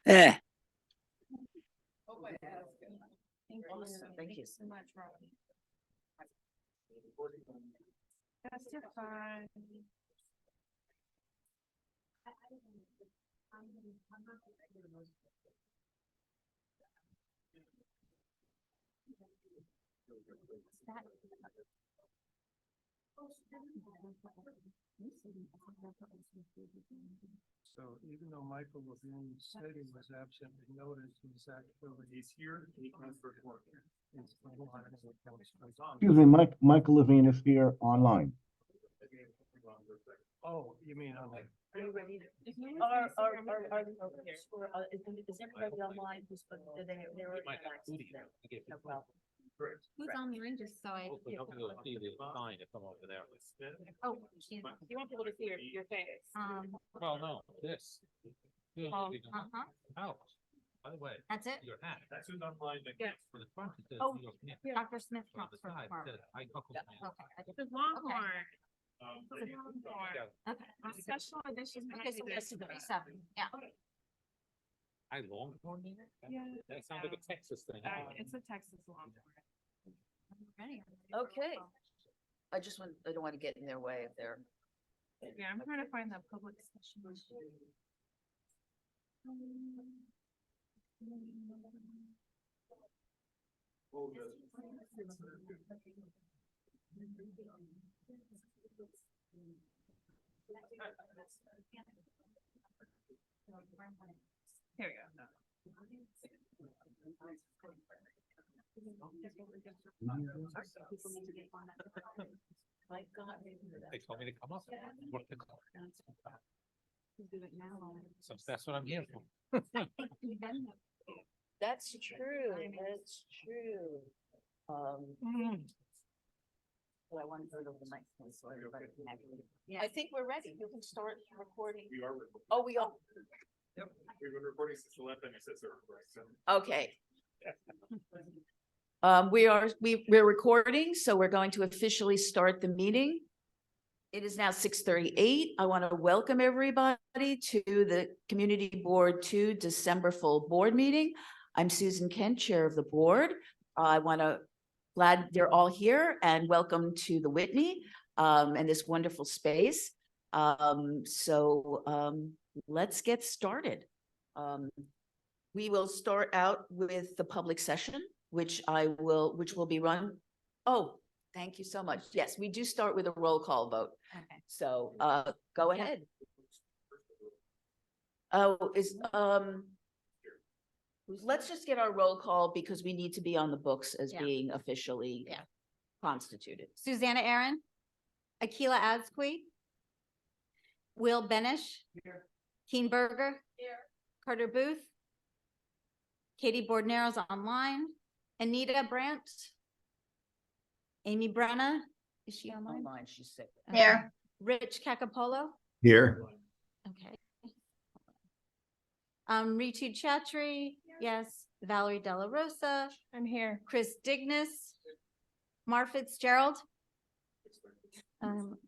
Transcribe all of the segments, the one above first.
Eh, Thank you so much, Robin. Testify. So even though Michael Levine said he was absent, we noticed he's actually. He's here, he comes for work. Excuse me, Michael Levine is here online. Oh, you mean on the. Are you ready? Is everybody online? They're no problem. Who's online, just so I. Hopefully, they'll see the sign if I'm over there. Oh, yeah. You want people to see your face. Well, no, this. Ouch. By the way, That's it? your hat. That's who's online. Yeah. For the front, it says Oh, New York Knicks. Dr. Smith On comes the for side, tomorrow. it says, I couple. Okay. I The did- Longhorn. Yeah. Okay. A special edition. Okay, so that's 37, yeah. I Longhorn in it? Yeah. That sounds like a Texas thing. It's a Texas Longhorn. Ready. Okay. I don't want to get in their way if they're. Yeah, I'm trying to find the public session. Here we go. They told me to come up. What the call? Do it now. So that's what I'm here for. That's true, that's true. Well, I want to go to the next one, so everybody can actually. Yeah. I think we're ready. You can start recording. We are recording. Oh, we are. Yep, we've been recording since the last time you said so. Okay. We're recording, so we're going to officially start the meeting. It is now 6:38. I want to welcome everybody to the Community Board 2 December full board meeting. I'm Susan Kent, Chair of the Board. Glad you're all here and welcome to the Whitney and this wonderful space. Let's get started. We will start out with the public session, which will be run. Oh, thank you so much. Yes, we do start with a roll call vote. Okay. So go ahead. Let's just get our roll call because we need to be on the books as Yeah. being officially Yeah. constituted. Susanna Aaron, Akila Azqui, Will Benish, Keen Berger, Carter Booth, Katie Bordnero's online, Anita Brandt, Amy Brenna, is she online? Online, she's sick. Okay. Rich Cacapolo, Here. okay. Ritu Chatri, yes. Valerie Della Rosa, I'm here. Chris Dignas, Mar Fitzgerald,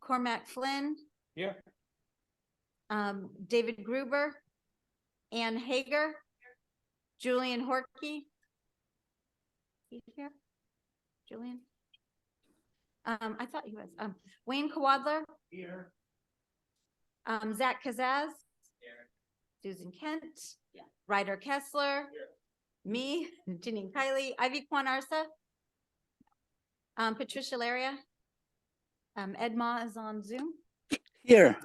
Cormac Flynn. Here. David Gruber, Ann Hager, Julian Horkey. He here? Julian? I thought he was, Wayne Kwadler. Here. Zach Kazaz. Here. Susan Kent. Yeah. Ryder Kessler. Me, Janine Kiley, Ivy Kwanarsa. Patricia Laria. Ed Ma is on Zoom. here,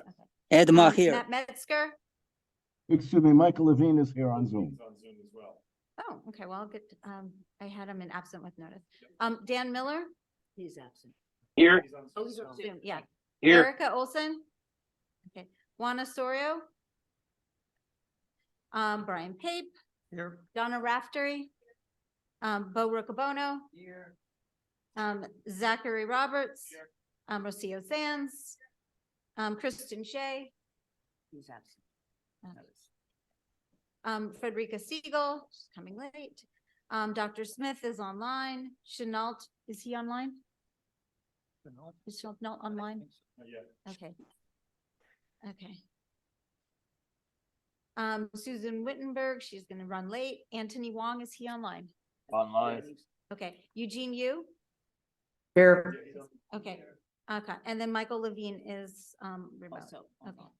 Ed Ma here. Matt Metzger. Excuse me, Michael Levine is here on Zoom. He's on Zoom as well. Oh, okay, well, I'll get, I had him in absent with notice. Dan Miller. He's absent. Here, He's on Oh, he's Zoom. on Zoom, yeah. here, Erica Olson. Okay, Juana Sorio. Brian Pape, Here. Donna Raftery, Bo Roccabono, Here. Zachary Roberts, Rocio Sands, Kristen Shea, He's absent. Frederica Siegel, she's coming late. Dr. Smith is online. Chenault, is he online? Is Chenault online? Not yet. Okay. Okay. Susan Wittenberg, she's gonna run late. Anthony Wong, is he online? Online. Okay, Eugene Yu? Here. Okay, okay, and then Michael Levine is, remote. Also Okay, online.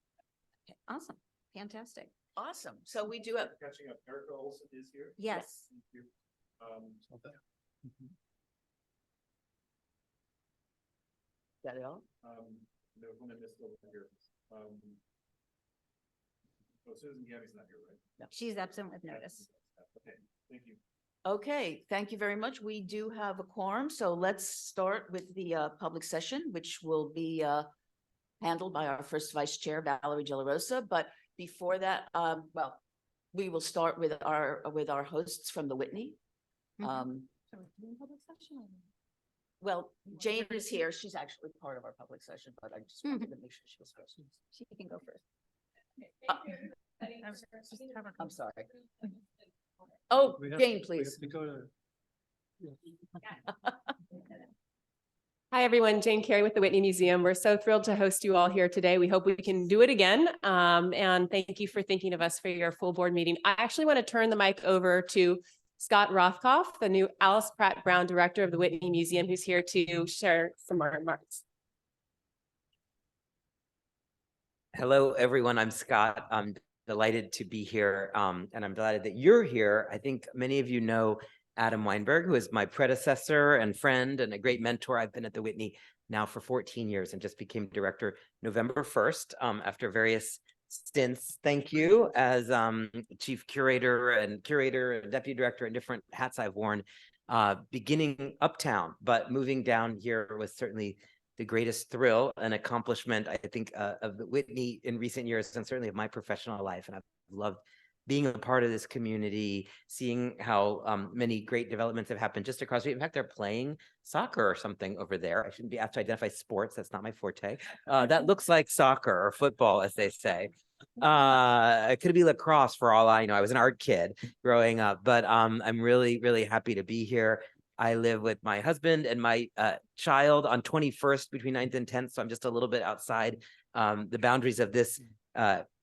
okay, awesome, fantastic. Awesome. So we do have, Catching up, Erica Olson is here. Yes, Thank you. that it all? There was one I missed over here. Oh, Susan Gammy's not here, right? she's absent with notice. Okay, thank you. Okay, thank you very much. We do have a quorum, so let's start with the public session, which will be handled by our first vice chair, Valerie De La Rosa. But before that, well, we will start with our hosts from the Whitney. Mhm. Well, Jane is here. She's actually part of our public session, but I just wanted to make sure she was first. She can go first. I'm sorry. Oh, We have- Jane, we please. have to go to. Hi, everyone. Jane Carey with the Whitney Museum. We're so thrilled to host you all here today. We hope we can do it again. And thank you for thinking of us for your full board meeting. I actually want to turn the mic over to Scott Rothkopf, the new Alice Pratt Brown Director of the Whitney Museum, who's here to share some more remarks. Hello, everyone. I'm Scott. I'm delighted to be here, and I'm delighted that you're here. I think many of you know Adam Weinberg, who is my predecessor and friend and a great mentor. I've been at the Whitney now for 14 years and just became director November 1st after various stints. Thank you as chief curator and deputy director and different hats I've worn, beginning uptown, but moving down here was certainly the greatest thrill and accomplishment, I think, of the Whitney in recent years, and certainly of my professional life. And I've loved being a part of this community, seeing how many great developments have happened just across the street. In fact, they're playing soccer or something over there. I shouldn't be asked to identify sports. That's not my forte. That looks like soccer or football, as they say. It could be lacrosse for all I know. I was an art kid growing up, but I'm really, really happy to be here. I live with my husband and my child on 21st between 9th and 10th. So I'm just a little bit outside the boundaries of this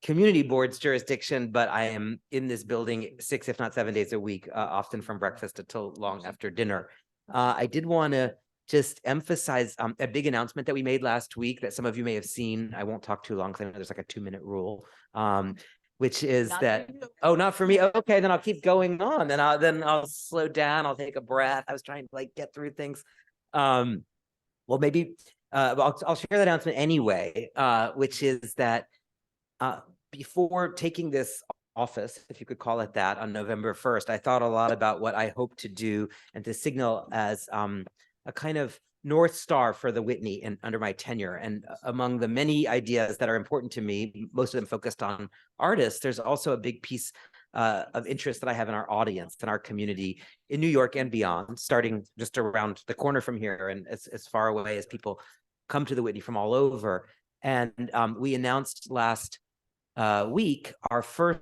community board's jurisdiction, but I am in this building 6, if not 7 days a week, often from breakfast until long after dinner. I did want to just emphasize a big announcement that we made last week that some of you may have seen. I won't talk too long because I know there's like a 2-minute rule. Which is Not that, for you. oh, not for me. Okay, then I'll keep going on. Then I'll slow down. I'll take a breath. I was trying to like get through things. Well, maybe I'll share that announcement anyway, which is that before taking this office, if you could call it that, on November 1st, I thought a lot about what I hope to do and to signal as a kind of North Star for the Whitney under my tenure. And among the many ideas that are important to me, most of them focused on artists, there's also a big piece of interest that I have in our audience and our community in New York and beyond, starting just around the corner from here and as far away as people come to the Whitney from all over. And we announced last week our first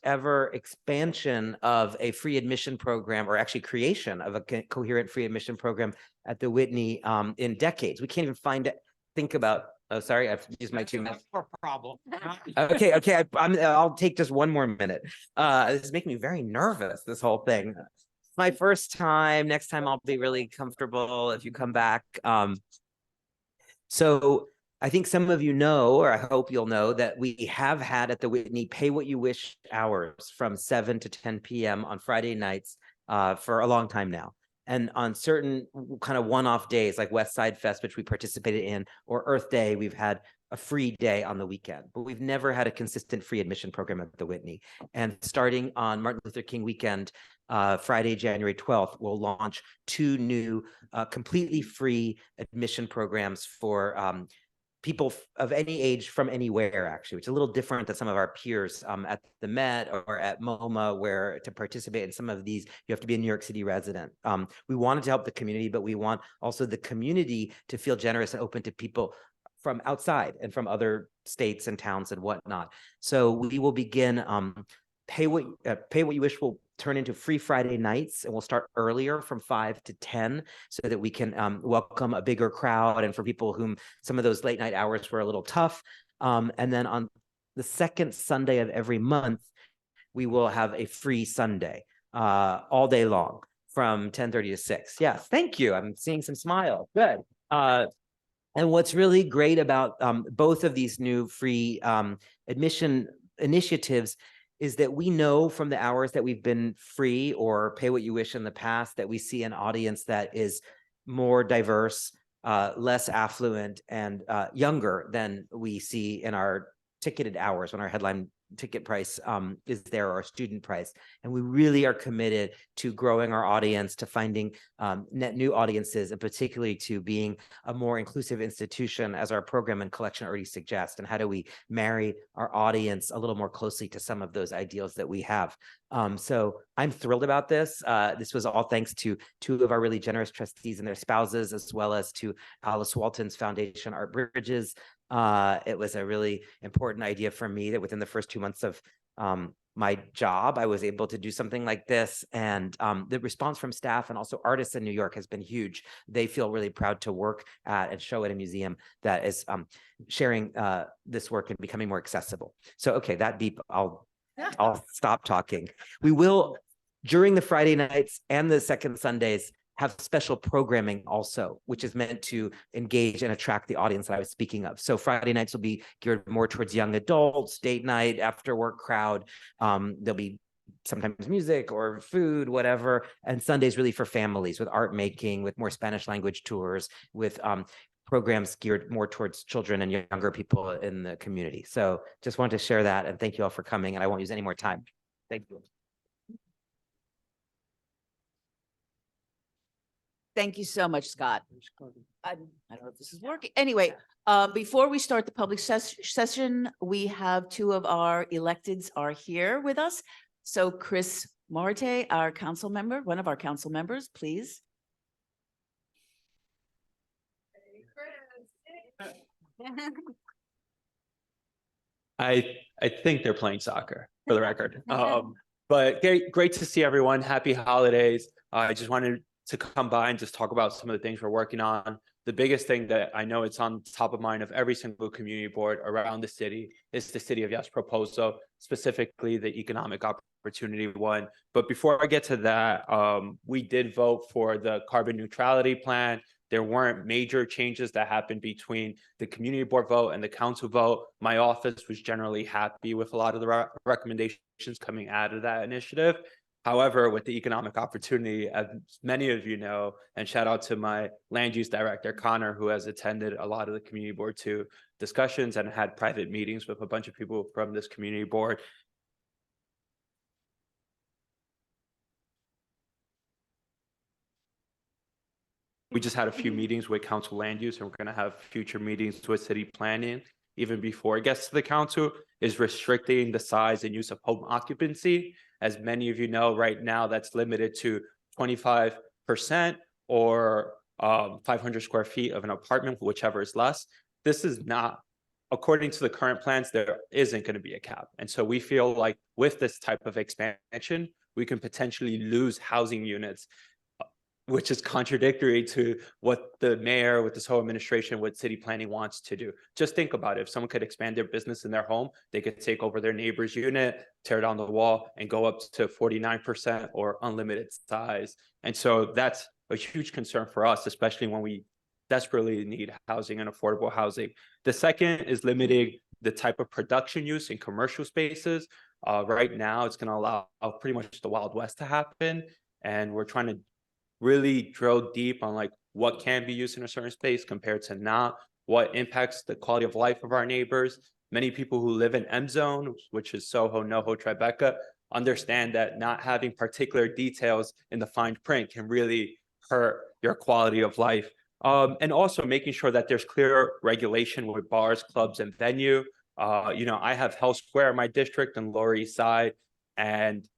ever expansion of a free admission program, or actually creation of a coherent free admission program at the Whitney in decades. We can't even think about, oh, sorry, I've used my 2 minutes. Problem. Okay, I'll take just one more minute. This is making me very nervous, this whole thing. My first time, next time I'll be really comfortable if you come back. So I think some of you know, or I hope you'll know, that we have had at the Whitney pay what you wish hours from 7 to 10 p.m. on Friday nights for a long time now. And on certain kind of one-off days like West Side Fest, which we participated in, or Earth Day, we've had a free day on the weekend. But we've never had a consistent free admission program at the Whitney. And starting on Martin Luther King weekend, Friday, January 12th, we'll launch 2 new completely free admission programs for people of any age from anywhere, actually, which is a little different than some of our peers at the Met or at MoMA, where to participate in some of these, you have to be a New York City resident. We wanted to help the community, but we want also the community to feel generous and open to people from outside and from other states and towns and whatnot. So we will begin pay what you wish will turn into free Friday nights, and we'll start earlier from 5 to 10 so that we can welcome a bigger crowd, and for people whom some of those late night hours were a little tough. And then on the second Sunday of every month, we will have a free Sunday all day long from 10:30 to 6. Yes, thank you. I'm seeing some smile. Good. And what's really great about both of these new free admission initiatives is that we know from the hours that we've been free or pay what you wish in the past that we see an audience that is more diverse, less affluent, and younger than we see in our ticketed hours when our headline ticket price is there, or student price. And we really are committed to growing our audience, to finding net new audiences, and particularly to being a more inclusive institution, as our program and collection already suggest. And how do we marry our audience a little more closely to some of those ideals that we have? So I'm thrilled about this. This was all thanks to two of our really generous trustees and their spouses, as well as to Alice Walton's foundation, Art Bridges. It was a really important idea for me that within the first 2 months of my job, I was able to do something like this. And the response from staff and also artists in New York has been huge. They feel really proud to work at and show at a museum that is sharing this work and becoming more accessible. So, okay, that beep, I'll stop talking. We will, during the Friday nights and the second Sundays, have special programming also, which is meant to engage and attract the audience that I was speaking of. So Friday nights will be geared more towards young adults, date night, after work crowd. There'll be sometimes music or food, whatever. And Sundays really for families, with art making, with more Spanish language tours, with programs geared more towards children and younger people in the community. So just wanted to share that, and thank you all for coming, and I won't use any more time. Thank you. Thank you so much, Scott. I don't know if this is working. Anyway, before we start the public session, we have two of our electeds are here with us. So Chris Marte, our council member, one of our council members, please. I think they're playing soccer, for the record. But great to see everyone. Happy holidays. I just wanted to come by and just talk about some of the things we're working on. The biggest thing that I know it's on top of mind of every single community board around the city is the City of Yes proposal, specifically the economic opportunity one. But before I get to that, we did vote for the carbon neutrality plan. There weren't major changes that happened between the community board vote and the council vote. My office was generally happy with a lot of the recommendations coming out of that initiative. However, with the economic opportunity, as many of you know, and shout out to my land use director, Connor, who has attended a lot of the community board 2 discussions and had private meetings with a bunch of people from this community board. We just had a few meetings with council land use, and we're going to have future meetings with city planning. Even before it gets to the council, is restricting the size and use of home occupancy. As many of you know, right now that's limited to 25% or 500 square feet of an apartment, whichever is less. This is not, according to the current plans, there isn't going to be a cap. And so we feel like with this type of expansion, we can potentially lose housing units, which is contradictory to what the mayor, with this whole administration, what city planning wants to do. Just think about it. If someone could expand their business in their home, they could take over their neighbor's unit, tear down the wall, and go up to 49% or unlimited size. And so that's a huge concern for us, especially when we desperately need housing and affordable housing. The second is limiting the type of production use in commercial spaces. Right now, it's going to allow pretty much the Wild West to happen. And we're trying to really drill deep on like what can be used in a certain space compared to not, what impacts the quality of life of our neighbors. Many people who live in M zone, which is Soho, NoHo, Tribeca, understand that not having particular details in the fine print can really hurt your quality of life. And also making sure that there's clear regulation with bars, clubs, and venue. I have Hell Square in my district and Lower East Side, and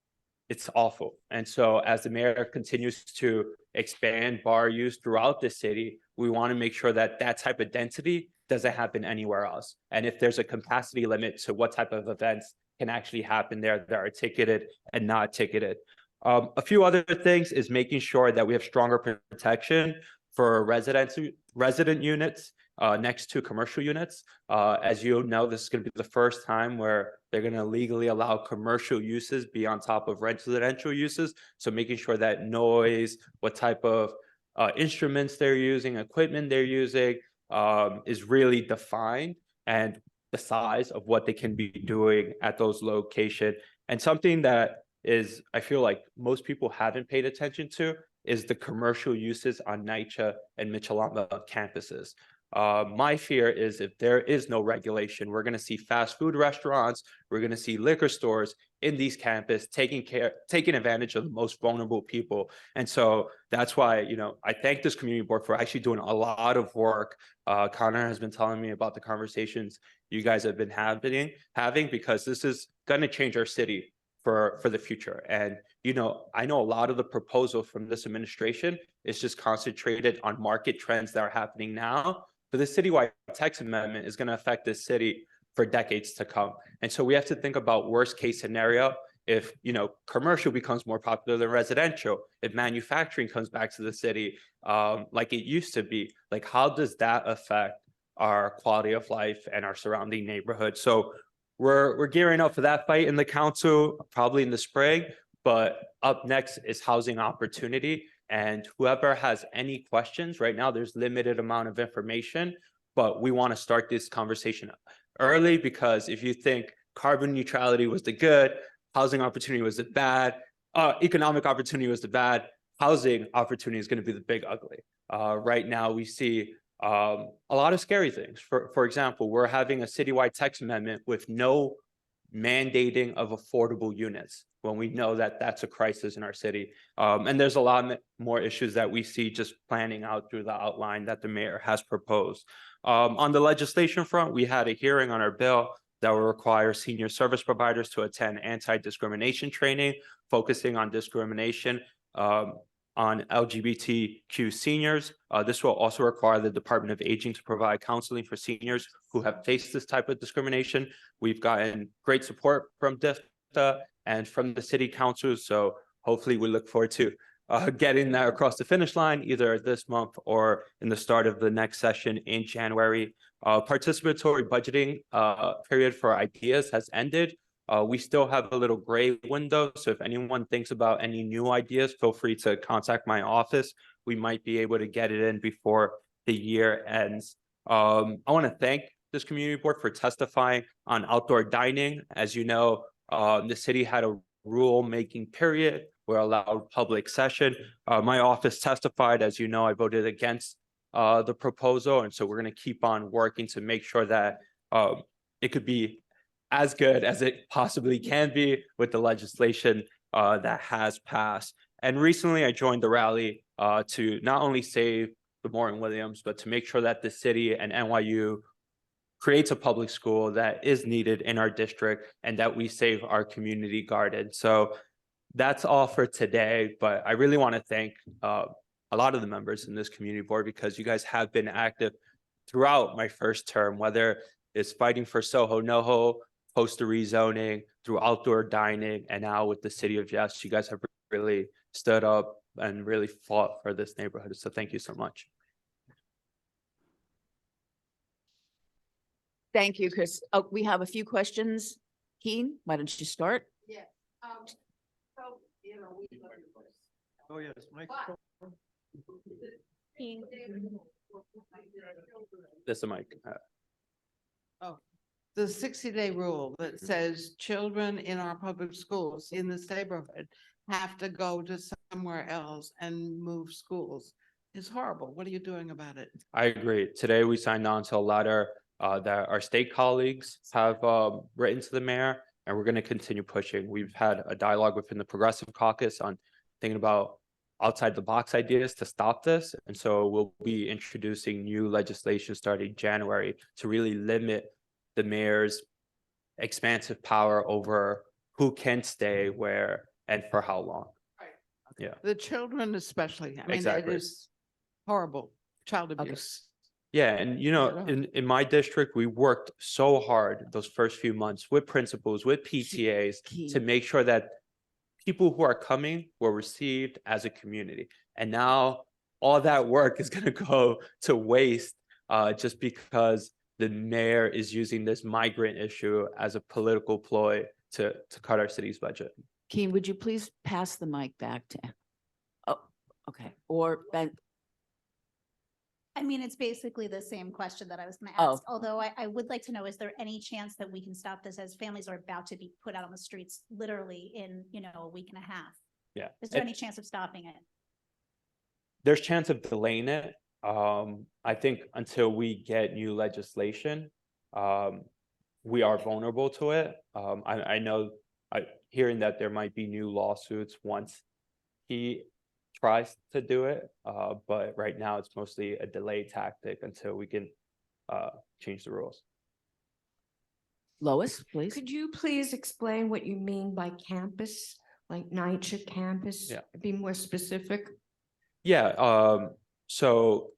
it's awful. And so as the mayor continues to expand bar use throughout the city, we want to make sure that that type of density doesn't happen anywhere else. And if there's a capacity limit to what type of events can actually happen there that are ticketed and not ticketed. A few other things is making sure that we have stronger protection for resident units. next to commercial units. As you know, this is going to be the first time where they're going to legally allow commercial uses be on top of residential uses. So making sure that noise, what type of instruments they're using, equipment they're using is really defined, and the size of what they can be doing at those locations. And something that is, I feel like most people haven't paid attention to, is the commercial uses on NYCHA and Michelamba campuses. My fear is if there is no regulation, we're going to see fast food restaurants, we're going to see liquor stores in these campuses taking advantage of the most vulnerable people. And so that's why, I thank this community board for actually doing a lot of work. Connor has been telling me about the conversations you guys have been having, because this is going to change our city for the future. And, I know a lot of the proposal from this administration is just concentrated on market trends that are happening now. But the citywide tax amendment is going to affect this city for decades to come. And so we have to think about worst case scenario. If, commercial becomes more popular than residential, if manufacturing comes back to the city like it used to be, like how does that affect our quality of life and our surrounding neighborhood? So we're gearing up for that fight in the council, probably in the spring. But up next is housing opportunity. And whoever has any questions right now, there's limited amount of information, but we want to start this conversation early, because if you think carbon neutrality was the good, housing opportunity was the bad, economic opportunity was the bad, housing opportunity is going to be the big ugly. Right now, we see a lot of scary things. For example, we're having a citywide tax amendment with no mandating of affordable units, when we know that that's a crisis in our city. And there's a lot more issues that we see just planning out through the outline that the mayor has proposed. On the legislation front, we had a hearing on our bill that will require senior service providers to attend anti-discrimination training, focusing on discrimination on LGBTQ seniors. This will also require the Department of Aging to provide counseling for seniors who have faced this type of discrimination. We've gotten great support from DIFTA and from the city council. So hopefully we look forward to getting that across the finish line, either this month or in the start of the next session in January. Participatory budgeting period for ideas has ended. We still have a little gray window. So if anyone thinks about any new ideas, feel free to contact my office. We might be able to get it in before the year ends. I want to thank this community board for testifying on outdoor dining. As you know, the city had a rule-making period where allowed public session. My office testified. As you know, I voted against the proposal. And so we're going to keep on working to make sure that it could be as good as it possibly can be with the legislation that has passed. And recently I joined the rally to not only save the Morton Williams, but to make sure that the city and NYU creates a public school that is needed in our district and that we save our community garden. So that's all for today, but I really want to thank a lot of the members in this community board, because you guys have been active throughout my first term, whether it's fighting for Soho NoHo, poster rezoning, through outdoor dining, and now with the city of Jest. You guys have really stood up and really fought for this neighborhood. So thank you so much. Thank you, Chris. Oh, we have a few questions. Keen, why don't you start? Oh, yes, Mike. This is Mike. The 60-day rule that says children in our public schools in this neighborhood have to go to somewhere else and move schools is horrible. What are you doing about it? I agree. Today we signed on to a letter that our state colleagues have written to the mayor, and we're going to continue pushing. We've had a dialogue within the Progressive Caucus on thinking about outside the box ideas to stop this. And so we'll be introducing new legislation starting January to really limit the mayor's expansive power over who can stay where and for how long. Right. Yeah. The children especially. I mean, Exactly. it is horrible child abuse. Yeah, and in my district, we worked so hard those first few months with principals, with PTAs to make sure that people who are coming were received as a community. And now all that work is going to go to waste just because the mayor is using this migrant issue as a political ploy to cut our city's budget. Keen, would you please pass the mic back to? Oh, okay, or Ben, I mean, it's basically the same question that I was gonna Oh. ask, although I would like to know, is there any chance that we can stop this as families are about to be put out on the streets literally in, a week and a half? Yeah. Is there any chance of stopping it? There's chance of delaying it. I think until we get new legislation, we are vulnerable to it. I know, hearing that there might be new lawsuits once he tries to do it, but right now it's mostly a delay tactic until we can change the rules. Lois, please. Could you please explain what you mean by campus, like NYCHA campus? Yeah. Be more specific. Yeah, so,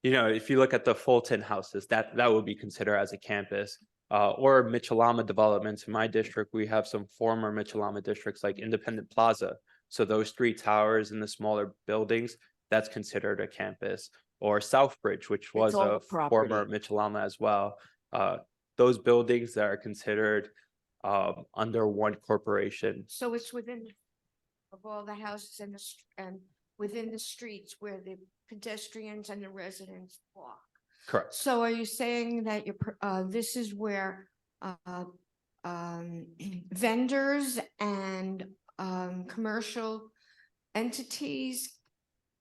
if you look at the Fulton houses, that would be considered as a campus. Or Mitchellama developments. In my district, we have some former Mitchellama districts like Independent Plaza. So those 3 towers in the smaller buildings, that's considered a campus. Or Southbridge, which was all a property. former Mitchellama as well. Those buildings that are considered under one corporation. So it's within of all the houses and and within the streets where the pedestrians and the residents walk. Correct. So are you saying that this is where vendors and commercial entities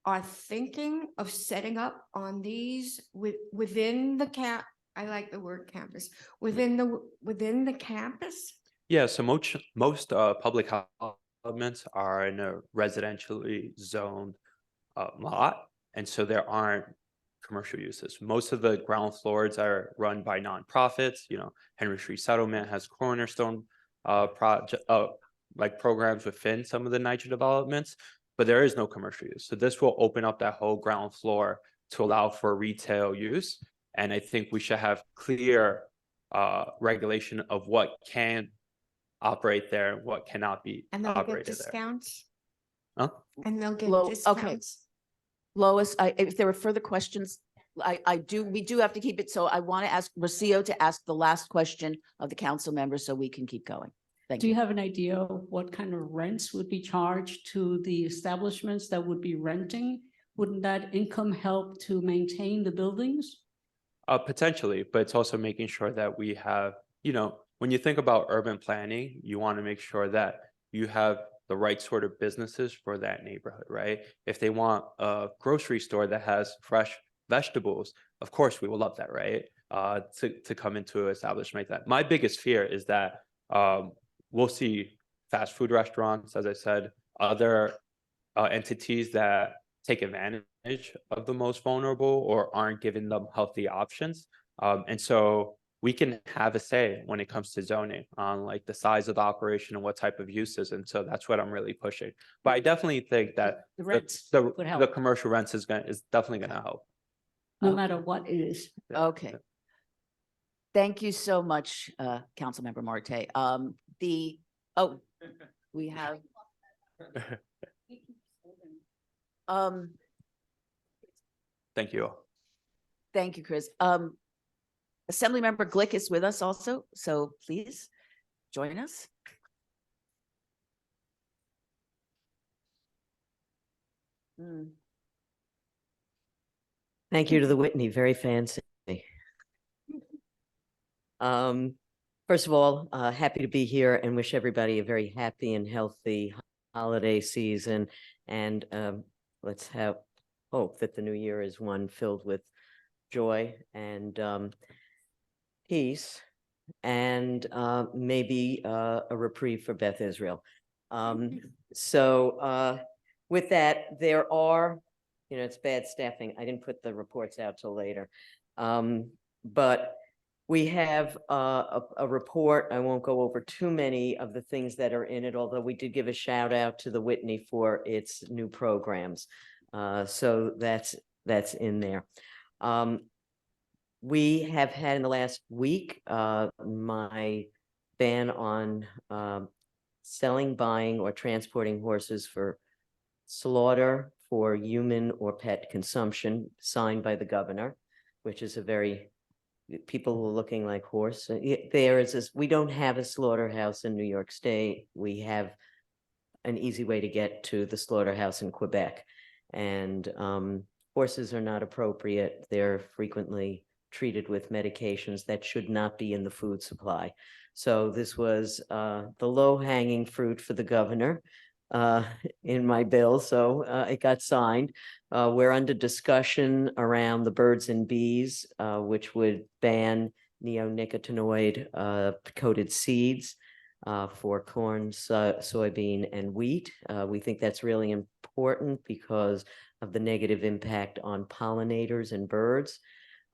are thinking of setting up on these within the I like the word campus, within the campus? Yeah, so most public developments are in a residentially zoned lot, and so there aren't commercial uses. Most of the ground floors are run by nonprofits. Henry Street Settlement has cornerstone project like programs within some of the NYCHA developments, but there is no commercial use. So this will open up that whole ground floor to allow for retail use. And I think we should have clear regulation of what can operate there and what cannot be And they'll get operated there. discounts? Huh? And they'll get Okay. discounts? Lois, if there are further questions, we do have to keep it. So I want to ask Rocio to ask the last question of the council members so we can keep going. Thank Do you you. have an idea of what kind of rents would be charged to the establishments that would be renting? Wouldn't that income help to maintain the buildings? Potentially, but it's also making sure that we have, when you think about urban planning, you want to make sure that you have the right sort of businesses for that neighborhood, right? If they want a grocery store that has fresh vegetables, of course, we will love that, right? To come into an establishment like that. My biggest fear is that we'll see fast food restaurants, as I said, other entities that take advantage of the most vulnerable or aren't giving them healthy options. And so we can have a say when it comes to zoning on like the size of the operation and what type of uses. And so that's what I'm really pushing. But I definitely think that The rents the would help. the commercial rents is definitely gonna help. No matter what it is. Okay. Thank you so much, Councilmember Marte. We have. Thank you. Thank you, Chris. Assemblymember Glick is with us also, so please join us. Thank you to the Whitney, very fancy. First of all, happy to be here and wish everybody a very happy and healthy holiday season. And let's hope that the new year is one filled with joy and peace and maybe a reprieve for Beth Israel. So with that, there are, it's bad staffing. I didn't put the reports out till later. But we have a report. I won't go over too many of the things that are in it, although we did give a shout out to the Whitney for its new programs. So that's in there. We have had in the last week, my ban on selling, buying, or transporting horses for slaughter for human or pet consumption signed by the governor. which is a very, people were looking like horse. There is this, we don't have a slaughterhouse in New York State. We have an easy way to get to the slaughterhouse in Quebec. And horses are not appropriate. They're frequently treated with medications that should not be in the food supply. So this was the low-hanging fruit for the governor in my bill, so it got signed. We're under discussion around the birds and bees, which would ban neonicotinoid coated seeds for corn, soybean, and wheat. We think that's really important because of the negative impact on pollinators and birds,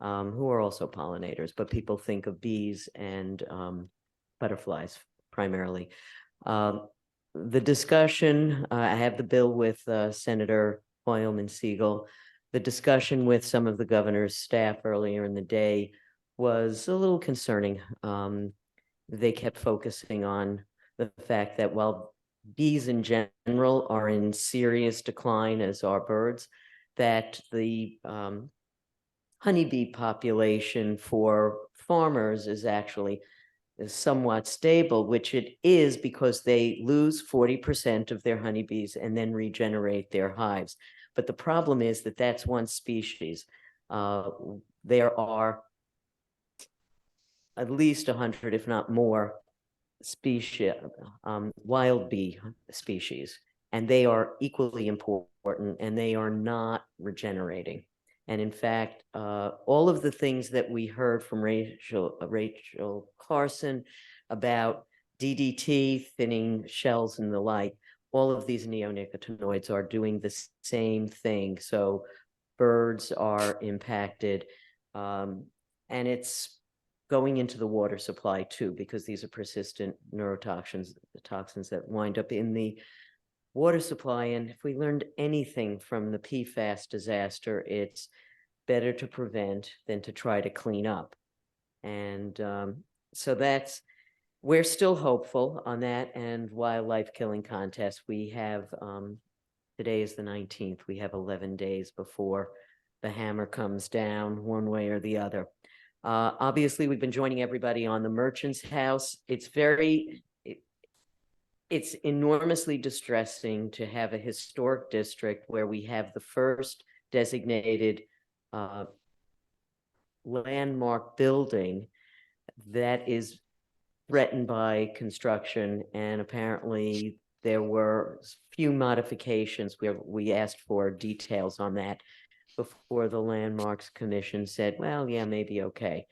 who are also pollinators, but people think of bees and butterflies primarily. The discussion, I have the bill with Senator Hoyle and Siegel. The discussion with some of the governor's staff earlier in the day was a little concerning. They kept focusing on the fact that while bees in general are in serious decline, as are birds, that the honeybee population for farmers is actually somewhat stable, which it is because they lose 40% of their honeybees and then regenerate their hives. But the problem is that that's one species. There are at least 100, if not more, species, wild bee species, and they are equally important, and they are not regenerating. And in fact, all of the things that we heard from Rachel Carson about DDT, thinning shells and the like, all of these neonicotinoids are doing the same thing. So birds are impacted, and it's going into the water supply too, because these are persistent neurotoxins, the toxins that wind up in the water supply. And if we learned anything from the PFAS disaster, it's better to prevent than to try to clean up. And so we're still hopeful on that. And wildlife killing contest, we have, today is the 19th, we have 11 days before the hammer comes down one way or the other. Obviously, we've been joining everybody on the Merchants House. It's enormously distressing to have a historic district where we have the first designated landmark building that is threatened by construction, and apparently there were few modifications where we asked for details on that before the Landmarks Commission said, well, yeah, maybe okay.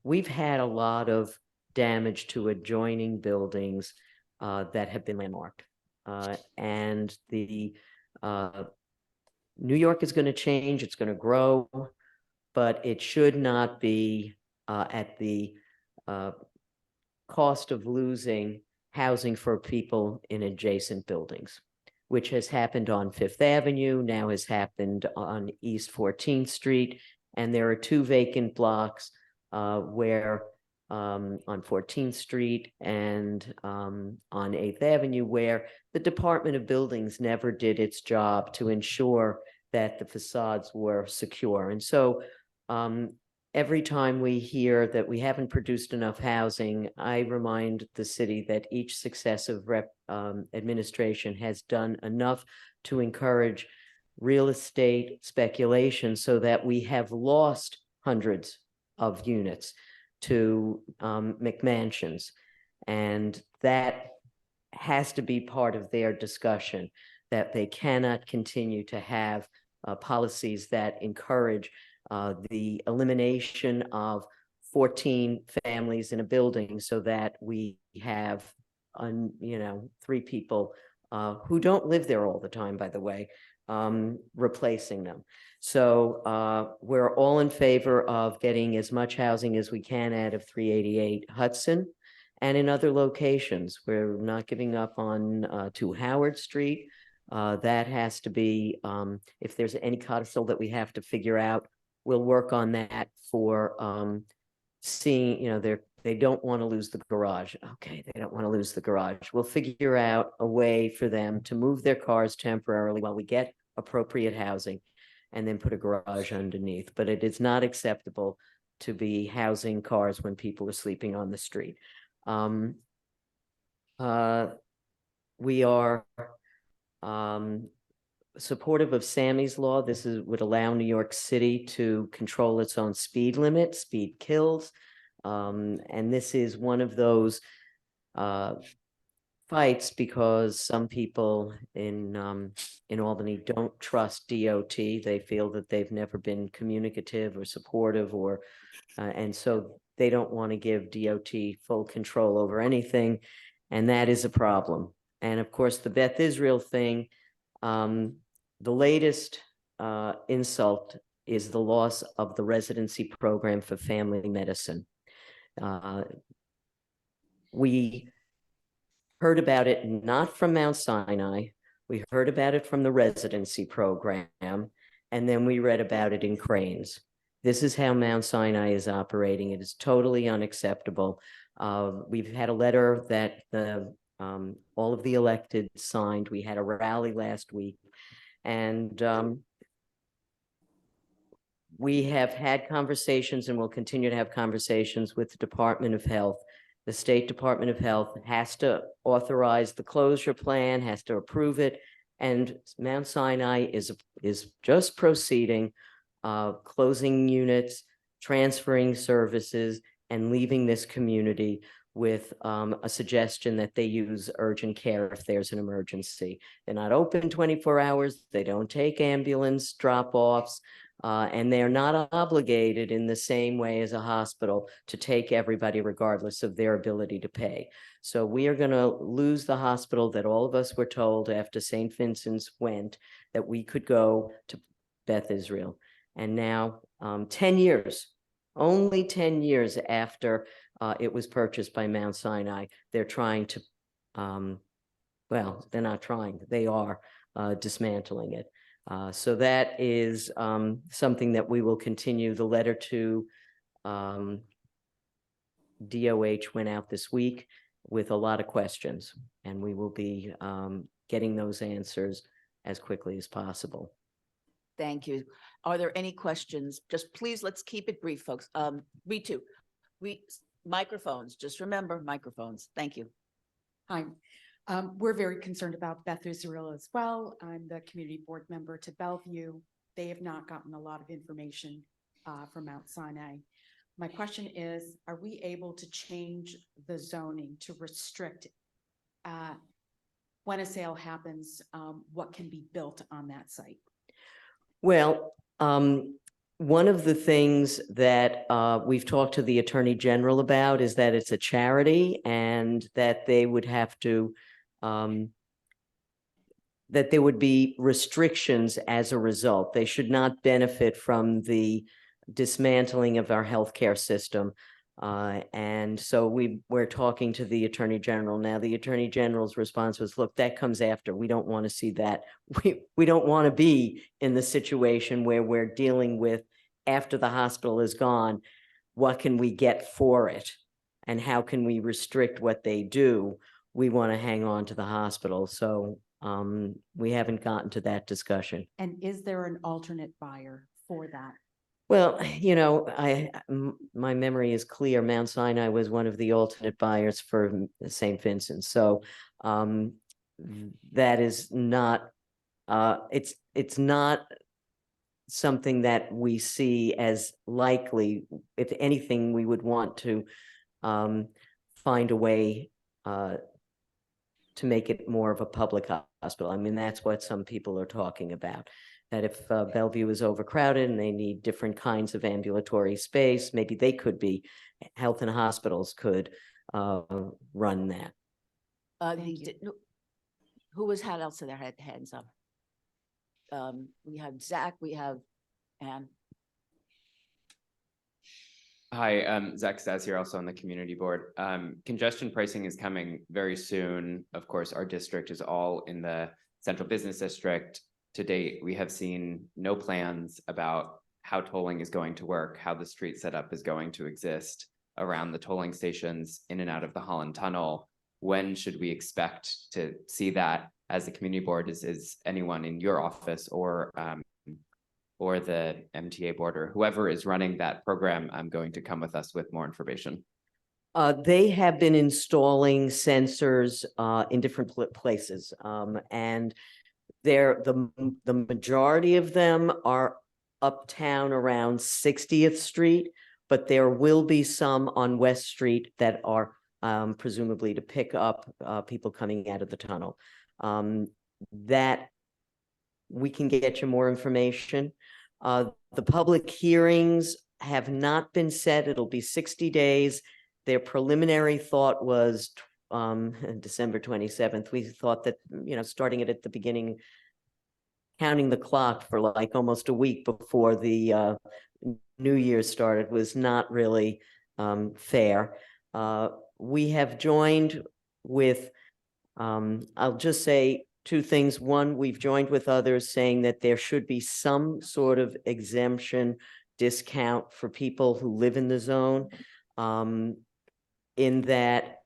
We've had a lot of damage to adjoining buildings that have been landmarked. And the New York is going to change, it's going to grow, but it should not be at the cost of losing housing for people in adjacent buildings, which has happened on Fifth Avenue, now has happened on East 14th Street. And there are 2 vacant blocks where on 14th Street and on 8th Avenue, where the Department of Buildings never did its job to ensure that the facades were secure. And so every time we hear that we haven't produced enough housing, I remind the city that each successive administration has done enough to encourage real estate speculation so that we have lost hundreds of units to McMansions. And that has to be part of their discussion, that they cannot continue to have policies that encourage the elimination of 14 families in a building so that we have, 3 people who don't live there all the time, by the way, replacing them. So we're all in favor of getting as much housing as we can out of 388 Hudson and in other locations. We're not giving up on 2 Howard Street. That has to be, if there's any codicil that we have to figure out, we'll work on that for seeing, they don't want to lose the garage. Okay, they don't want to lose the garage. We'll figure out a way for them to move their cars temporarily while we get appropriate housing. and then put a garage underneath. But it is not acceptable to be housing cars when people are sleeping on the street. We are supportive of Sammy's law. This would allow New York City to control its own speed limit. Speed kills. And this is one of those fights because some people in Albany don't trust DOT. They feel that they've never been communicative or supportive, or and so they don't want to give DOT full control over anything, and that is a problem. And of course, the Beth Israel thing, the latest insult is the loss of the residency program for family medicine. We heard about it not from Mount Sinai. We heard about it from the residency program, and then we read about it in Cranes. This is how Mount Sinai is operating. It is totally unacceptable. We've had a letter that all of the elected signed. We had a rally last week, and we have had conversations and will continue to have conversations with the Department of Health. The State Department of Health has to authorize the closure plan, has to approve it, and Mount Sinai is just proceeding, closing units, transferring services, and leaving this community with a suggestion that they use urgent care if there's an emergency. They're not open 24 hours. They don't take ambulance drop-offs. And they're not obligated in the same way as a hospital to take everybody regardless of their ability to pay. So we are going to lose the hospital that all of us were told after St. Vincent's went that we could go to Beth Israel. And now 10 years, only 10 years after it was purchased by Mount Sinai, they're trying to, well, they're not trying, they are dismantling it. So that is something that we will continue. The letter to DOH went out this week with a lot of questions, and we will be getting those answers as quickly as possible. Thank you. Are there any questions? Just please, let's keep it brief, folks. CB2, microphones, just remember microphones. Thank you. Hi. We're very concerned about Beth Israel as well. I'm the community board member to Bellevue. They have not gotten a lot of information from Mount Sinai. My question is, are we able to change the zoning to restrict when a sale happens, what can be built on that site? Well, one of the things that we've talked to the Attorney General about is that it's a charity and that they would have to that there would be restrictions as a result. They should not benefit from the dismantling of our healthcare system. And so we're talking to the Attorney General. Now, the Attorney General's response was, look, that comes after. We don't want to see that. We don't want to be in the situation where we're dealing with, after the hospital is gone, what can we get for it? And how can we restrict what they do? We want to hang on to the hospital. So we haven't gotten to that discussion. And is there an alternate buyer for that? Well, you know, my memory is clear. Mount Sinai was one of the alternate buyers for St. Vincent. So that is not, it's not something that we see as likely. If anything, we would want to find a way to make it more of a public hospital. I mean, that's what some people are talking about. That if Bellevue is overcrowded and they need different kinds of ambulatory space, maybe they could be, health and hospitals could run that. Who had else there had hands up? We have Zach, we have Ann. Hi, Zach Stas here, also on the community board. Congestion pricing is coming very soon. Of course, our district is all in the central business district. To date, we have seen no plans about how tolling is going to work, how the street setup is going to exist around the tolling stations in and out of the Holland Tunnel. When should we expect to see that as the community board? Is anyone in your office or or the MTA board or whoever is running that program, going to come with us with more information? They have been installing sensors in different places. And the majority of them are uptown around 60th Street, but there will be some on West Street that are presumably to pick up people coming out of the tunnel. That we can get you more information. The public hearings have not been set. It'll be 60 days. Their preliminary thought was December 27th. We thought that, starting it at the beginning, counting the clock for like almost a week before the New Year started was not really fair. We have joined with, I'll just say two things. One, we've joined with others saying that there should be some sort of exemption discount for people who live in the zone. In that,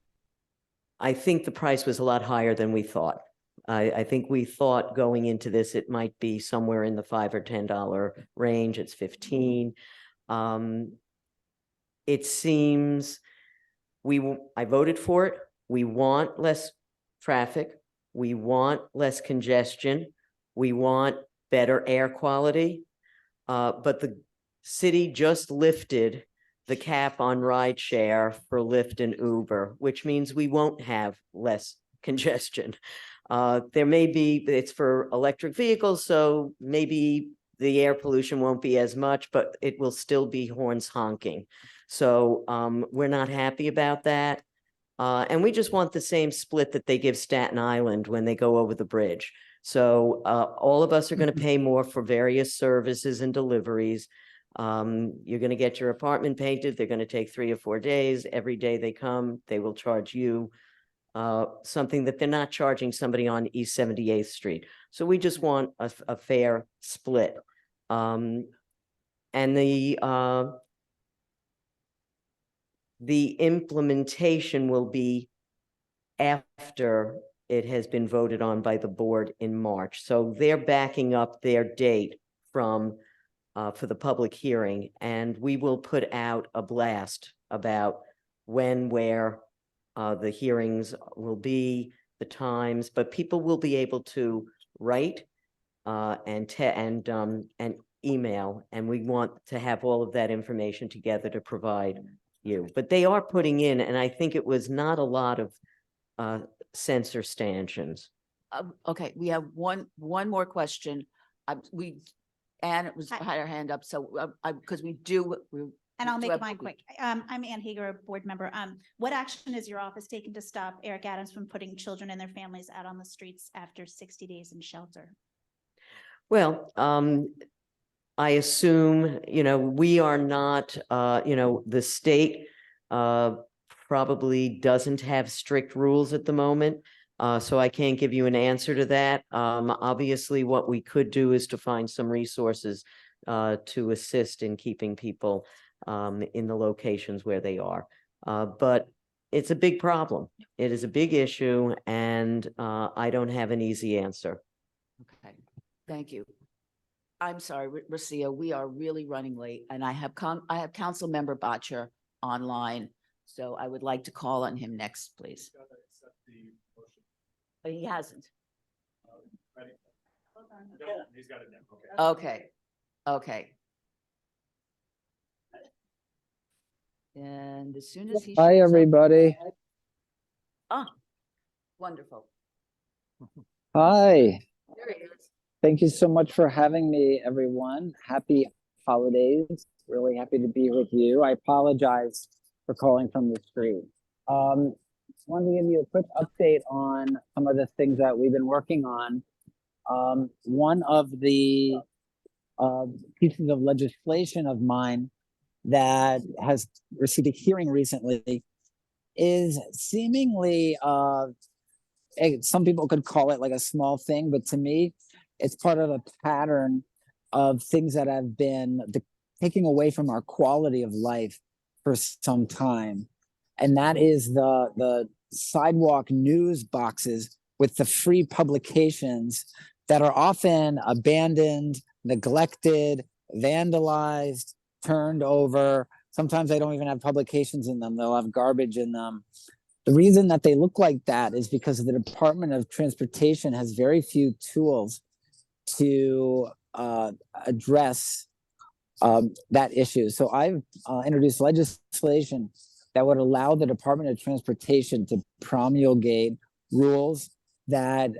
I think the price was a lot higher than we thought. I think we thought going into this, it might be somewhere in the $5 or $10 range. It's 15. It seems I voted for it. We want less traffic. We want less congestion. We want better air quality. But the city just lifted the cap on rideshare for Lyft and Uber, which means we won't have less congestion. There may be, it's for electric vehicles, so maybe the air pollution won't be as much, but it will still be horns honking. So we're not happy about that. And we just want the same split that they give Staten Island when they go over the bridge. So all of us are going to pay more for various services and deliveries. You're going to get your apartment painted. They're going to take 3 or 4 days. Every day they come, they will charge you something that they're not charging somebody on East 78th Street. So we just want a fair split. And the implementation will be after it has been voted on by the board in March. So they're backing up their date from for the public hearing, and we will put out a blast about when, where the hearings will be, the times, but people will be able to write and email, and we want to have all of that information together to provide you. But they are putting in, and I think it was not a lot of sensor stanchions. Okay, we have one more question. Anne had her hand up, so because we do. And I'll do make have- mine quick. I'm Ann Hager, a board member. What action has your office taken to stop Eric Adams from putting children and their families out on the streets after 60 days in shelter? Well, I assume, we are not, the state probably doesn't have strict rules at the moment. So I can't give you an answer to that. Obviously, what we could do is to find some resources to assist in keeping people in the locations where they are. But it's a big problem. It is a big issue, and I don't have an easy answer. Okay, thank you. I'm sorry, Rocio, we are really running late, and I have Council Member Botcher online, so I would like to call on him next, please. But he hasn't. Okay, okay. And as soon as he. Hi, shows up- everybody. Ah, wonderful. Hi. There he is. Thank you so much for having me, everyone. Happy holidays. Really happy to be with you. I apologize for calling from the street. Wanted to give you a quick update on some of the things that we've been working on. One of the pieces of legislation of mine that has received a hearing recently is seemingly some people could call it like a small thing, but to me, it's part of a pattern of things that have been taking away from our quality of life for some time. And that is the sidewalk news boxes with the free publications that are often abandoned, neglected, vandalized, turned over. Sometimes they don't even have publications in them. They'll have garbage in them. The reason that they look like that is because the Department of Transportation has very few tools to address that issue. So I've introduced legislation that would allow the Department of Transportation to promulgate rules that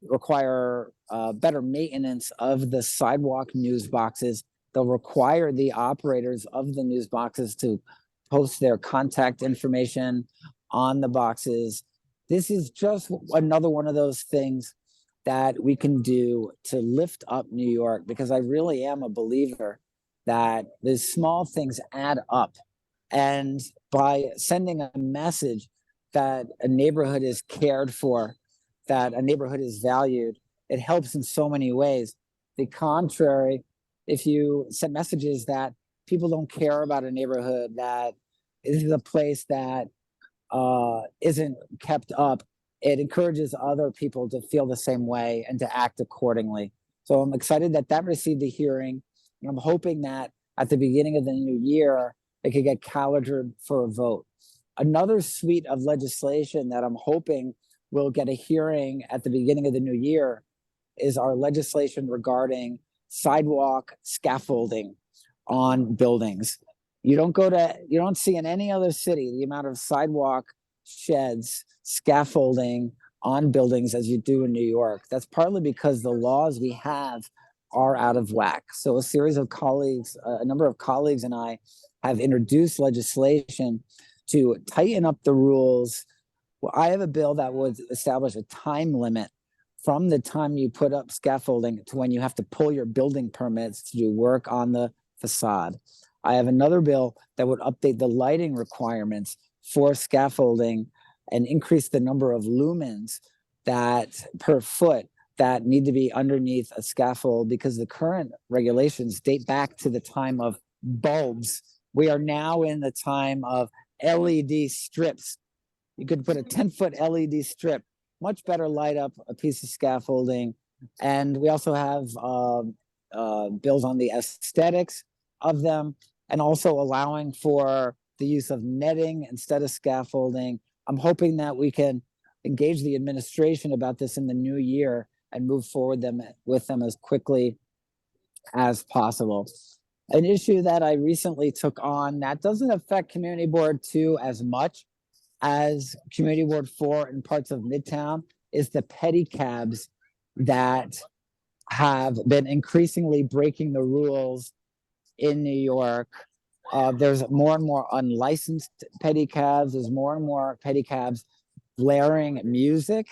require better maintenance of the sidewalk news boxes. They'll require the operators of the news boxes to post their contact information on the boxes. This is just another one of those things that we can do to lift up New York, because I really am a believer that the small things add up. And by sending a message that a neighborhood is cared for, that a neighborhood is valued, it helps in so many ways. The contrary, if you send messages that people don't care about a neighborhood, that this is a place that isn't kept up, it encourages other people to feel the same way and to act accordingly. So I'm excited that that received a hearing. And I'm hoping that at the beginning of the new year, it could get calendared for a vote. Another suite of legislation that I'm hoping will get a hearing at the beginning of the new year is our legislation regarding sidewalk scaffolding on buildings. You don't see in any other city the amount of sidewalk sheds, scaffolding on buildings as you do in New York. That's partly because the laws we have are out of whack. So a series of colleagues, a number of colleagues and I have introduced legislation to tighten up the rules. Well, I have a bill that would establish a time limit from the time you put up scaffolding to when you have to pull your building permits to do work on the facade. I have another bill that would update the lighting requirements for scaffolding and increase the number of lumens that per foot that need to be underneath a scaffold, because the current regulations date back to the time of bulbs. We are now in the time of LED strips. You could put a 10-foot LED strip, much better light up a piece of scaffolding. And we also have bills on the aesthetics of them, and also allowing for the use of netting instead of scaffolding. I'm hoping that we can engage the administration about this in the new year and move forward with them as quickly as possible. An issue that I recently took on that doesn't affect Community Board 2 as much as Community Board 4 in parts of Midtown is the pedicabs that have been increasingly breaking the rules in New York. There's more and more unlicensed pedicabs. There's more and more pedicabs blaring music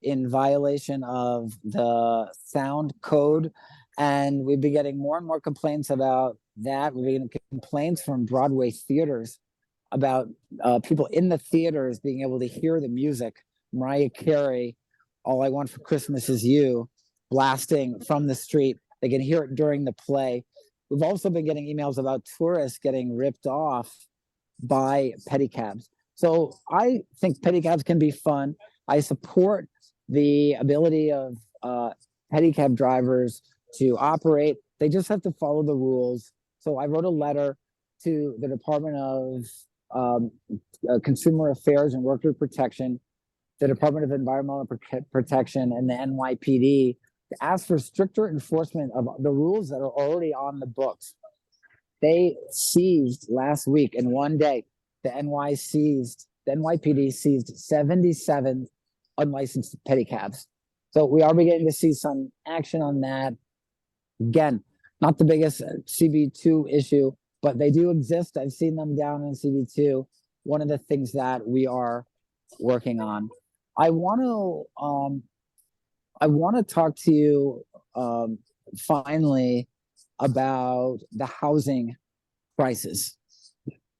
in violation of the sound code. And we've been getting more and more complaints about that. We've been getting complaints from Broadway theaters about people in the theaters being able to hear the music. Mariah Carey, All I Want for Christmas Is You, blasting from the street. They can hear it during the play. We've also been getting emails about tourists getting ripped off by pedicabs. So I think pedicabs can be fun. I support the ability of pedicab drivers to operate. They just have to follow the rules. So I wrote a letter to the Department of Consumer Affairs and Worker Protection, the Department of Environmental Protection, and the NYPD to ask for stricter enforcement of the rules that are already on the books. They seized last week in one day, the NYPD seized 77 unlicensed pedicabs. So we are beginning to see some action on that. Again, not the biggest CB2 issue, but they do exist. I've seen them down in CB2. One of the things that we are working on. I want to talk to you finally about the housing crisis.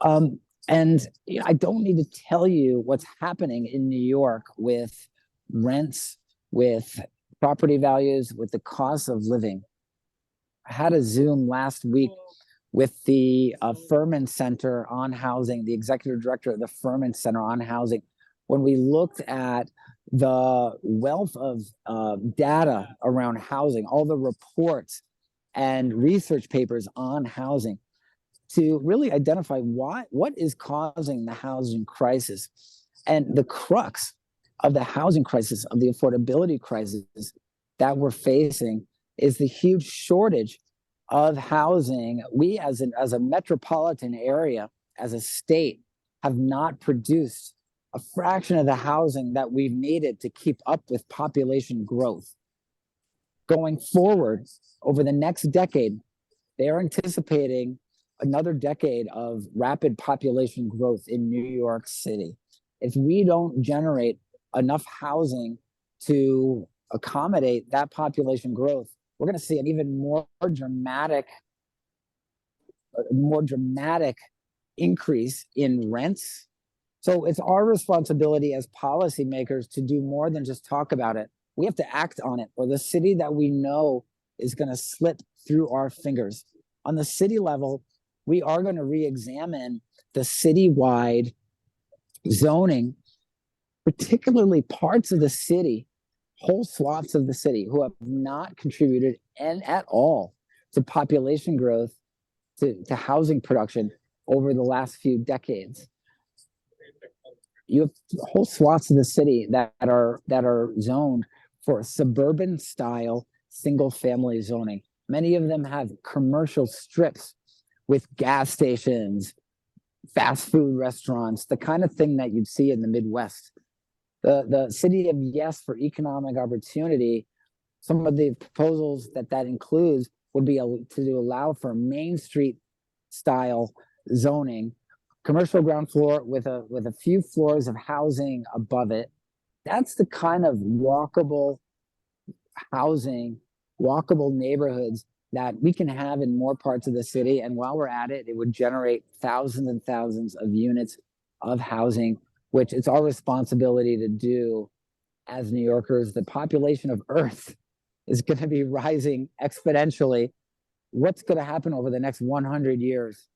And I don't need to tell you what's happening in New York with rents, with property values, with the cost of living. I had a Zoom last week with the Furman Center on Housing, the executive director of the Furman Center on Housing, when we looked at the wealth of data around housing, all the reports and research papers on housing to really identify what is causing the housing crisis. And the crux of the housing crisis, of the affordability crisis that we're facing, is the huge shortage of housing. We as a metropolitan area, as a state, have not produced a fraction of the housing that we've needed to keep up with population growth. Going forward, over the next decade, they are anticipating another decade of rapid population growth in New York City. If we don't generate enough housing to accommodate that population growth, we're going to see an even more dramatic increase in rents. So it's our responsibility as policymakers to do more than just talk about it. We have to act on it, or the city that we know is going to slip through our fingers. On the city level, we are going to re-examine the citywide zoning, particularly parts of the city, whole swaths of the city who have not contributed at all to population growth, to housing production over the last few decades. You have whole swaths of the city that are zoned for suburban style single family zoning. Many of them have commercial strips with gas stations, fast food restaurants, the kind of thing that you'd see in the Midwest. The city of Yes for economic opportunity, some of the proposals that includes would be to allow for Main Street style zoning, commercial ground floor with a few floors of housing above it. That's the kind of walkable housing, walkable neighborhoods that we can have in more parts of the city. And while we're at it, it would generate thousands and thousands of units of housing, which it's our responsibility to do as New Yorkers. The population of Earth is going to be rising exponentially. What's going to happen over the next 100 years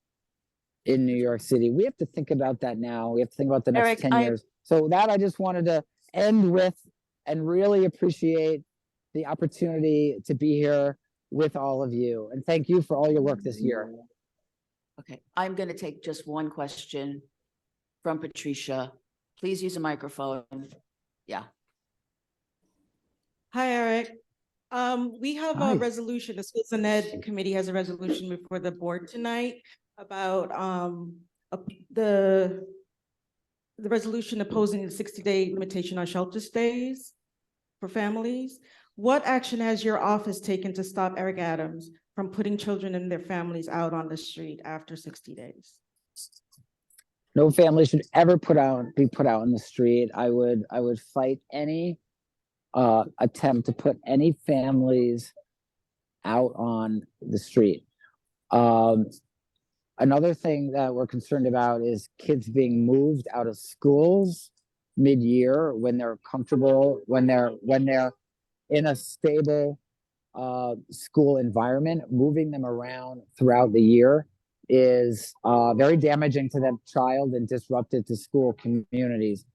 in New York City? We have to think about that now. We have to think about the next Eric, 10 years. So that I just wanted to end with, and really appreciate the opportunity to be here with all of you. And thank you for all your work this year. Okay, I'm going to take just one question from Patricia. Please use a microphone. Yeah. Hi, Eric. We have Hi. a resolution, the Schools and Ed Committee has a resolution before the board tonight about the resolution opposing the 60-day limitation on shelter stays for families. What action has your office taken to stop Eric Adams from putting children and their families out on the street after 60 days? No family should ever be put out in the street. I would fight any attempt to put any families out on the street. Another thing that we're concerned about is kids being moved out of schools mid-year when they're comfortable, when they're in a stable school environment. Moving them around throughout the year is very damaging to that child and disruptive to school communities.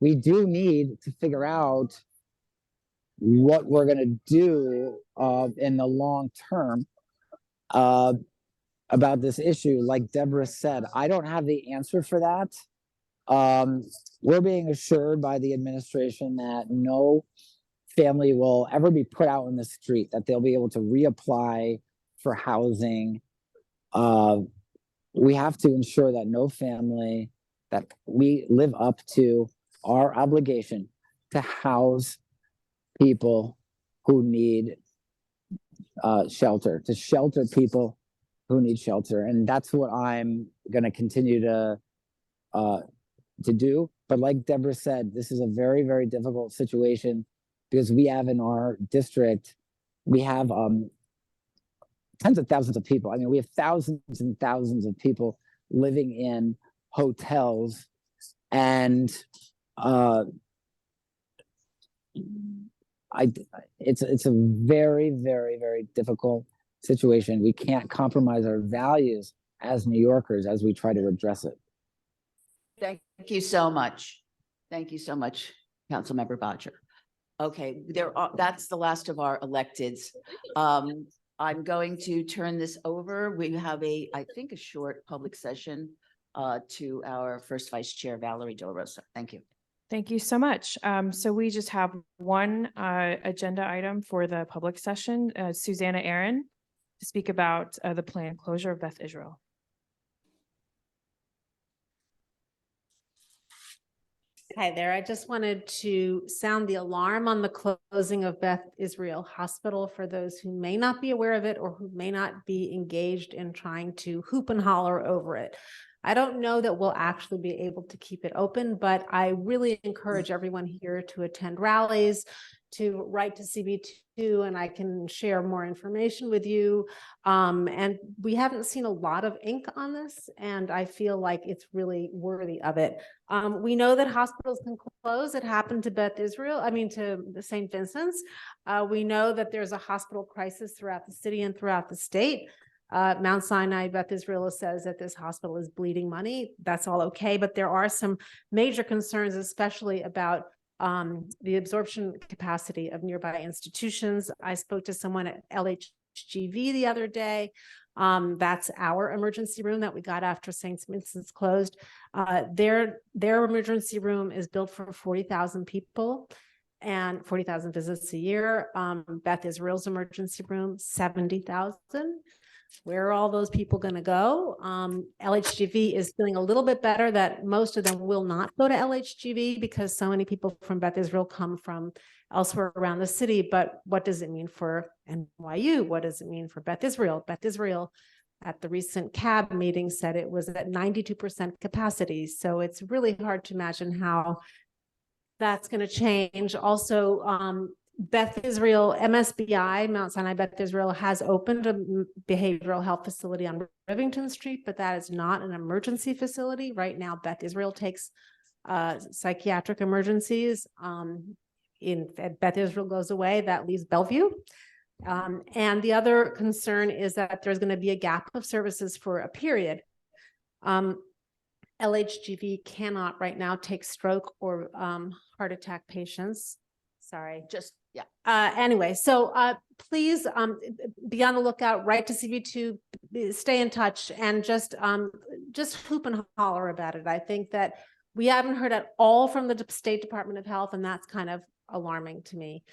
We do need to figure out what we're going to do in the long term about this issue. Like Deborah said, I don't have the answer for that. We're being assured by the administration that no family will ever be put out in the street, that they'll be able to reapply for housing. We have to ensure that no family, that we live up to our obligation to house people who need shelter, to shelter people who need shelter. And that's what I'm going to continue to do. But like Deborah said, this is a very, very difficult situation because we have in our district, we have tens of thousands of people. I mean, we have thousands and thousands of people living in hotels, and it's a very, very, very difficult situation. We can't compromise our values as New Yorkers as we try to address it. Thank you so much. Thank you so much, Councilmember Bodger. Okay, that's the last of our electeds. I'm going to turn this over. We have I think, a short public session to our first Vice Chair, Valerie Del Rosa. Thank you. Thank you so much. So we just have one agenda item for the public session, Susanna Aaron, to speak about the planned closure of Beth Israel. Hi there. I just wanted to sound the alarm on the closing of Beth Israel Hospital for those who may not be aware of it or who may not be engaged in trying to hoop and holler over it. I don't know that we'll actually be able to keep it open, but I really encourage everyone here to attend rallies, to write to CB2, and I can share more information with you. And we haven't seen a lot of ink on this, and I feel like it's really worthy of it. We know that hospitals can close. It happened to Beth Israel, to the St. Vincent's. We know that there's a hospital crisis throughout the city and throughout the state. Mount Sinai, Beth Israel says that this hospital is bleeding money. That's all okay, but there are some major concerns, especially about the absorption capacity of nearby institutions. I spoke to someone at LHGV the other day. That's our emergency room that we got after St. Vincent's closed. Their emergency room is built for 40,000 people and 40,000 visits a year. Beth Israel's emergency room, 70,000. Where are all those people going to go? LHGV is feeling a little bit better that most of them will not go to LHGV because so many people from Beth Israel come from elsewhere around the city. But what does it mean for NYU? What does it mean for Beth Israel? Beth Israel at the recent CAB meeting said it was at 92% capacity. So it's really hard to imagine how that's going to change. Also, Beth Israel, MSBI, Mount Sinai Beth Israel, has opened a behavioral health facility on Rivington Street, but that is not an emergency facility. Right now, Beth Israel takes psychiatric emergencies. If Beth Israel goes away, that leaves Bellevue. And the other concern is that there's going to be a gap of services for a period. LHGV cannot right now take stroke or heart attack patients. Sorry, anyway, so please be on the lookout, write to CB2, stay in touch, and just hoop and holler about it. I think that we haven't heard at all from the State Department of Health, and that's kind of alarming to me.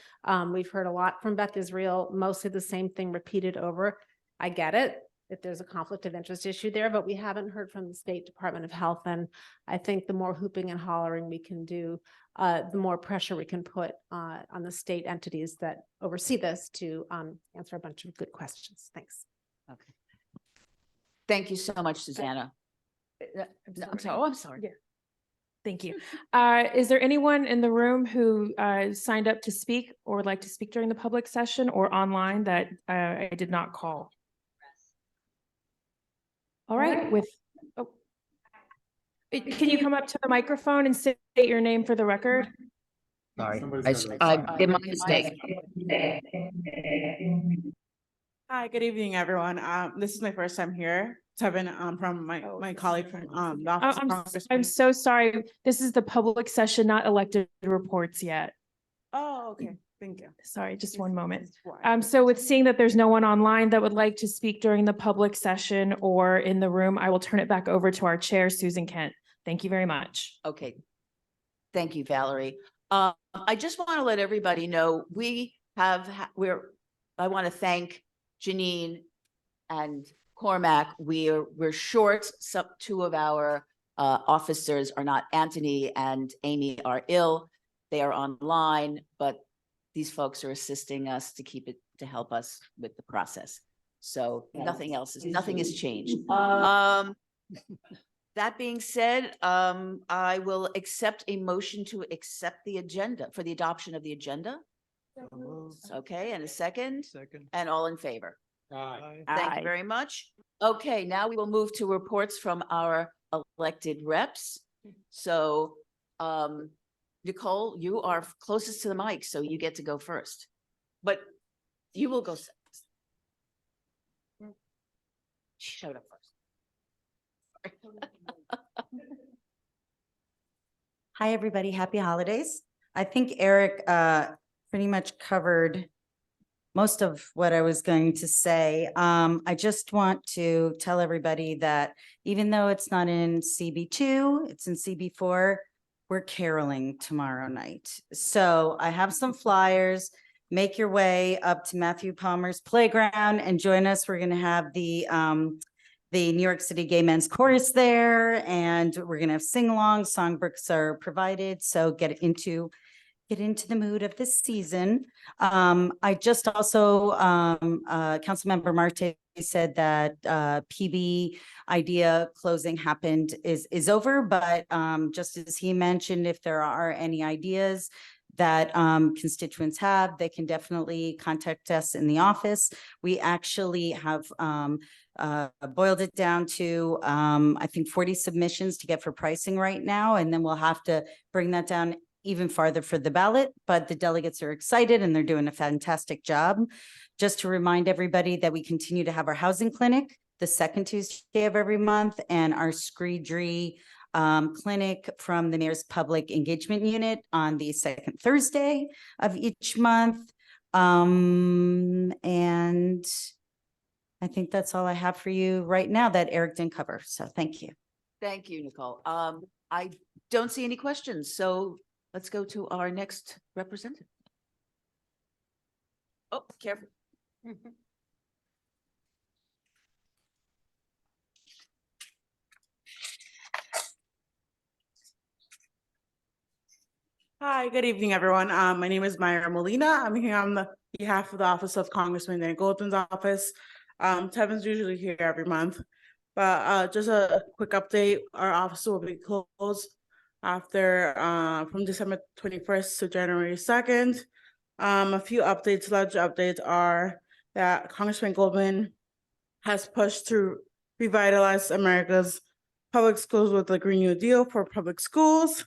We've heard a lot from Beth Israel, mostly the same thing repeated over. I get it, if there's a conflict of interest issue there, but we haven't heard from the State Department of Health. And I think the more hooping and hollering we can do, the more pressure we can put on the state entities that oversee this to answer a bunch of good questions. Thanks. Okay. Thank you so much, Susanna. I'm sorry. Oh, I'm sorry. Yeah. Thank you. Is there anyone in the room who signed up to speak or would like to speak during the public session or online that I did not call? All right, can you come up to the microphone and state your name for the record? Sorry, I did my mistake. Hi, good evening, everyone. This is my first time here. Tevin, from my colleague from the Office of Congress. I'm so sorry. This is the public session, not elected reports yet. Oh, okay. Thank you. Sorry, just one moment. So with seeing that there's no one online that would like to speak during the public session or in the room, I will turn it back over to our chair, Susan Kent. Thank you very much. Okay. Thank you, Valerie. I just want to let everybody know I want to thank Janine and Cormac. We're short. Two of our officers are not. Anthony and Amy are ill. They are online, but these folks are assisting us to help us with the process. So nothing has changed. That being said, I will accept a motion to accept the agenda for the adoption of the agenda. Okay, and a second? Second. And all in favor? Aye. Thank you very much. Okay, now we will move to reports from our elected reps. So, Nicole, you are closest to the mic, so you get to go first. But you will go second. She showed up first. Hi, everybody. Happy holidays. I think Eric pretty much covered most of what I was going to say. I just want to tell everybody that even though it's not in CB2, it's in CB4, we're caroling tomorrow night. So I have some flyers. Make your way up to Matthew Palmer's playground and join us. We're going to have the New York City Gay Men's Chorus there, and we're going to have sing-along. Songbooks are provided, so get into the mood of this season. I just also, Councilmember Marte said that PB idea closing happened is over, but just as he mentioned, if there are any ideas that constituents have, they can definitely contact us in the office. We actually have boiled it down to I think 40 submissions to get for pricing right now, and then we'll have to bring that down even farther for the ballot, but the delegates are excited and they're doing a fantastic job. Just to remind everybody that we continue to have our housing clinic the second Tuesday of every month, and our Screedry clinic from the Mayor's Public Engagement Unit on the second Thursday of each month. And I think that's all I have for you right now that Eric didn't cover. So thank you. Thank you, Nicole. I don't see any questions, so let's go to our next representative. Oh, careful. Hi, good evening, everyone. My name is Myra Molina. I'm here on the behalf of the Office of Congressman Dan Goldman's office. Tevin's usually here every month, but just a quick update. Our office will be closed after from December 21st to January 2nd. A few updates, large updates are that Congressman Goldman has pushed to revitalize America's public schools with the Green New Deal for public schools.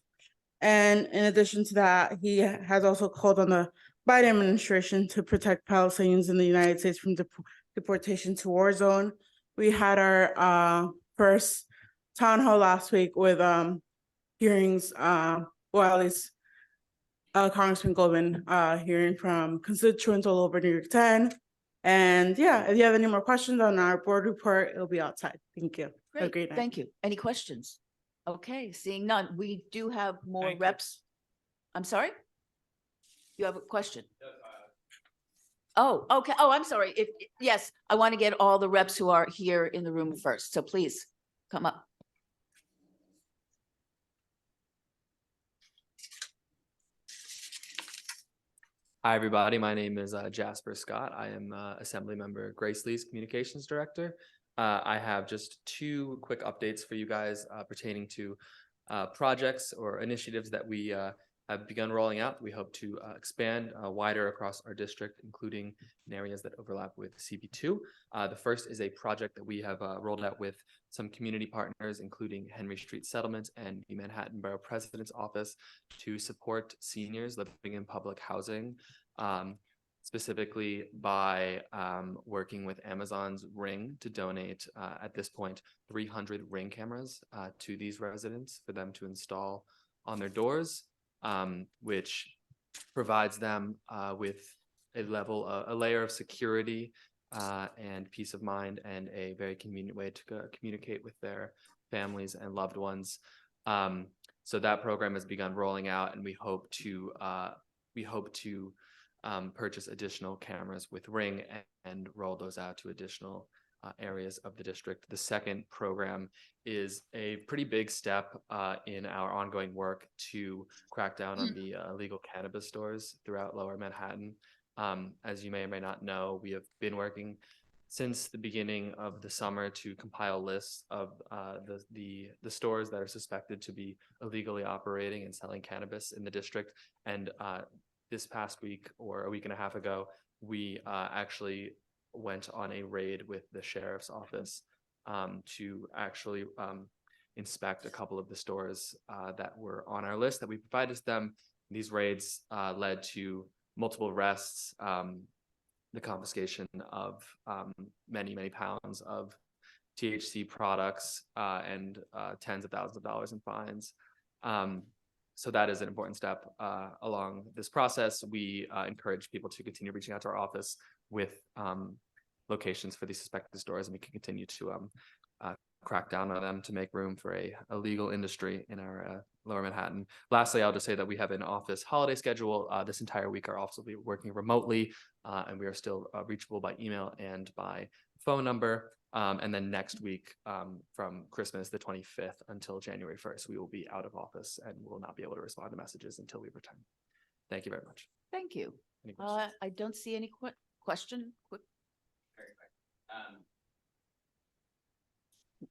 And in addition to that, he has also called on the Biden administration to protect Palestinians in the United States from deportation to war zone. We had our first town hall last week with hearings, well, at least Congressman Goldman hearing from constituents all over New York 10. And yeah, if you have any more questions on our board report, it'll be outside. Thank you. Have a great night. Thank you. Any questions? Okay, seeing none, we do have more reps. I'm sorry? You have a question? Oh, okay. Oh, I'm sorry. Yes, I want to get all the reps who are here in the room first. So please come up. Hi, everybody. My name is Jasper Scott. I am Assembly Member Grace Lee's Communications Director. I have just two quick updates for you guys pertaining to projects or initiatives that we have begun rolling out. We hope to expand wider across our district, including in areas that overlap with CB2. The first is a project that we have rolled out with some community partners, including Henry Street Settlement and the Manhattan Borough President's Office, to support seniors living in public housing, specifically by working with Amazon's Ring to donate, at this point, 300 Ring cameras to these residents for them to install on their doors, which provides them with a layer of security and peace of mind, and a very convenient way to communicate with their families and loved ones. So that program has begun rolling out, and we hope to purchase additional cameras with Ring and roll those out to additional areas of the district. The second program is a pretty big step in our ongoing work to crack down on the illegal cannabis stores throughout Lower Manhattan. As you may or may not know, we have been working since the beginning of the summer to compile lists of the stores that are suspected to be illegally operating and selling cannabis in the district. And this past week, or a week and a half ago, we actually went on a raid with the sheriff's office to actually inspect a couple of the stores that were on our list that we provided to them. These raids led to multiple arrests, the confiscation of many pounds of THC products, and tens of thousands of dollars in fines. So that is an important step along this process. We encourage people to continue reaching out to our office with locations for these suspected stores, and we can continue to crack down on them to make room for a legal industry in our Lower Manhattan. Lastly, I'll just say that we have an office holiday schedule. This entire week, our office will be working remotely, and we are still reachable by email and by phone number. And then next week, from Christmas, the 25th until January 1st, we will be out of office and will not be able to respond to messages until we return. Thank you very much. Thank you. Any questions? I don't see any question. Very quick.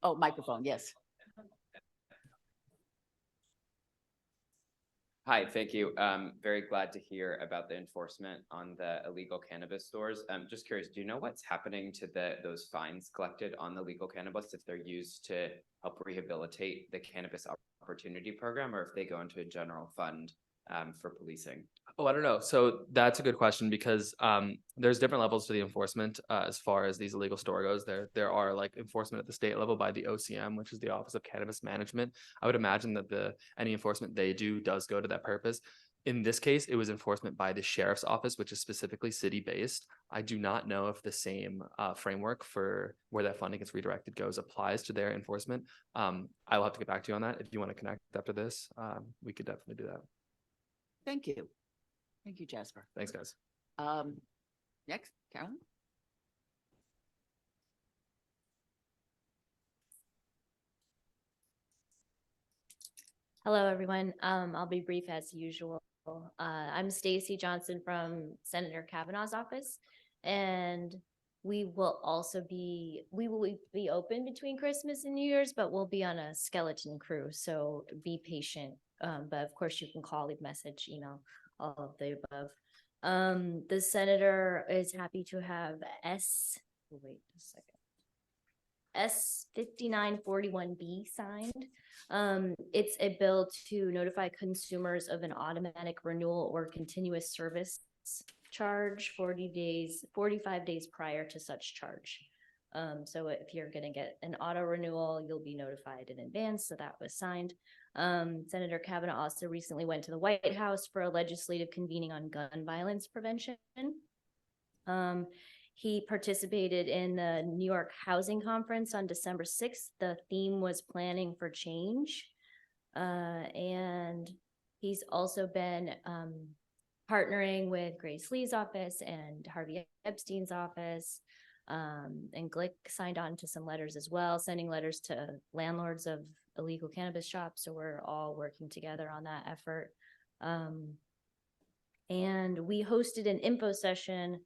Oh, microphone, yes. Hi, thank you. Very glad to hear about the enforcement on the illegal cannabis stores. I'm just curious, do you know what's happening to those fines collected on the legal cannabis, if they're used to help rehabilitate the Cannabis Opportunity Program, or if they go into a general fund for policing? Oh, I don't know. So that's a good question, because there's different levels to the enforcement as far as these illegal store goes. There are like enforcement at the state level by the OCM, which is the Office of Cannabis Management. I would imagine that any enforcement they do does go to that purpose. In this case, it was enforcement by the sheriff's office, which is specifically city-based. I do not know if the same framework for where that funding gets redirected goes applies to their enforcement. I will have to get back to you on that. If you want to connect after this, we could definitely do that. Thank you. Thank you, Jasper. Thanks, guys. Next, Carolyn. Hello, everyone. I'll be brief as usual. I'm Stacy Johnson from Senator Kavanaugh's office, and we will be open between Christmas and New Year's, but we'll be on a skeleton crew, so be patient. But of course, you can call, leave message, email, all of the above. The senator is happy to have S5941B signed. It's a bill to notify consumers of an automatic renewal or continuous service charge 45 days prior to such charge. So if you're going to get an auto renewal, you'll be notified in advance. So that was signed. Senator Kavanaugh also recently went to the White House for a legislative convening on gun violence prevention. He participated in the New York Housing Conference on December 6th. The theme was planning for change. And he's also been partnering with Grace Lee's office and Harvey Epstein's office. And Glick signed on to some letters as well, sending letters to landlords of illegal cannabis shops. So we're all working together on that effort. And we hosted an info session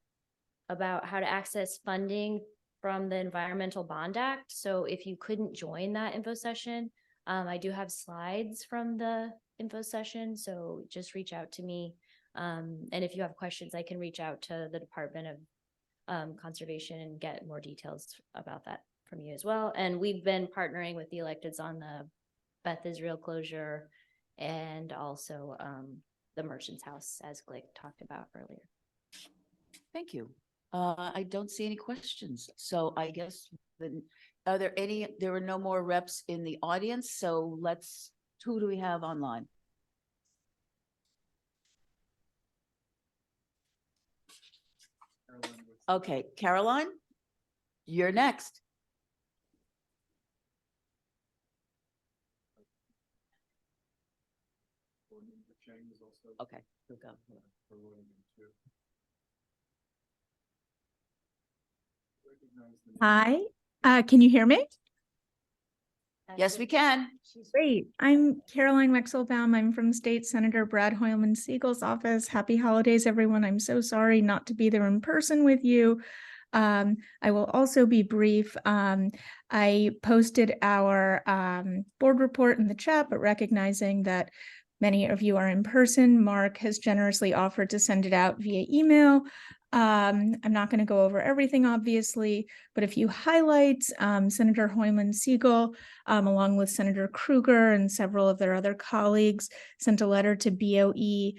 about how to access funding from the Environmental Bond Act. So if you couldn't join that info session, I do have slides from the info session. So just reach out to me. And if you have questions, I can reach out to the Department of Conservation and get more details about that from you as well. And we've been partnering with the electeds on the Beth Israel closure and also the Merchant's House, as Glick talked about earlier. Thank you. I don't see any questions. So I guess there were no more reps in the audience. So who do we have online? Okay, Caroline, you're next. Okay, we'll go. Hi, can you hear me? Yes, we can. Great. I'm Caroline Wexelbaum. I'm from State Senator Brad Hoylman Siegel's office. Happy holidays, everyone. I'm so sorry not to be there in person with you. I will also be brief. I posted our board report in the chat, but recognizing that many of you are in person, Mark has generously offered to send it out via email. I'm not going to go over everything, obviously, but a few highlights. Senator Hoylman Siegel, along with Senator Krueger and several of their other colleagues, sent a letter to BOE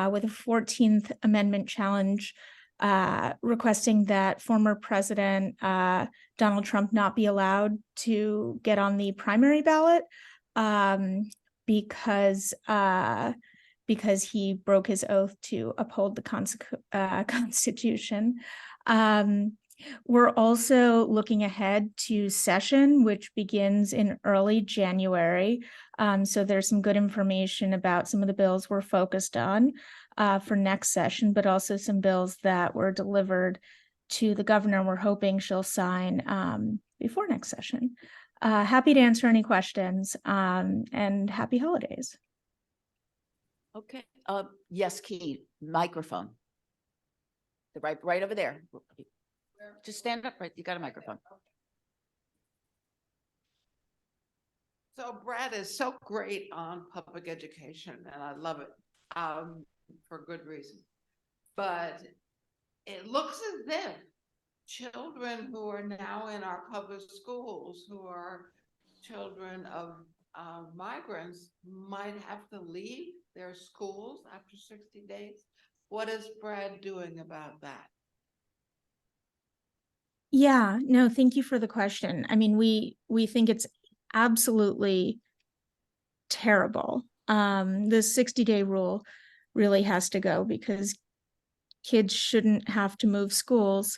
with a 14th Amendment challenge requesting that former President Donald Trump not be allowed to get on the primary ballot. because he broke his oath to uphold the Constitution. We're also looking ahead to session, which begins in early January. So there's some good information about some of the bills we're focused on for next session, but also some bills that were delivered to the governor. We're hoping she'll sign before next session. Happy to answer any questions, and happy holidays. Okay, yes, Key, microphone. Right over there. Just stand up, right, you got a microphone. So Brad is so great on public education and I love it, for good reason. But it looks as if children who are now in our public schools, who are children of migrants, might have to leave their schools after 60 days. What is Brad doing about that? Yeah, no, thank you for the question. I mean, we think it's absolutely terrible. The 60-day rule really has to go because kids shouldn't have to move schools.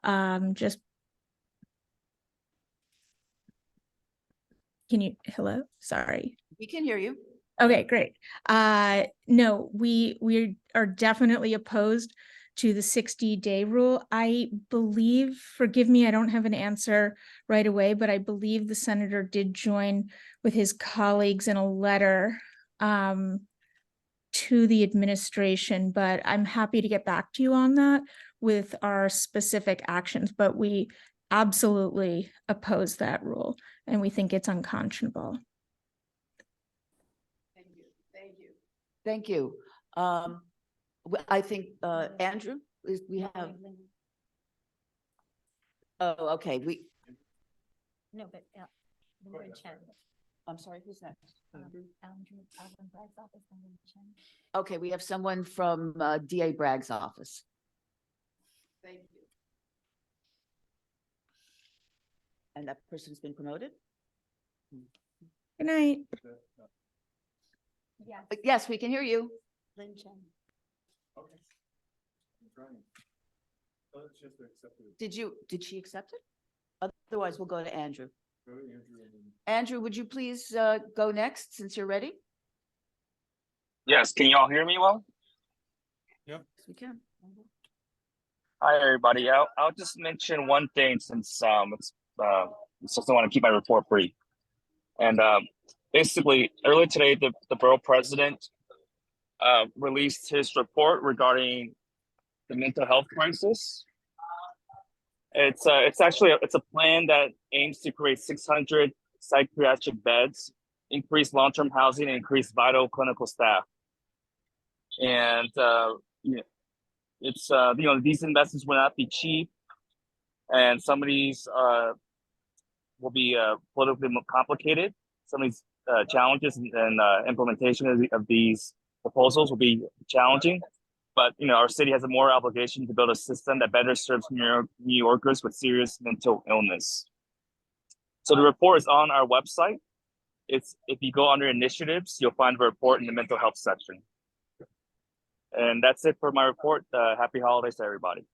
Just can you, hello? Sorry. We can hear you. Okay, great. No, we are definitely opposed to the 60-day rule. I believe, forgive me, I don't have an answer right away, but I believe the senator did join with his colleagues in a letter to the administration, but I'm happy to get back to you on that with our specific actions, but we absolutely oppose that rule and we think it's unconscionable. Thank you. I think, Andrew, we have. Oh, okay, No, but I'm sorry, who's next? Andrew, Okay, we have someone from DA Bragg's office. Thank you. And that person's been promoted? Good night. Yes. Yes, we can hear you. Lynn Chen. Okay. I'm trying. Oh, it's just accepted. Did she accept it? Otherwise, we'll go to Andrew. Go to Andrew and then- Andrew, would you please go next since you're ready? Yes, can y'all hear me well? Yep. Yes, we can. Hi, everybody. I'll just mention one thing since it's just I want to keep my report brief. And basically, earlier today, the borough president released his report regarding the mental health crisis. It's actually a plan that aims to create 600 psychiatric beds, increase long-term housing, and increase vital clinical staff. And it's these investments will not be cheap, and some of these will be politically more complicated. Some of these challenges and implementation of these proposals will be challenging. But our city has a moral obligation to build a system that better serves New Yorkers with serious mental illness. So the report is on our website. If you go under initiatives, you'll find the report in the mental health section. And that's it for my report. Happy holidays to everybody.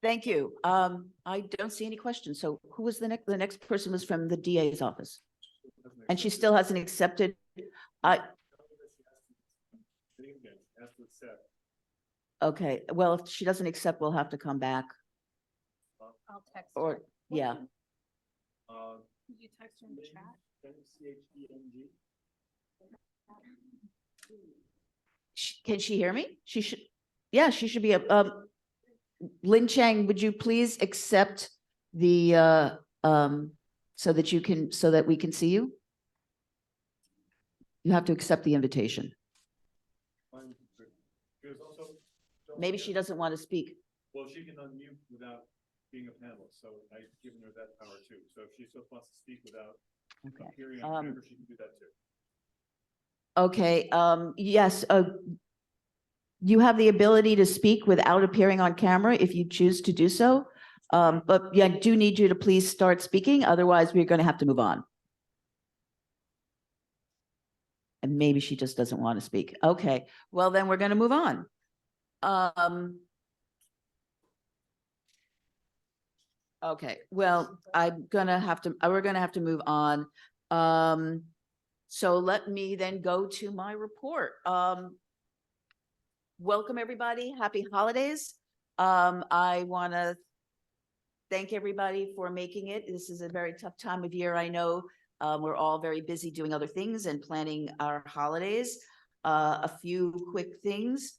Thank you. I don't see any questions. So who was the next? The next person was from the DA's office. And she still hasn't accepted. Okay, well, if she doesn't accept, we'll have to come back. I'll text Or, her. yeah. Did you text her in the chat? Can she hear me? She should, yeah, she should be Lin Chang, would you please accept the, so that we can see you? You have to accept the invitation. Maybe she doesn't want to speak. Well, she can unmute without being a panelist, so I've given her that power too. So if she still wants to speak without appearing on camera, she can do that too. Okay, yes, you have the ability to speak without appearing on camera if you choose to do so. But yeah, I do need you to please start speaking. Otherwise, we're going to have to move on. And maybe she just doesn't want to speak. Okay, well, then we're going to move on. Okay, well, we're gonna have to move on. So let me then go to my report. Welcome, everybody. Happy holidays. I want to thank everybody for making it. This is a very tough time of year. I know we're all very busy doing other things and planning our holidays. A few quick things.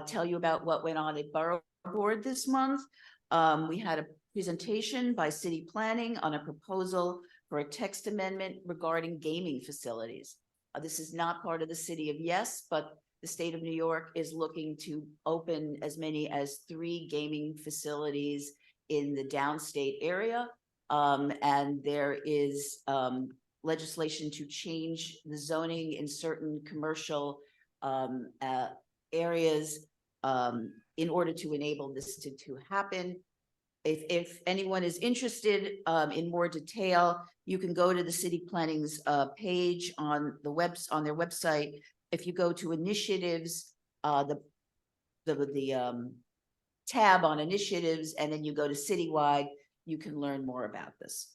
Tell you about what went on at Borough Board this month. We had a presentation by City Planning on a proposal for a text amendment regarding gaming facilities. This is not part of the City of Yes, but the state of New York is looking to open as many as 3 gaming facilities in the downstate area. And there is legislation to change the zoning in certain commercial areas in order to enable this to happen. If anyone is interested in more detail, you can go to the City Planning's page on their website. If you go to initiatives, the tab on initiatives, and then you go to citywide, you can learn more about this.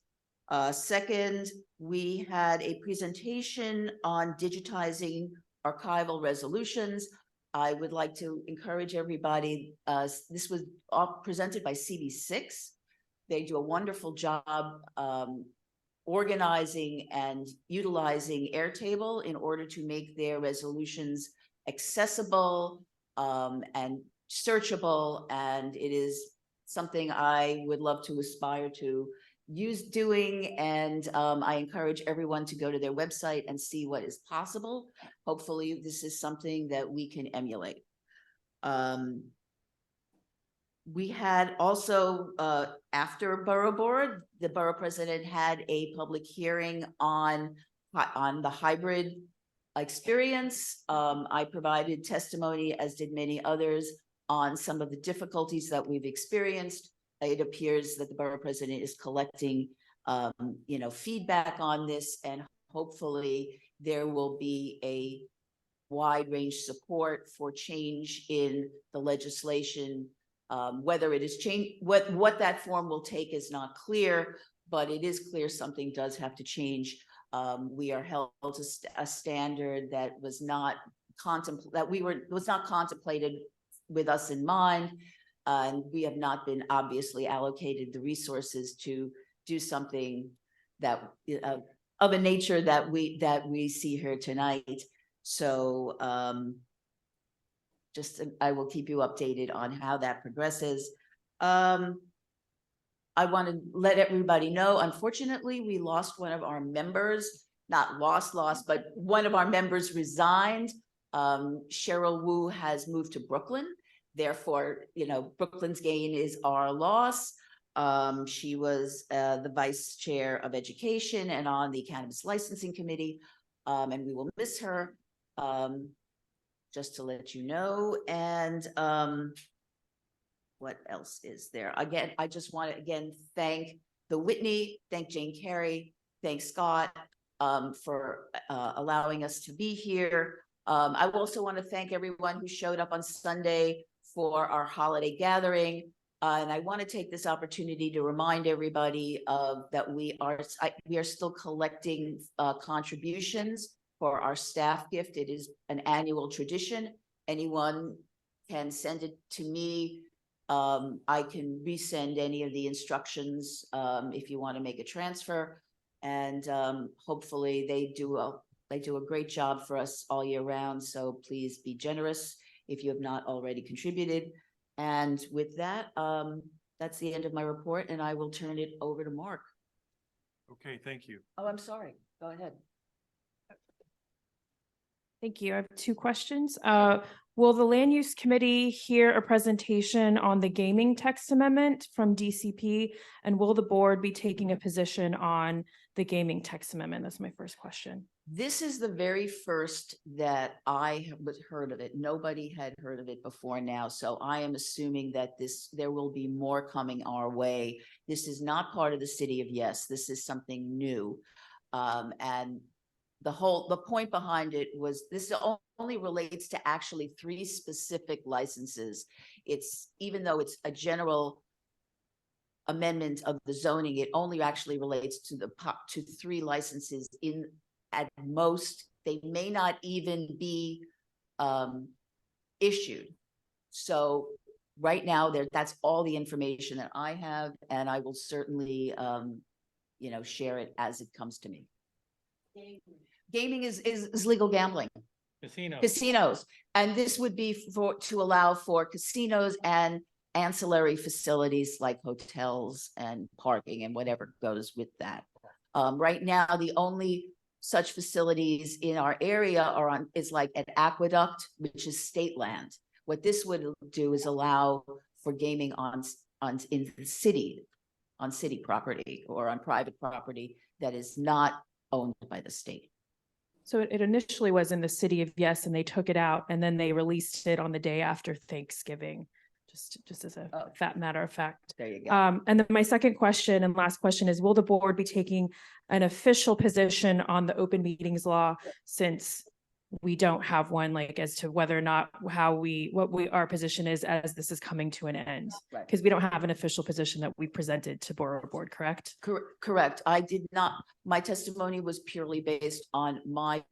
Second, we had a presentation on digitizing archival resolutions. I would like to encourage everybody. This was all presented by CB6. They do a wonderful job organizing and utilizing Airtable in order to make their resolutions accessible and searchable. And it is something I would love to aspire to doing. And I encourage everyone to go to their website and see what is possible. Hopefully this is something that we can emulate. We had also, after Borough Board, the Borough President had a public hearing on the hybrid experience. I provided testimony, as did many others, on some of the difficulties that we've experienced. It appears that the Borough President is collecting, feedback on this, and hopefully there will be a wide range support for change in the legislation. Whether it is change, what that form will take is not clear, but it is clear something does have to change. We are held to a standard that was not contemplated with us in mind, and we have not been obviously allocated the resources to do something that of a nature that we see here tonight. So I will keep you updated on how that progresses. I want to let everybody know, unfortunately, we lost one of our members, not lost, but one of our members resigned. Cheryl Wu has moved to Brooklyn. Therefore, Brooklyn's gain is our loss. She was the vice chair of education and on the cannabis licensing committee, and we will miss her. Just to let you know. And what else is there? Again, I just want to thank the Whitney, thank Jane Carey, thank Scott for allowing us to be here. I also want to thank everyone who showed up on Sunday for our holiday gathering. And I want to take this opportunity to remind everybody that we are still collecting contributions for our staff gift. It is an annual tradition. Anyone can send it to me. I can resend any of the instructions if you want to make a transfer. And hopefully they do a great job for us all year round. So please be generous if you have not already contributed. And with that, that's the end of my report, and I will turn it over to Mark. Okay, thank you. Oh, I'm sorry. Go ahead. Thank you. I have 2 questions. Will the Land Use Committee hear a presentation on the gaming text amendment from DCP? And will the board be taking a position on the gaming text amendment? That's my first question. This is the very first that I have heard of it. Nobody had heard of it before now. So I am assuming that there will be more coming our way. This is not part of the City of Yes. This is something new. And the point behind it was this only relates to actually 3 specific licenses. It's, even though it's a general amendment of the zoning, it only actually relates to to 3 licenses in, at most, they may not even be issued. So right now that's all the information that I have, and I will certainly share it as it comes to me. Gaming is legal gambling. Casinos. And this would be to allow for casinos and ancillary facilities like hotels and parking and whatever goes with that. Right now, the only such facilities in our area is like an aqueduct, which is state land. What this would do is allow for gaming in the city, on city property or on private property that is not owned by the state. So it initially was in the city of Yes, and they took it out, and then they released it on the day after Thanksgiving, just as a matter of fact. There you go. And then my second question and last question is, will the board be taking an official position on the open meetings law, since we don't have one, like as to whether or not our position is as this is coming to an end? Right. Because we don't have an official position that we presented to Borough Board, correct? Correct. I did not, my testimony was purely based on my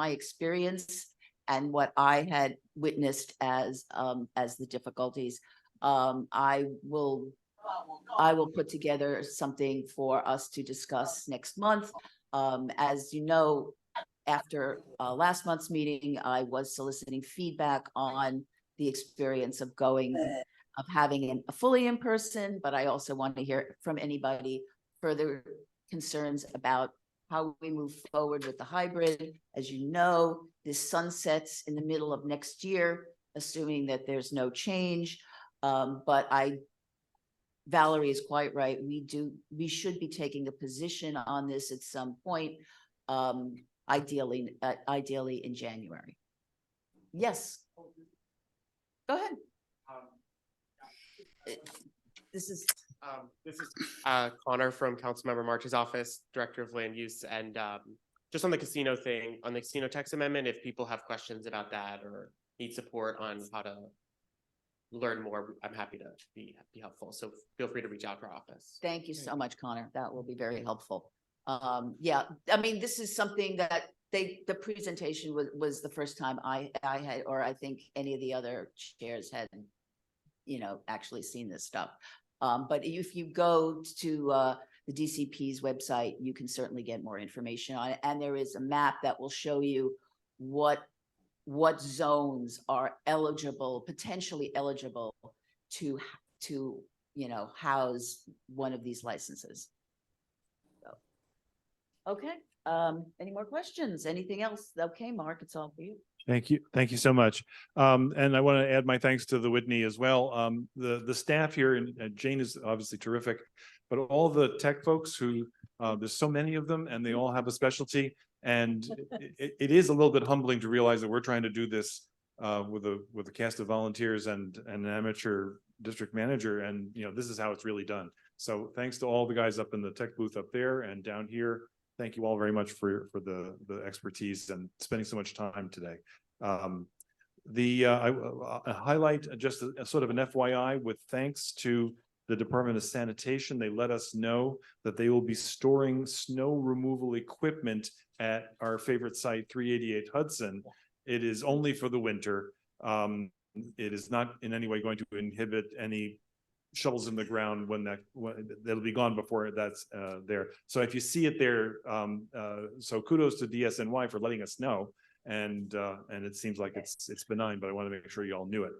experience and what I had witnessed as the difficulties. I will put together something for us to discuss next month. As you know, after last month's meeting, I was soliciting feedback on the experience of having a fully in person, but I also want to hear from anybody further concerns about how we move forward with the hybrid. As you know, this sunsets in the middle of next year, assuming that there's no change. But Valerie is quite right. We should be taking a position on this at some point. Ideally in January. Yes. Go ahead. This is Connor from Councilmember March's office, Director of Land Use, and just on the casino thing, on the casino tax amendment, if people have questions about that or need support on how to learn more, I'm happy to be helpful. So feel free to reach out to our office. Thank you so much, Connor. That will be very helpful. Yeah, I mean, this is something that the presentation was the first time I had, or I think any of the other chairs had, actually seen this stuff. But if you go to the DCP's website, you can certainly get more information on it. And there is a map that will show you what zones are potentially eligible to house one of these licenses. Okay, any more questions? Anything else? Okay, Mark, it's all for you. Thank you. Thank you so much. And I want to add my thanks to the Whitney as well. The staff here, and Jane is obviously terrific, but all the tech folks who, there's so many of them and they all have a specialty. And it is a little bit humbling to realize that we're trying to do this with a cast of volunteers and an amateur district manager. And, this is how it's really done. So thanks to all the guys up in the tech booth up there and down here. Thank you all very much for the expertise and spending so much time today. I highlight just a sort of an FYI with thanks to the Department of Sanitation. They let us know that they will be storing snow removal equipment at our favorite site, 388 Hudson. It is only for the winter. It is not in any way going to inhibit any shovels in the ground when that'll be gone before that's there. So if you see it there, so kudos to DSNY for letting us know. And it seems like it's benign, but I want to make sure you all knew it.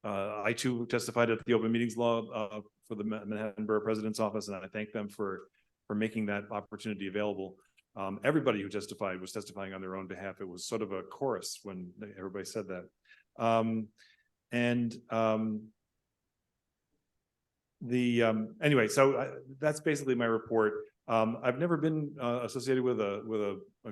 I too testified at the open meetings law for the Manhattan Borough President's Office, and I thank them for making that opportunity available. Everybody who testified was testifying on their own behalf. It was sort of a chorus when everybody said that. Anyway, so that's basically my report. I've never been associated with a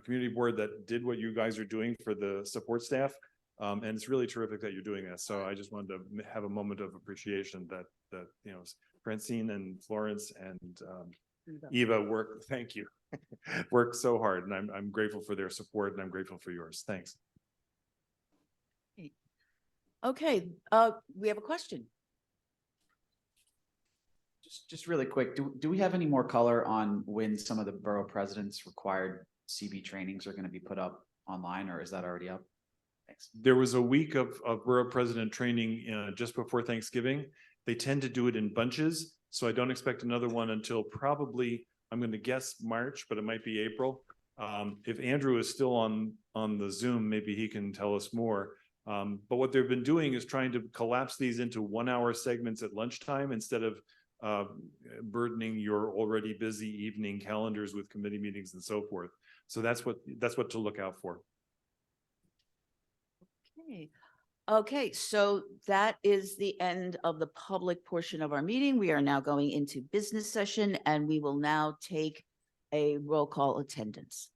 community board that did what you guys are doing for the support staff. And it's really terrific that you're doing this. So I just wanted to have a moment of appreciation that Francine and Florence and Eva work. Thank you. worked so hard, and I'm grateful for their support, and I'm grateful for yours. Thanks. Okay, we have a question. Just really quick, do we have any more color on when some of the borough presidents required CB trainings are going to be put up online, or is that already up? Thanks. There was a week of borough president training just before Thanksgiving. They tend to do it in bunches, so I don't expect another one until probably, I'm going to guess March, but it might be April. If Andrew is still on the Zoom, maybe he can tell us more. But what they've been doing is trying to collapse these into 1 hour segments at lunchtime instead of burdening your already busy evening calendars with committee meetings and so forth. So that's what to look out for. Okay, so that is the end of the public portion of our meeting. We are now going into business session, and we will now take a roll call attendance.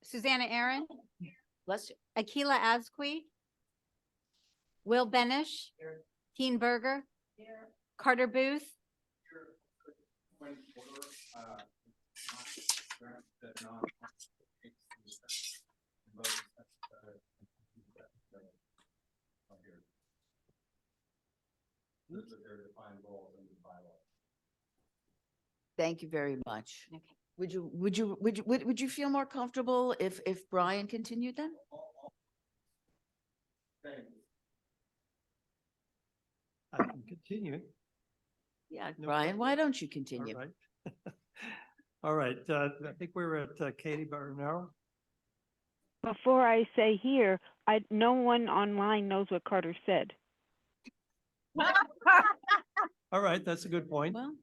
Susanna Aaron, Bless you. Akila Azqui, Will Benish, Keen Berger, Carter Booth, Thank you very much. Okay. Would you feel more comfortable if Brian continued then? I can continue. Yeah, No Brian, why don't you continue? All right. All right, I think we're at Katie Barnaro. Before I say here, no one online knows what Carter said. All right, that's a good point. Well,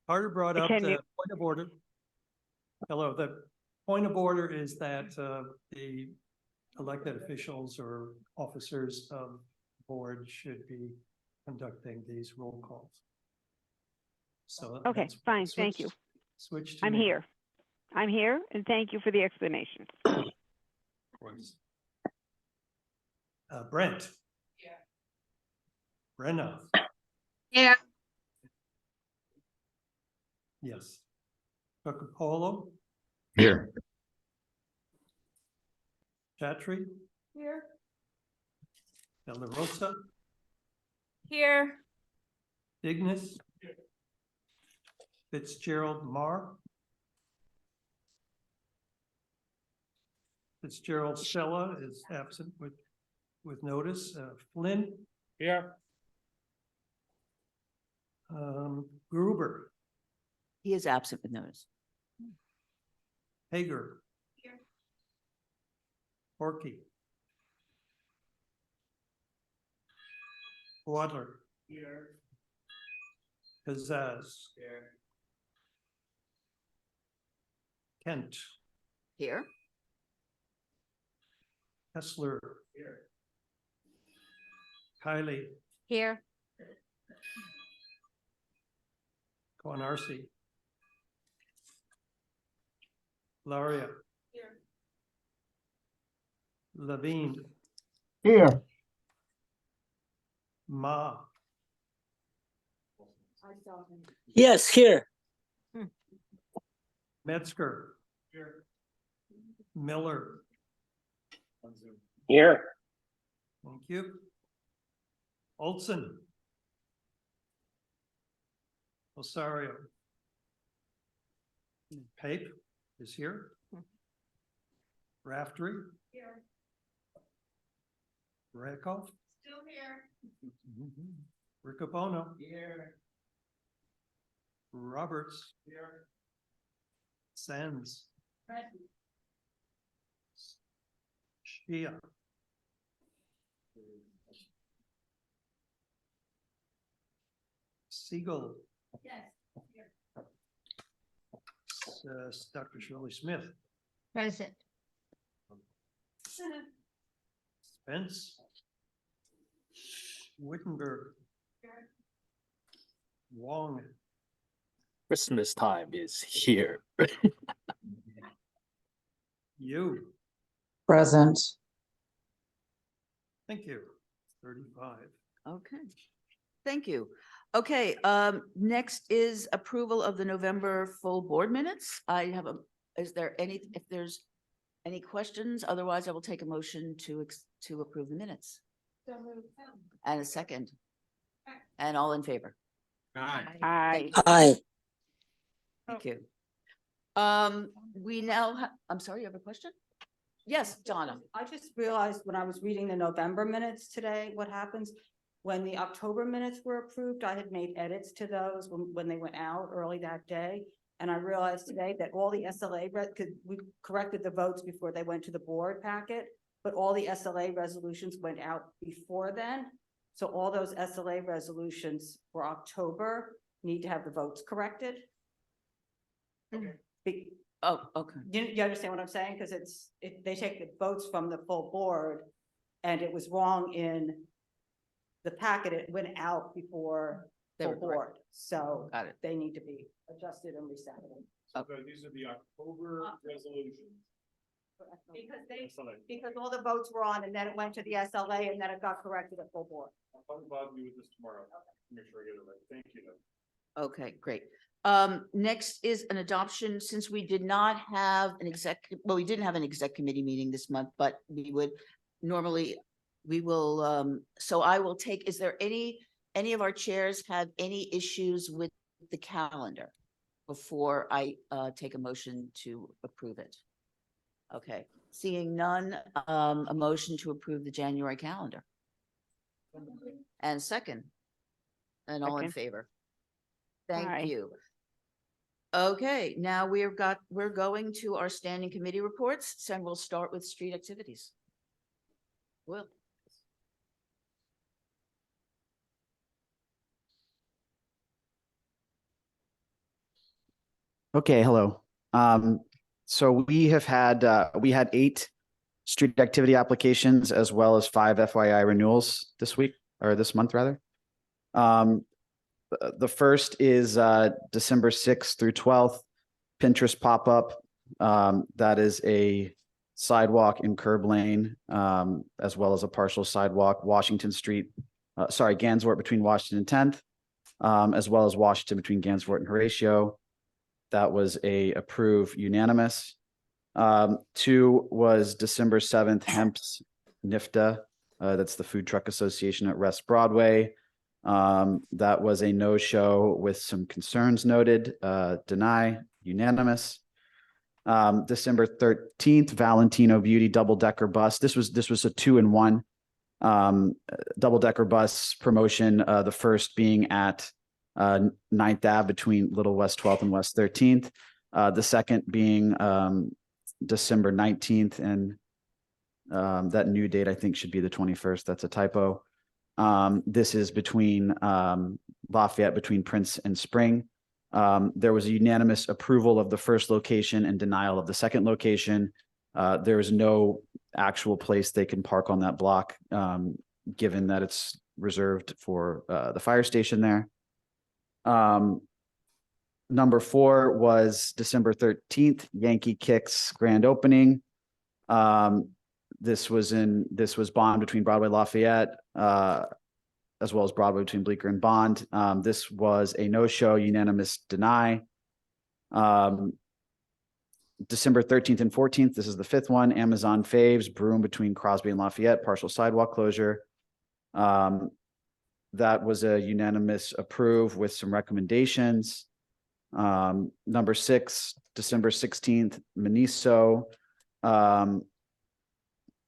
Carter brought up Can the you- point of order. Hello, the point of order is that the elected officials or officers of board should be conducting these roll calls. So Okay, that's fine, thank you. Switch to I'm me. here. I'm here, and thank you for the explanation. Of course. Brent. Yeah. Brenna. Yeah. Yes. Dr. Polo. Here. Chatry. Here. De La Rosa. Here. Dignis. Fitzgerald Marr. Fitzgerald Stella is absent with notice. Flynn. Here. Gruber. He is absent with notice. Hager. Here. Orkey. Wadler. Here. Kazaz. Here. Kent. Here. Hessler. Here. Kylie. here. Konarsi. Laria. Here. Levine. Here. Ma. Yes, here. Metzger. Here. Miller. Here. Thank you. Olson. Osario. Pape is here. Raftery. Here. Rakoff. Still here. Riccobono. Here. Roberts. Here. Sands. Present. Shia. Siegel. Yes. Here. Dr. Shirley Smith. Present. Spence. Wittenberg. Wong. Christmas time is here. You. Present. Thank you. 35. Okay. Thank you. Okay, next is approval of the November full board minutes. Is there if there's any questions? Otherwise, I will take a motion to approve the minutes. And a second. And all in favor? Aye. Aye. Thank you. We now, I'm sorry, you have a question? Yes, Donna. I just realized when I was reading the November minutes today, what happens when the October minutes were approved, I had made edits to those when they went out early that day. And I realized today that all the SLA, because we corrected the votes before they went to the board packet, but all the SLA resolutions went out before then. So all those SLA resolutions for October need to have the votes corrected. Oh, okay. You understand what I'm saying? Because they take the votes from the full board and it was wrong in the packet. It went out before They full were correct. board. So Got it. they need to be adjusted and reset. These are the October resolutions. Because all the votes were on and then it went to the SLA and then it got corrected at full board. I'll talk about you with this tomorrow. Make sure I get it right. Thank you. Okay, great. Next is an adoption, since we did not have an we didn't have an exec committee meeting this month, but we would normally, we will, so I will take, is there any of our chairs have any issues with the calendar before I take a motion to approve it? Okay, seeing none, a motion to approve the January calendar. And second, and all in Second. favor? Thank Aye. you. Okay, now we're going to our standing committee reports, so we'll start with street activities. Will. Okay, hello. So we had 8 street activity applications as well as 5 FYI renewals this week, or this month rather. The first is December 6th through 12th, Pinterest pop-up. That is a sidewalk in curb lane, as well as a partial sidewalk, Washington Street, Ganswort between Washington and 10th, as well as Washington between Ganswort and Horatio. That was approved unanimous. 2 was December 7th, Hemp's NIFTA. That's the Food Truck Association at West Broadway. That was a no-show with some concerns noted, deny, unanimous. December 13th, Valentino Beauty double-decker bus. This was a 2-in-1 double-decker bus promotion. The first being at 9th Ave between Little West 12th and West 13th. The second being December 19th, and that new date I think should be the 21st. That's a typo. This is between Lafayette, between Prince and Spring. There was a unanimous approval of the first location and denial of the second location. There is no actual place they can park on that block, given that it's reserved for the fire station there. Number 4 was December 13th, Yankee Kicks grand opening. This was Bond between Broadway Lafayette, as well as Broadway between Bleecker and Bond. This was a no-show, unanimous deny. December 13th and 14th, this is the 5th one, Amazon Faves, Broome between Crosby and Lafayette, partial sidewalk closure. That was a unanimous approve with some recommendations. Number 6, December 16th, Miniso.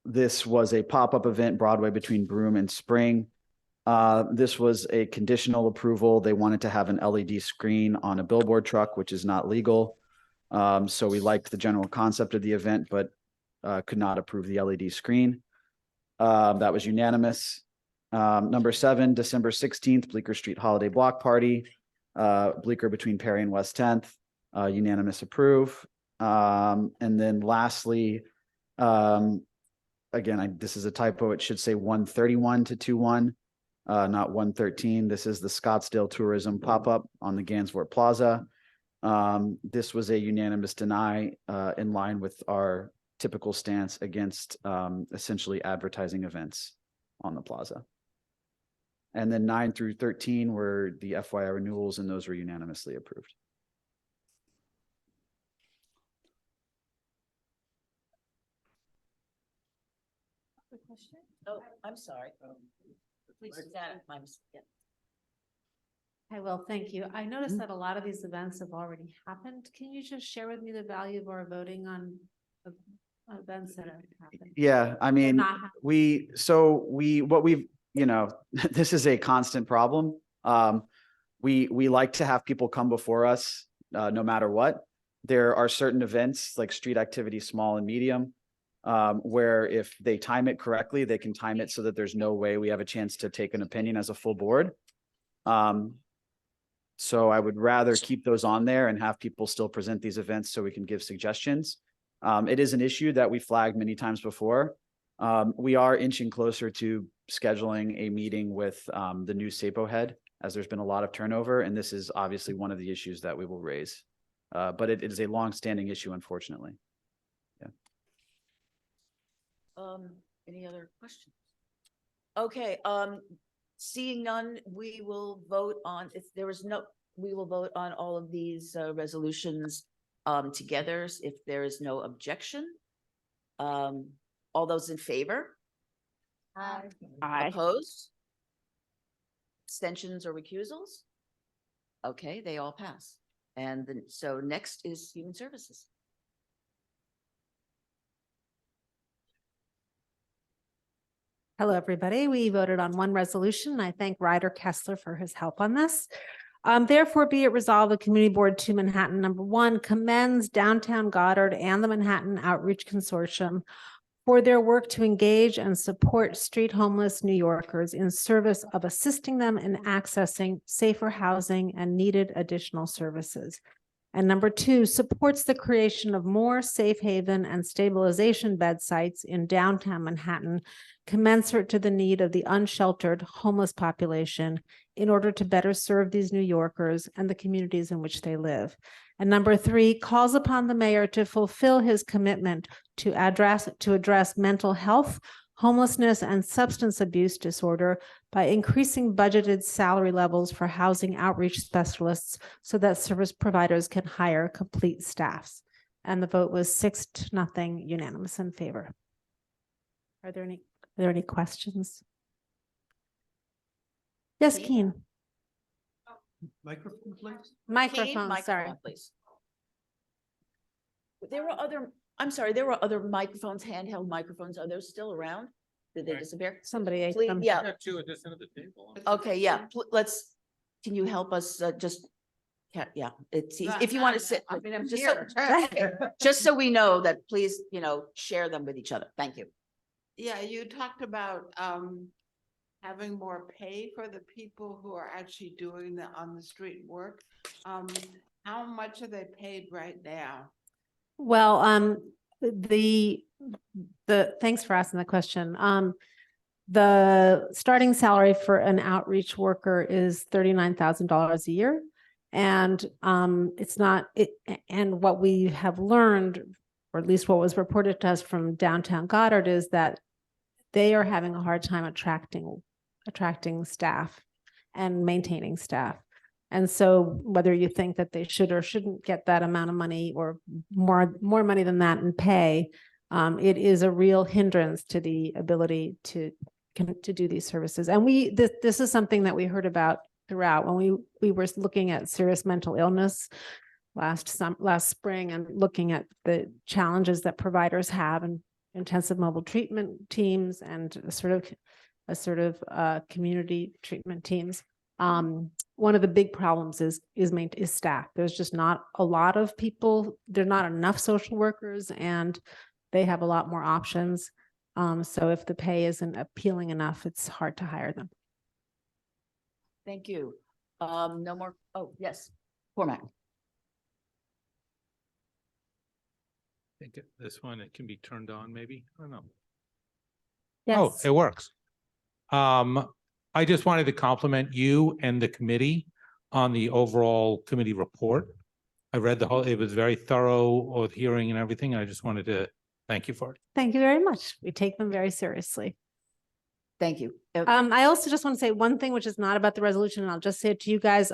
This was a pop-up event, Broadway between Broome and Spring. This was a conditional approval. They wanted to have an LED screen on a billboard truck, which is not legal. So we liked the general concept of the event, but could not approve the LED screen. That was unanimous. Number 7, December 16th, Bleecker Street Holiday Block Party. Bleecker between Perry and West 10th, unanimous approve. And then lastly, again, this is a typo. It should say 131 to 21, not 113. This is the Scottsdale Tourism pop-up on the Ganswort Plaza. This was a unanimous deny, in line with our typical stance against essentially advertising events on the plaza. And then 9 through 13 were the FYI renewals, and those were unanimously approved. Oh, I'm sorry. Please, Susanna, my mistake. I will, thank you. I noticed that a lot of these events have already happened. Can you just share with me the value of our voting on events that have happened? Yeah, I mean, not happening. what we've, this is a constant problem. We like to have people come before us, no matter what. There are certain events like street activity, small and medium, where if they time it correctly, they can time it so that there's no way we have a chance to take an opinion as a full board. So I would rather keep those on there and have people still present these events so we can give suggestions. It is an issue that we flagged many times before. We are inching closer to scheduling a meeting with the new SAPO head, as there's been a lot of turnover, and this is obviously one of the issues that we will raise. But it is a long-standing issue, unfortunately. Any other questions? Okay, seeing none, we will vote on, we will vote on all of these resolutions together if there is no objection. All those in favor? Aye. Opposed? Abstentions or recusals? Okay, they all pass. And then, so next is Human Services. Hello, everybody. We voted on one resolution. I thank Ryder Kessler for his help on this. Therefore, be it resolved, the Community Board 2 Manhattan, number 1, commends Downtown Goddard and the Manhattan Outreach Consortium for their work to engage and support street homeless New Yorkers in service of assisting them in accessing safer housing and needed additional services. And number 2, supports the creation of more safe haven and stabilization bed sites in downtown Manhattan, commensurate to the need of the unsheltered homeless population in order to better serve these New Yorkers and the communities in which they live. And number 3, calls upon the mayor to fulfill his commitment to address mental health, homelessness, and substance abuse disorder by increasing budgeted salary levels for housing outreach specialists so that service providers can hire complete staffs. And the vote was 6-0 unanimous in favor. Are there any questions? Yes, Keen. Microphone, please. Microphone, sorry. Please. There were other, I'm sorry, there were other microphones, handheld microphones. Are those still around? Did they disappear? Somebody ate Please, them. yeah. Got 2 at this end of the table. Okay, yeah, can you help us yeah, it's, if you want to sit, I mean, I'm just here. just so we know that, please, share them with each other. Thank you. Yeah, you talked about having more pay for the people who are actually doing the on the street work. How much are they paid right now? Well, thanks for asking the question. The starting salary for an outreach worker is $39,000 a year. And and what we have learned, or at least what was reported to us from downtown Goddard, is that they are having a hard time attracting staff and maintaining staff. And so whether you think that they should or shouldn't get that amount of money or more money than that in pay, it is a real hindrance to the ability to do these services. And this is something that we heard about throughout when we were looking at serious mental illness last spring and looking at the challenges that providers have and intensive mobile treatment teams and a sort of community treatment teams. One of the big problems is staff. There's just not a lot of people. There are not enough social workers, and they have a lot more options. So if the pay isn't appealing enough, it's hard to hire them. Thank you. No more. Oh, yes, Cormac. I think this one, it can be turned on, maybe. I don't know. Yes. Oh, it works. I just wanted to compliment you and the committee on the overall committee report. I read it was very thorough with hearing and everything. And I just wanted to thank you for it. Thank you very much. We take them very seriously. Thank you. I also just want to say one thing, which is not about the resolution, and I'll just say it to you guys.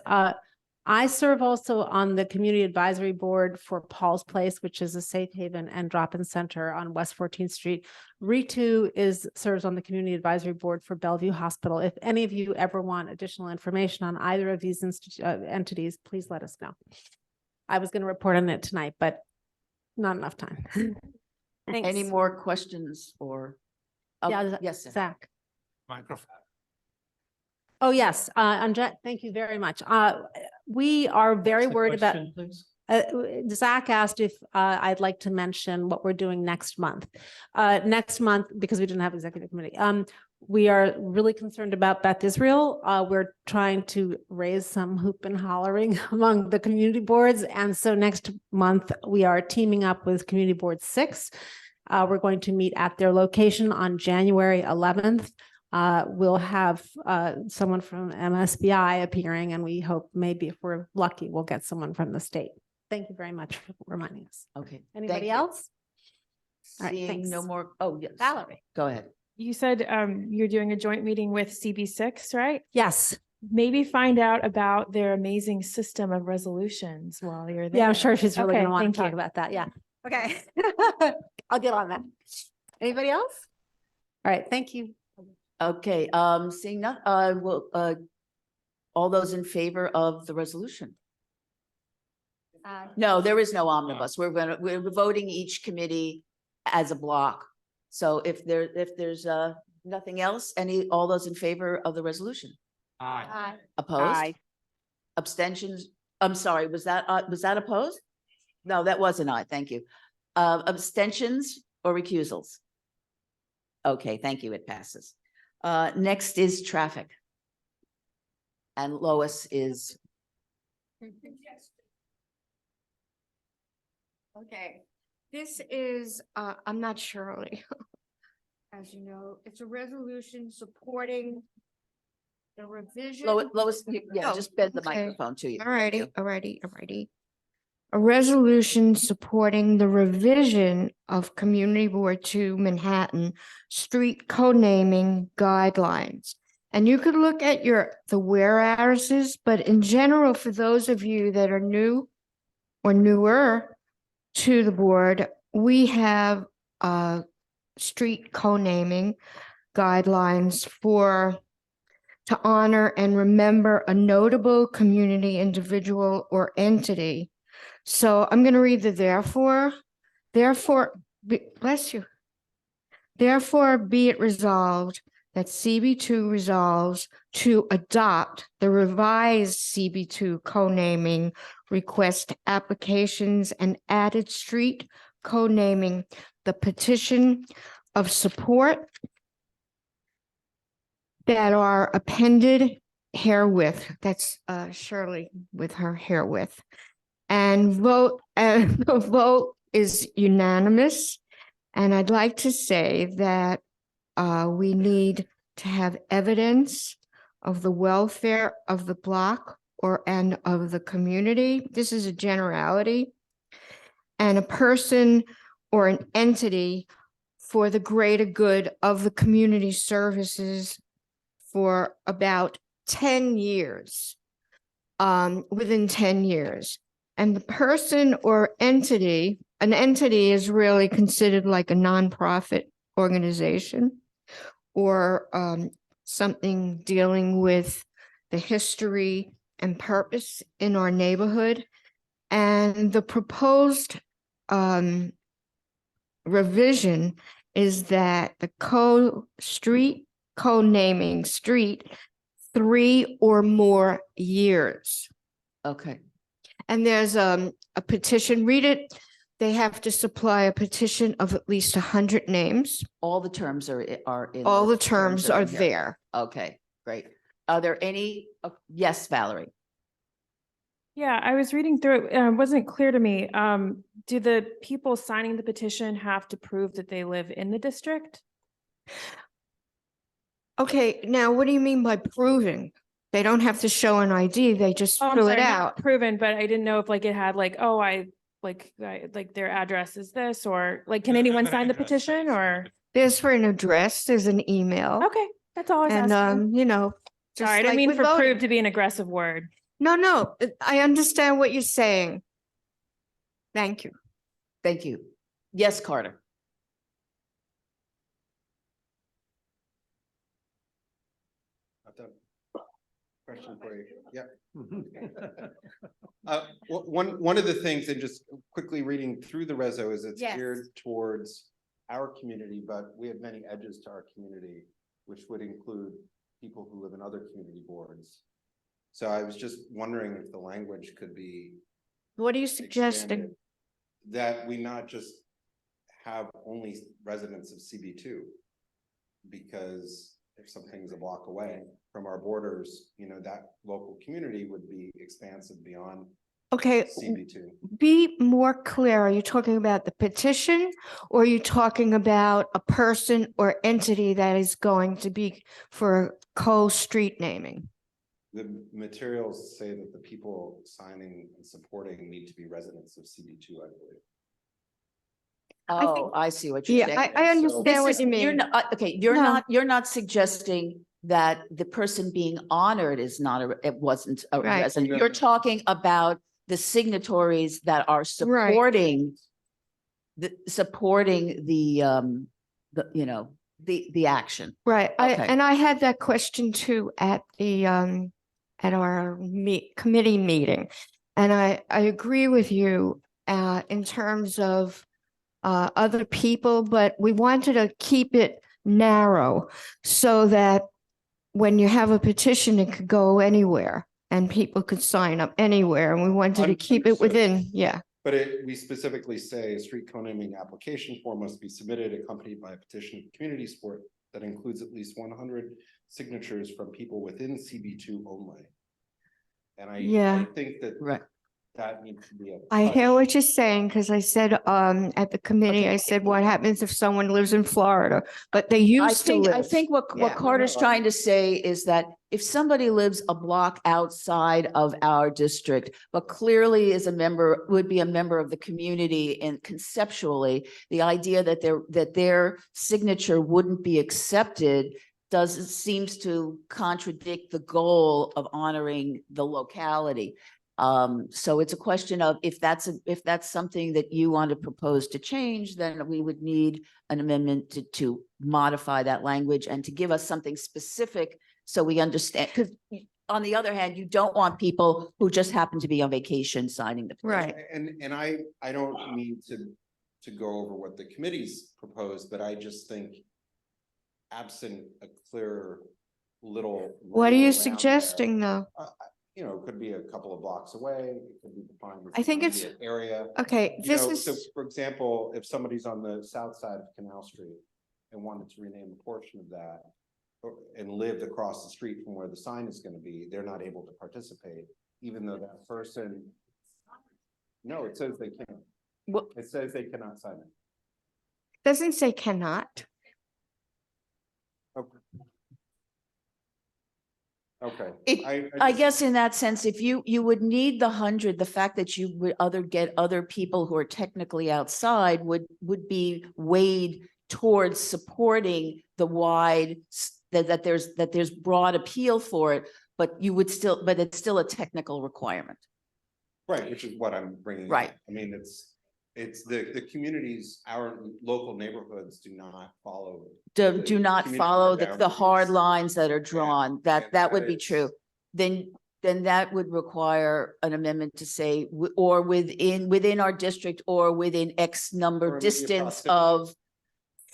I serve also on the Community Advisory Board for Paul's Place, which is a safe haven and drop-in center on West 14th Street. Ritu serves on the Community Advisory Board for Bellevue Hospital. If any of you ever want additional information on either of these entities, please let us know. I was going to report on it tonight, but not enough time. Thanks. Any more questions or? Yeah, yes, sir. Zach. Microphone. Oh, yes. Anjet, thank you very much. We are very worried about, Zach asked if I'd like to mention what we're doing next month. Next month, because we didn't have executive committee, we are really concerned about Beth Israel. We're trying to raise some hoop and hollering among the community boards. And so next month, we are teaming up with Community Board 6. We're going to meet at their location on January 11th. We'll have someone from MSBI appearing, and we hope maybe if we're lucky, we'll get someone from the state. Thank you very much for reminding us. Okay. Anybody else? All right, Seeing thanks. no more. Oh, yes. Valerie. Go ahead. You said you're doing a joint meeting with CB6, right? Yes. Maybe find out about their amazing system of resolutions while you're there. Yeah, I'm sure she's really Okay, going to want thank to talk you. about that. Yeah. Okay. I'll get on that. Anybody else? All right. Thank you. Okay, seeing none, all those in favor of the resolution? No, there is no omnibus. We're voting each committee as a block. So if there's nothing else, all those in favor of the resolution? Aye. Opposed? Aye. Abstentions? I'm sorry, was that opposed? No, that was an aye, thank you. Abstentions or recusals? Okay, thank you, it passes. Next is traffic. And Lois is. Okay, this is, I'm not Shirley. As you know, it's a resolution supporting the revision. Lois, yeah, Oh, just bend the okay. microphone to you. Alrighty. A resolution supporting the revision of Community Board 2 Manhattan street co-naming guidelines. And you could look at the whereases, but in general, for those of you that are new or newer to the board, we have street co-naming guidelines to honor and remember a notable community, individual, or entity. So I'm going to read the therefore, bless you. Therefore, be it resolved that CB2 resolves to adopt the revised CB2 co-naming request applications and added street co-naming, the petition of support that are appended herewith. That's Shirley with her herewith. And the vote is unanimous. And I'd like to say that we need to have evidence of the welfare of the block and of the community. This is a generality. And a person or an entity for the greater good of the community services for about 10 years, within 10 years. And the person or entity, an entity is really considered like a nonprofit organization or something dealing with the history and purpose in our neighborhood. And the proposed revision is that the street co-naming street 3 or more years. Okay. And there's a petition, read it. They have to supply a petition of at least 100 names. All the terms are in. All the terms are in here. there. Okay, great. Are there any? Yes, Valerie. Yeah, I was reading through it. It wasn't clear to me. Do the people signing the petition have to prove that they live in the district? Okay, now what do you mean by proving? They don't have to show an ID, they just fill it out. Proven, but I didn't know if like it had like, oh, like their address is this, or like, can anyone sign the petition or? There's for an address, there's an email. Okay, That's all I was And, asking. you know, just Sorry, I didn't like mean with for voting. prove to be an aggressive word. No, I understand what you're saying. Thank you. Thank you. Yes, Carter. Question for you. Yeah. One of the things, and just quickly reading through the reso, is it's Yes. geared towards our community, but we have many edges to our community, which would include people who live in other community boards. So I was just wondering if the language could be What are you suggesting? expanded, that we not just have only residents of CB2, because if something's a block away from our borders, you know, that local community would be expansive beyond Okay, CB2. be more clear. Are you talking about the petition or are you talking about a person or entity that is going to be for co-street naming? The materials say that the people signing and supporting need to be residents of CB2, I believe. Oh, I see what you're Yeah, saying. I understand This what is- you mean. You're not, okay, you're No. you're not suggesting that the person being honored is not it wasn't a Right. resident. No, You're no. talking about the signatories that are supporting supporting the, you know, the action. Right, Okay. and I had that question too at the, at our committee meeting. And I agree with you, in terms of, other people, but we wanted to keep it narrow so that when you have a petition, it could go anywhere and people could sign up anywhere. And we wanted to keep it within, yeah. But we specifically say a street co-naming application form must be submitted accompanied by a petition of community support that includes at least 100 signatures from people within CB2 only. And I think that that needs to be a. I hear what you're saying, because I said, at the committee, I said, what happens if someone lives in Florida? But they used to live. I think what Yeah. Carter's trying to say is that if somebody lives a block outside of our district, but clearly is a member, would be a member of the community, and conceptually, the idea that their signature wouldn't be accepted seems to contradict the goal of honoring the locality. So it's a question of if that's something that you want to propose to change, then we would need an amendment to modify that language and to give us something specific so we understand. Because on the other hand, you don't want people who just happen to be on vacation signing the petition. Right. And I don't mean to go over what the committee's proposed, but I just think absent a clear little. What are you rule around suggesting though? You know, it could be a couple of blocks away, it could be defined. as I think an it's- immediate area. Okay, You this know, is. so for example, if somebody's on the south side of Canal Street and wanted to rename a portion of that and lived across the street from where the sign is going to be, they're not able to participate, even though that person. No, it says they can't. Well, it says they cannot sign it. Doesn't say cannot. Okay. Okay. I guess in that sense, if you would need the 100, the fact that you would get other people who are technically outside would be weighed towards supporting the wide that there's broad appeal for it, but it's still a technical requirement. Right, which is what I'm bringing. Right. up. I mean, it's the communities, our local neighborhoods do not follow. Do not community follow the boundaries. hard lines that are drawn. and That would that be is- true. Then that would require an amendment to say, or within our district or within X number Or immediate distance proximity. of our district.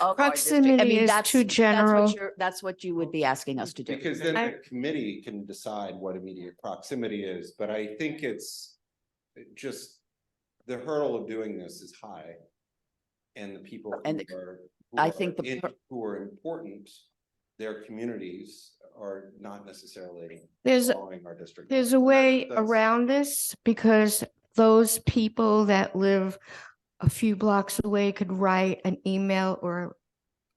I Proximity mean, is that's- too general. That's what you would be asking us to do. Because then the committee can decide what immediate proximity is, but I think it's just, the hurdle of doing this is high. And the people who are important, their communities are not necessarily following our district. There's a way around this because those people that live a few blocks away could write an email or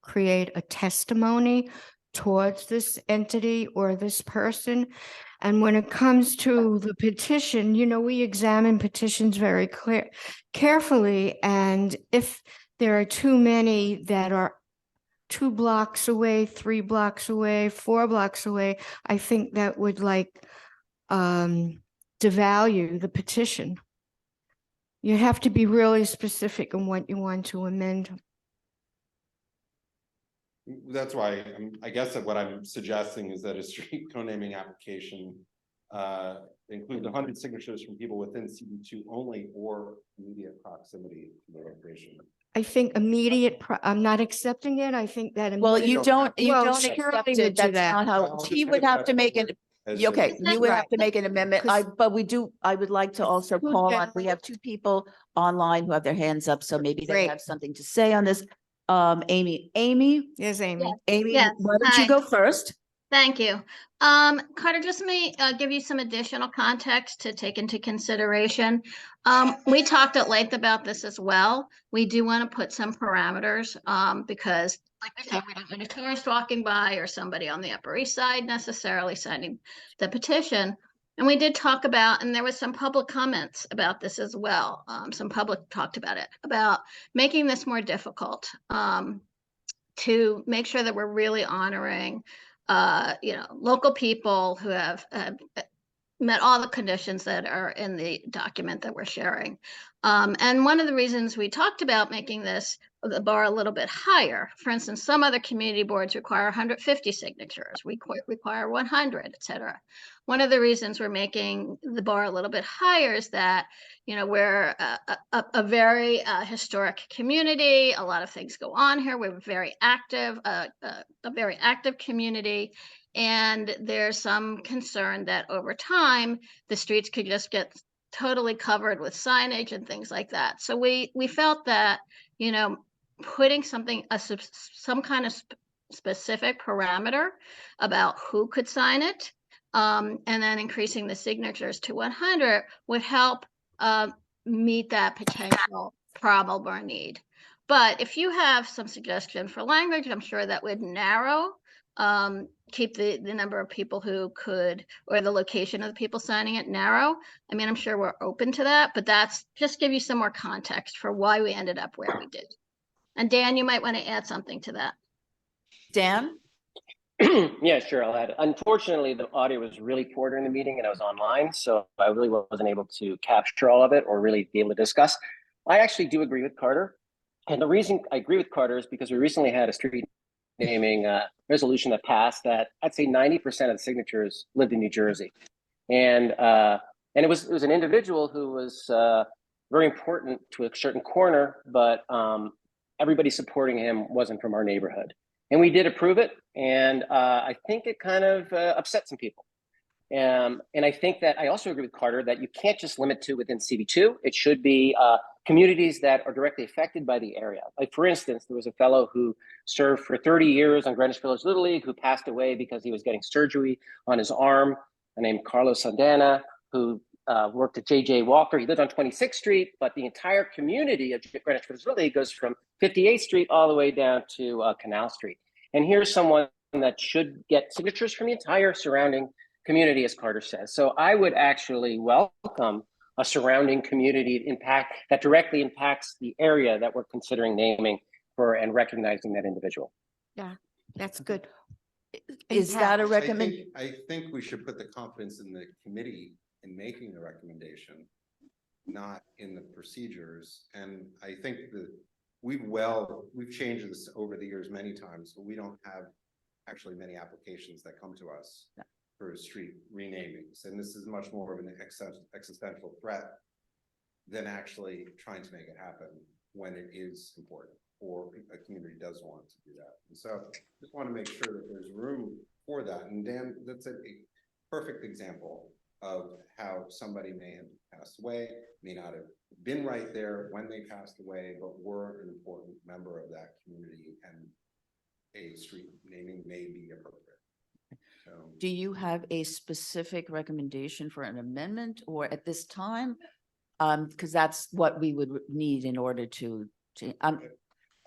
create a testimony towards this entity or this person. And when it comes to the petition, you know, we examine petitions very carefully. And if there are too many that are 2 blocks away, 3 blocks away, 4 blocks away, I think that would devalue the petition. You have to be really specific in what you want to amend. That's why I guess that what I'm suggesting is that a street co-naming application include 100 signatures from people within CB2 only or immediate proximity to the location. I think I'm not accepting it. I think that. Well, you don't Well, accept Shirley would it. do That's that. not how, he would have to make it. Okay, you would have to make an amendment. I would like to also call on, we have 2 people online who have their hands up, so maybe they Great. have something to say on this. Amy, Yes, Amy. Amy, Yes, why don't you hi. go first? Thank you. Carter, just let me give you some additional context to take into consideration. We talked at length about this as well. We do want to put some parameters because, like I said, we don't want a tourist walking by or somebody on the Upper East Side necessarily signing the petition. And we did talk about, and there was some public comments about this as well. Some public talked about it, about making this more difficult to make sure that we're really honoring local people who have met all the conditions that are in the document that we're sharing. And one of the reasons we talked about making the bar a little bit higher, for instance, some other community boards require 150 signatures, we require 100, et cetera. One of the reasons we're making the bar a little bit higher is that, we're a very historic community. A lot of things go on here. We're very active, a very active community. And there's some concern that over time, the streets could just get totally covered with signage and things like that. So we felt that, putting some kind of specific parameter about who could sign it, and then increasing the signatures to 100 would help meet that potential problem or need. But if you have some suggestion for language, I'm sure that would narrow, keep the number of people who could, or the location of the people signing it narrow. I mean, I'm sure we're open to that, but that's just give you some more context for why we ended up where we did. And Dan, you might want to add something to that. Dan? Yeah, sure, I'll add. Unfortunately, the audio was really poor during the meeting and I was online, so I really wasn't able to capture all of it or really be able to discuss. I actually do agree with Carter. And the reason I agree with Carter is because we recently had a street naming resolution that passed that I'd say 90% of the signatures lived in New Jersey. And it was an individual who was very important to a certain corner, but everybody supporting him wasn't from our neighborhood. And we did approve it. And I think it kind of upset some people. And I think that I also agree with Carter that you can't just limit to within CB2. It should be communities that are directly affected by the area. Like, for instance, there was a fellow who served for 30 years on Greenwich Village Little League who passed away because he was getting surgery on his arm, named Carlos Sandana, who worked at JJ Walker. He lived on 26th Street, but the entire community of Greenwich Village Little League goes from 58th Street all the way down to Canal Street. And here's someone that should get signatures from the entire surrounding community, as Carter says. So I would actually welcome a surrounding community impact that directly impacts the area that we're considering naming for and recognizing that individual. Yeah, that's good. Is that a recommend? I think we should put the confidence in the committee in making the recommendation, not in the procedures. And I think that we've changed this over the years many times, but we don't have actually many applications that come to us for street renamings. And this is much more of an existential threat than actually trying to make it happen when it is important or a community does want to do that. And so just want to make sure that there's room for that. And Dan, that's a perfect example of how somebody may have passed away, may not have been right there when they passed away, but were an important member of that community, and a street naming may be appropriate. So, Do you have a specific recommendation for an amendment or at this time? Because that's what we would need in order to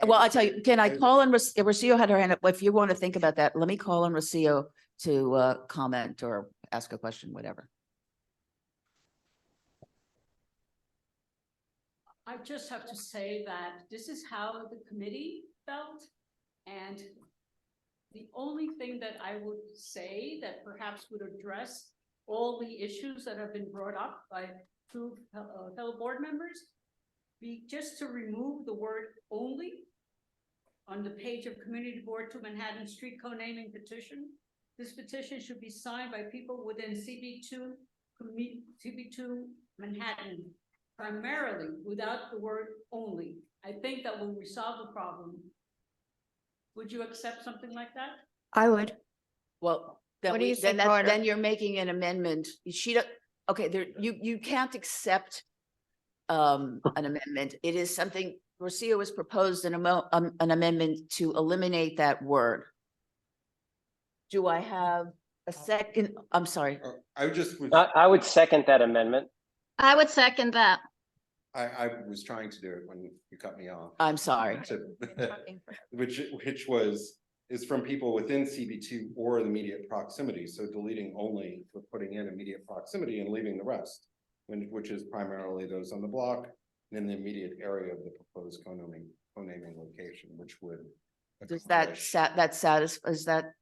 well, I tell you, can I call on Rocio had her hand up. If you want to think about that, let me call on Rocio to comment or ask a question, whatever. I just have to say that this is how the committee felt. And And the only thing that I would say that perhaps would address all the issues that have been brought up by two fellow board members be just to remove the word only on the page of Community Board to Manhattan Street Co-naming petition. This petition should be signed by people within CB2 Manhattan, primarily without the word only. I think that will resolve the problem. Would you accept something like that? I would. Well, then What do we, you then think, that, Carter? then you're making an amendment. She don't, okay, there, you can't accept an amendment. It is something, Rocio has proposed an amendment to eliminate that word. Do I have a second? I'm sorry. I just was, I would second that amendment. I would second that. I was trying to do it when you cut me off. I'm sorry. Which is from people within CB2 or the immediate proximity. So deleting only for putting in immediate proximity and leaving the rest, which is primarily those on the block and in the immediate area of the proposed co-naming location, which would. Does that satisfy, is that?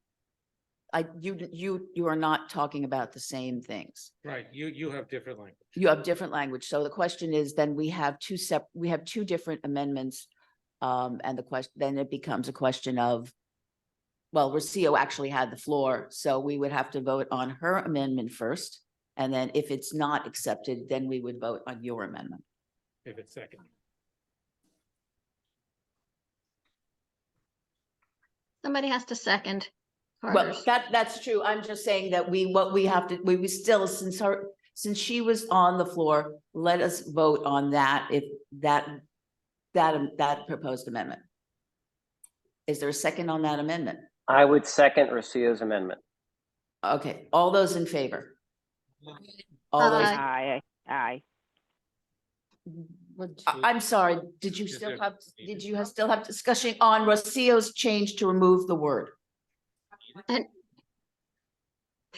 You are not talking about the same things. Right, you have different language. You have different language. So the question is, then we have two different amendments. And the question, then it becomes a question of, well, Rocio actually had the floor, so we would have to vote on her amendment first. And then if it's not accepted, then we would vote on your amendment. If it's second. Somebody has to second. Well, Carter's. that's true. I'm just saying that we still, since she was on the floor, let us vote on that, if that proposed amendment. Is there a second on that amendment? I would second Rocio's amendment. Okay, all those in favor? All those, Aye. I'm sorry, did you still have discussion on Rocio's change to remove the word? And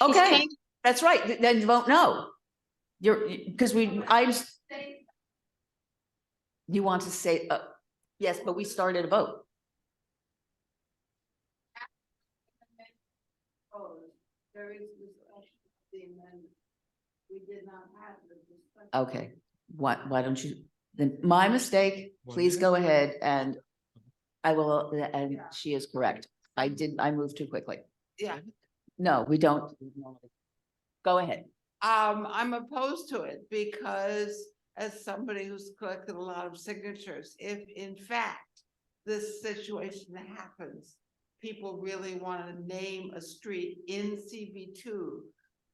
Okay, that's right, then vote no. Because you want to say, yes, but we started a vote. There is discussion of the amendment. We did not have the discussion. Okay, why don't you, then my mistake, please go ahead and I will, and she is correct. I moved too quickly. Yeah. No, we don't. Go ahead. I'm opposed to it because as somebody who's collected a lot of signatures, if in fact this situation happens, people really want to name a street in CB2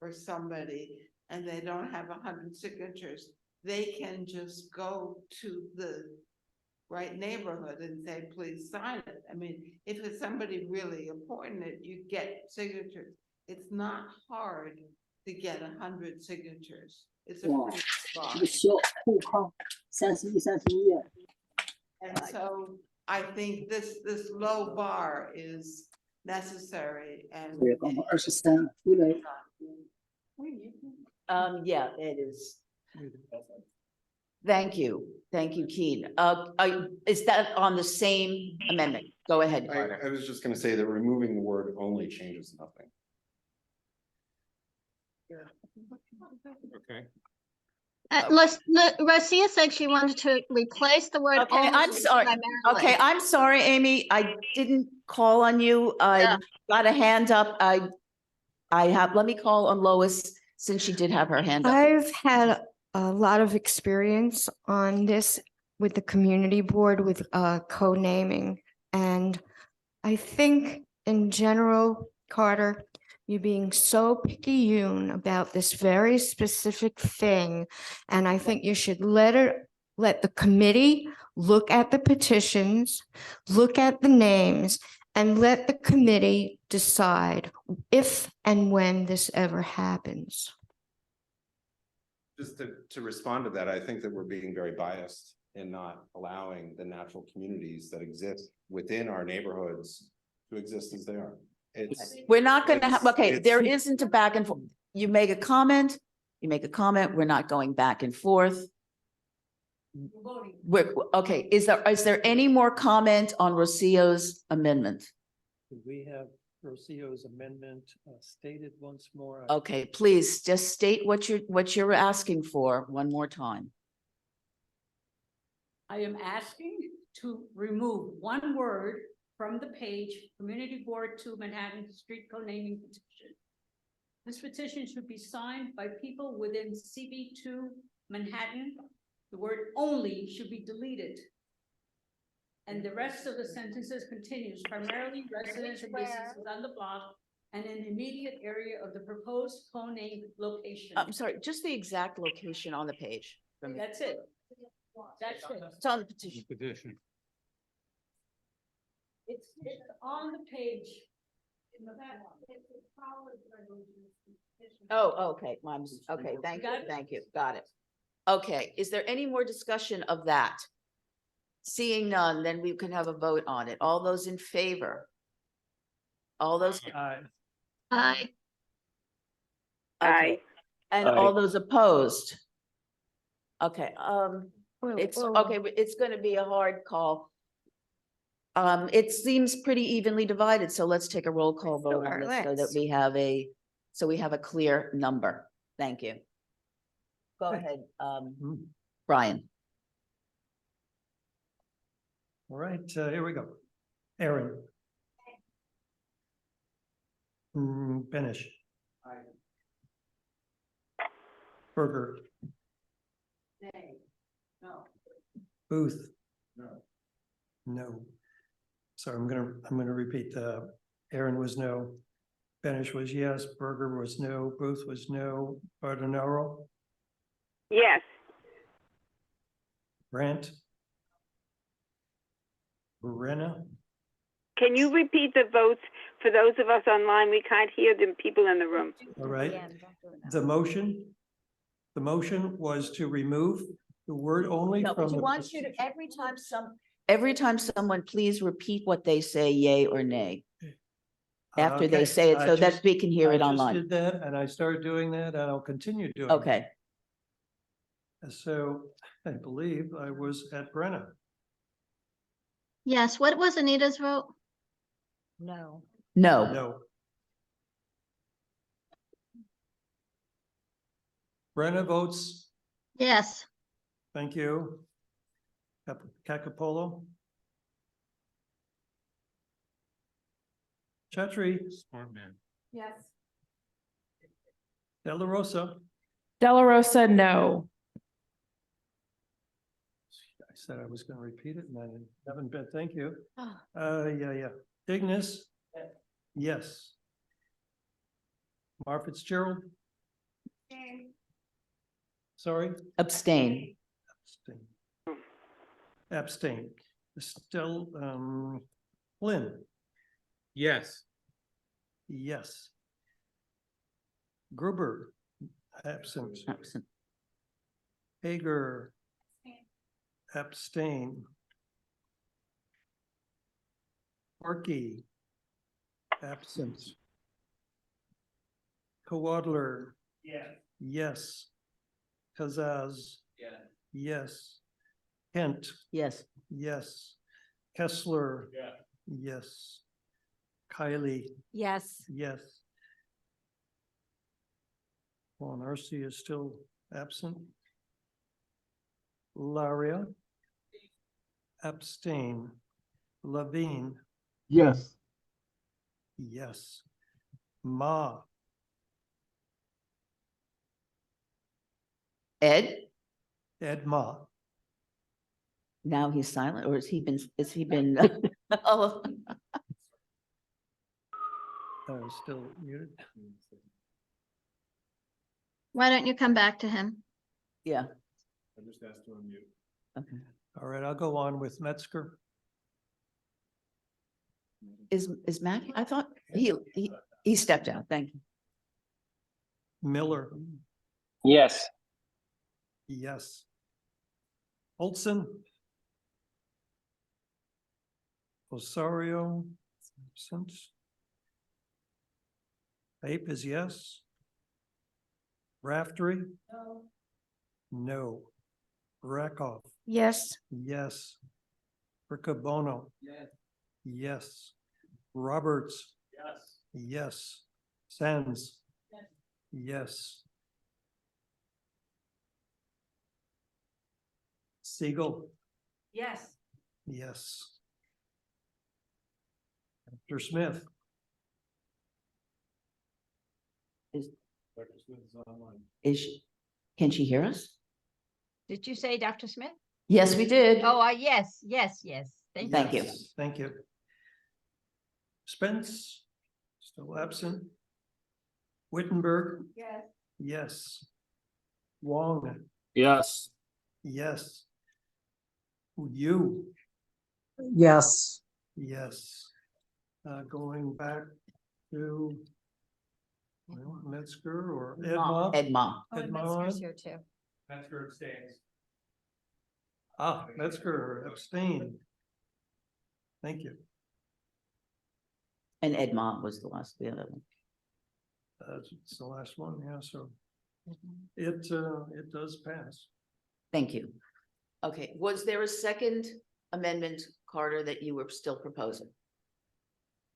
for somebody and they don't have 100 signatures, they can just go to the right neighborhood and say, please sign it. I mean, if it's somebody really important, you get signatures. It's not hard to get 100 signatures. It's a pretty spot. And so I think this low bar is necessary and. Yeah, it is. Thank you, Keen. Is that on the same amendment? Go ahead, Carter. I was just gonna say that removing the word only changes nothing. Okay. Rocio said she wanted to replace the word. Okay, only I'm with sorry. primarily. Okay, I'm sorry, Amy. I didn't call on you. I got a hand up. Let me call on Lois since she did have her hand up. I've had a lot of experience on this with the community board with co-naming. And I think in general, Carter, you're being so picayune about this very specific thing. And I think you should let the committee look at the petitions, look at the names, and let the committee decide if and when this ever happens. Just to respond to that, I think that we're being very biased in not allowing the natural communities that exist within our neighborhoods to exist as they are. We're not going to have, okay, there isn't a back and forth. You make a comment, we're not going back and forth. Okay, is there any more comment on Rocio's amendment? Do we have Rocio's amendment stated once more? Okay, please just state what you're asking for one more time. I am asking to remove one word from the page, Community Board 2 Manhattan Street Co-naming petition. This petition should be signed by people within CB2 Manhattan. The word only should be deleted. And the rest of the sentences continues, primarily residents and businesses on the block and an immediate area of the proposed co-named location. I'm sorry, just the exact location on the page. for me. That's it. That's it. It's on the petition. Petition. It's on the page. Oh, okay, okay, thank you, thank you, got it. Okay, is there any more discussion of that? Seeing none, then we can have a vote on it. All those in favor? All those, Aye. Aye. okay, and Aye. all those opposed? Okay, it's, Whoa. okay, it's gonna be a hard call. It seems pretty evenly divided, so let's take a roll call vote on Sure, this so that let's. we have a clear number. Thank you. Go ahead, Hmm. Brian. All right, here we go. Aaron. Benish. Berger. No. Booth. No. So I'm gonna repeat, Aaron was no. Benish was yes, Berger was no, Booth was no, Bardenaro, Yes. Brandt. Brenna, Can you repeat the votes for those of us online? We can't hear the people in the room. all right. The motion was to remove the word only No, from he the. wants you to, every time someone, please repeat what they say, yay or nay. After they Okay, say it, I so that just- we can hear I it just online. Did that and I started doing that and I'll continue doing. it. Okay, So I believe I was at Brenna. Yes, what was Anita's vote? No. no, No. Brenna votes, Yes. thank you. Capopolo. Chatri, Smart man. Yes. De La Rosa. Della Rosa, no. I said I was gonna repeat it and I haven't been, thank you. Oh. Yeah. Ignis? Yes. Mar Fitzgerald? Sorry? abstain. Abstain. Still, Lynn? Yes. Yes. Gruber? Absent. Absent. Hager? Abstain. Markey? Absent. Coadler? Yes. Kazaz? Yes. Kent? Yes, Yes. Kessler? Yes. Kylie? Yes. Yes. Juan Arce is still absent. Laria? Abstain. Levine? Yes. Yes. Ma? Ed, Ed Ma? now he's silent, or has he been, oh, Still muted. Why don't you come back to him? yeah, I just asked to unmute. okay. All right, I'll go on with Metzger. Is Matt, I thought he stepped out, thank you. Miller? Yes. Yes. Olson? Osario? Absent. Ape is yes. Raftery? No. No. Rakoff? Yes. Yes. Riccobono? Yes. Roberts. Yes. Sens. Yes. Siegel. Yes. Yes. Dr. Smith. Dr. Smith is online. Can she hear us? Did you say Dr. Smith? Yes, we did. Oh, yes. Thank you. Yes, thank you. Spence, still absent. Wittenberg. Yes. Yes. Wong. Yes. Yes. You. Yes. Yes. Going back to Metzger or Edma. Edma. Oh, and Edma. Metzger's here too. Metzger abstains. Metzger abstained. Thank you. And Edmond was the last, the other one. It's the last one, yeah, so it does pass. Thank you. Okay, was there a second amendment, Carter, that you were still proposing?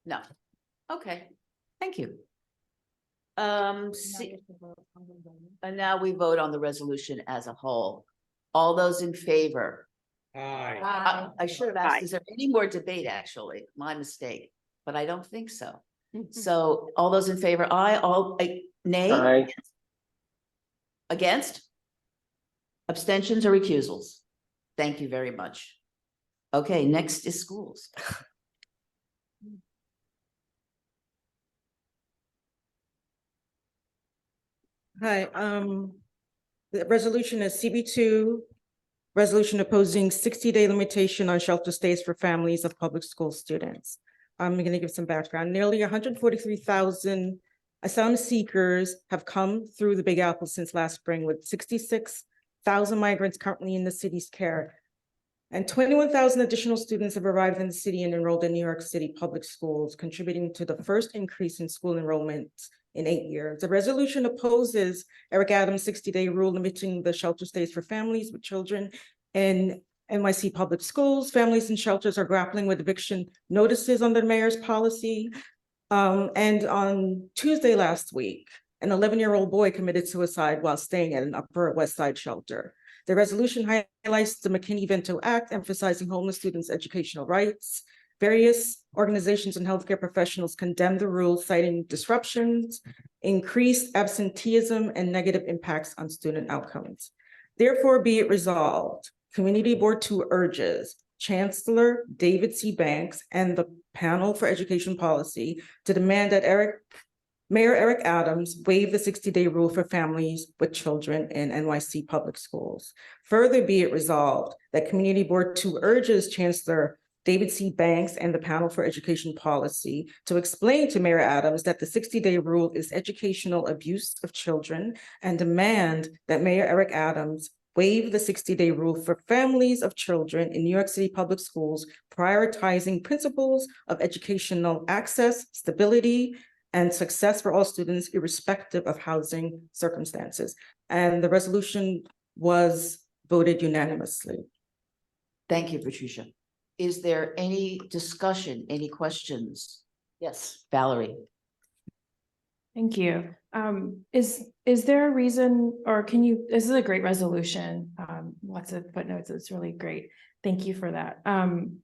No. Okay, thank you. And now we vote on the resolution as a whole. All those in favor? Aye. I should have asked, is there any more debate, actually? My mistake, but I don't think so. So all those in favor, aye, nay? Aye. Against? Abstentions or recusals? Thank you very much. Okay, next is schools. Hi, the resolution is CB2, resolution opposing 60-day limitation on shelter stays for families of public school students. I'm gonna give some background. Nearly 143,000 asylum seekers have come through the Big Apple since last spring, with 66,000 migrants currently in the city's care. And 21,000 additional students have arrived in the city and enrolled in New York City public schools, contributing to the first increase in school enrollment in 8 years. The resolution opposes Eric Adams' 60-day rule limiting the shelter stays for families with children in NYC public schools. Families in shelters are grappling with eviction notices under the mayor's policy. And on Tuesday last week, an 11-year-old boy committed suicide while staying at an Upper West Side shelter. The resolution highlights the McKinney-Vento Act, emphasizing homeless students' educational rights. Various organizations and healthcare professionals condemn the rule, citing disruptions, increased absenteeism, and negative impacts on student outcomes. Therefore, be it resolved, Community Board 2 urges Chancellor David C. Banks and the Panel for Education Policy to demand that Mayor Eric Adams waive the 60-day rule for families with children in NYC public schools. Further, be it resolved that Community Board 2 urges Chancellor David C. Banks and the Panel for Education Policy to explain to Mayor Adams that the 60-day rule is educational abuse of children, and demand that Mayor Eric Adams waive the 60-day rule for families of children in New York City public schools, prioritizing principles of educational access, stability, and success for all students, irrespective of housing circumstances. And the resolution was voted unanimously. Thank you, Patricia. Is there any discussion, any questions? Yes, Valerie. Thank you. Is there a reason, or can you, this is a great resolution. Lots of footnotes. It's really great. Thank you for that.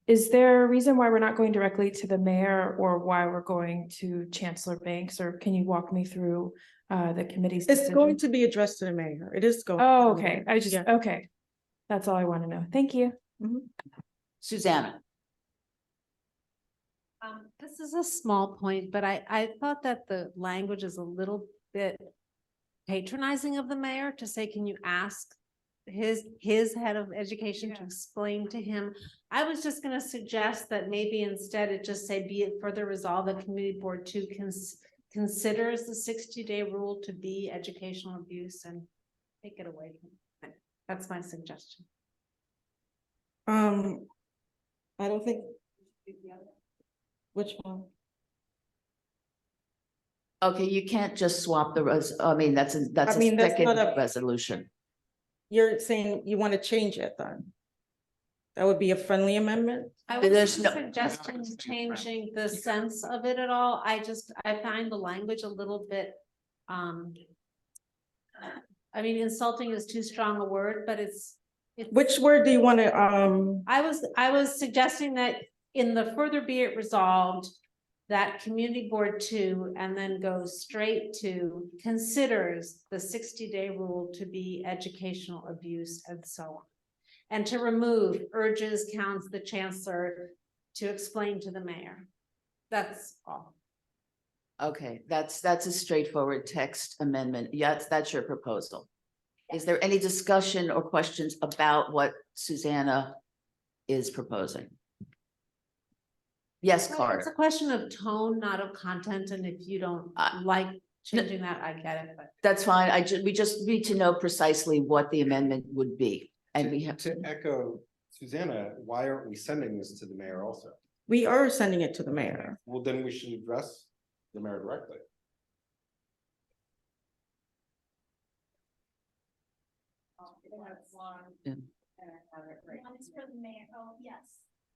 Is there a reason why we're not going directly to the mayor, or why we're going to Chancellor Banks, or can you walk me through the committee's It's decision? going to be addressed to the mayor. It is going. Oh, to the okay. mayor. Okay. That's all I want to know. Thank you. Susanna. This is a small point, but I thought that the language is a little bit patronizing of the mayor to say, can you ask his head of education to explain to him? I was just gonna suggest that maybe instead it just say, be it further resolved that Community Board 2 considers the 60-day rule to be educational abuse and take it away from him. That's my suggestion. I don't think. Which one? Okay, you can't just swap the that's a I mean, that's second not a- resolution. You're saying you want to change it then? That would be a friendly amendment? I There's wasn't no- suggesting changing the sense of it at all. I find the language a little bit, I mean, insulting is too strong a word, but it's. Which word do you want to, I was suggesting that in the further be it resolved that community board 2 and then goes straight to considers the 60-day rule to be educational abuse and so on. And to remove urges, counts the chancellor to explain to the mayor. That's all. Okay, that's a straightforward text amendment. Yes, that's your proposal. Is there any discussion or questions about what Susanna is proposing? Yes, It's Carter. a question of tone, not of content, and if you don't like changing that, I get it, but. That's fine. We just need to know precisely what the amendment would be. And we have To echo Susanna, why aren't we sending this to the mayor also? we are sending it to the mayor. Well, then we should address the mayor directly.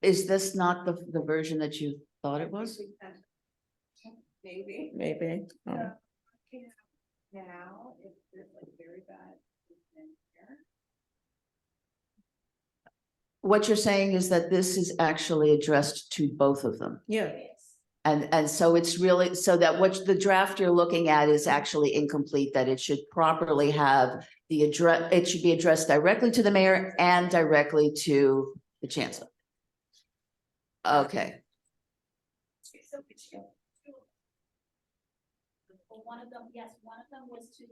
Is this not the version that you thought it was? Maybe. Maybe. Oh. Now, if there's like very bad. What you're saying is that this is actually addressed to both of them. Yeah. And so it's really, so that what the draft you're looking at is actually incomplete, that it should properly have the address, it should be addressed directly to the mayor and directly to the chancellor. Okay. One of them, yes, one of them was to,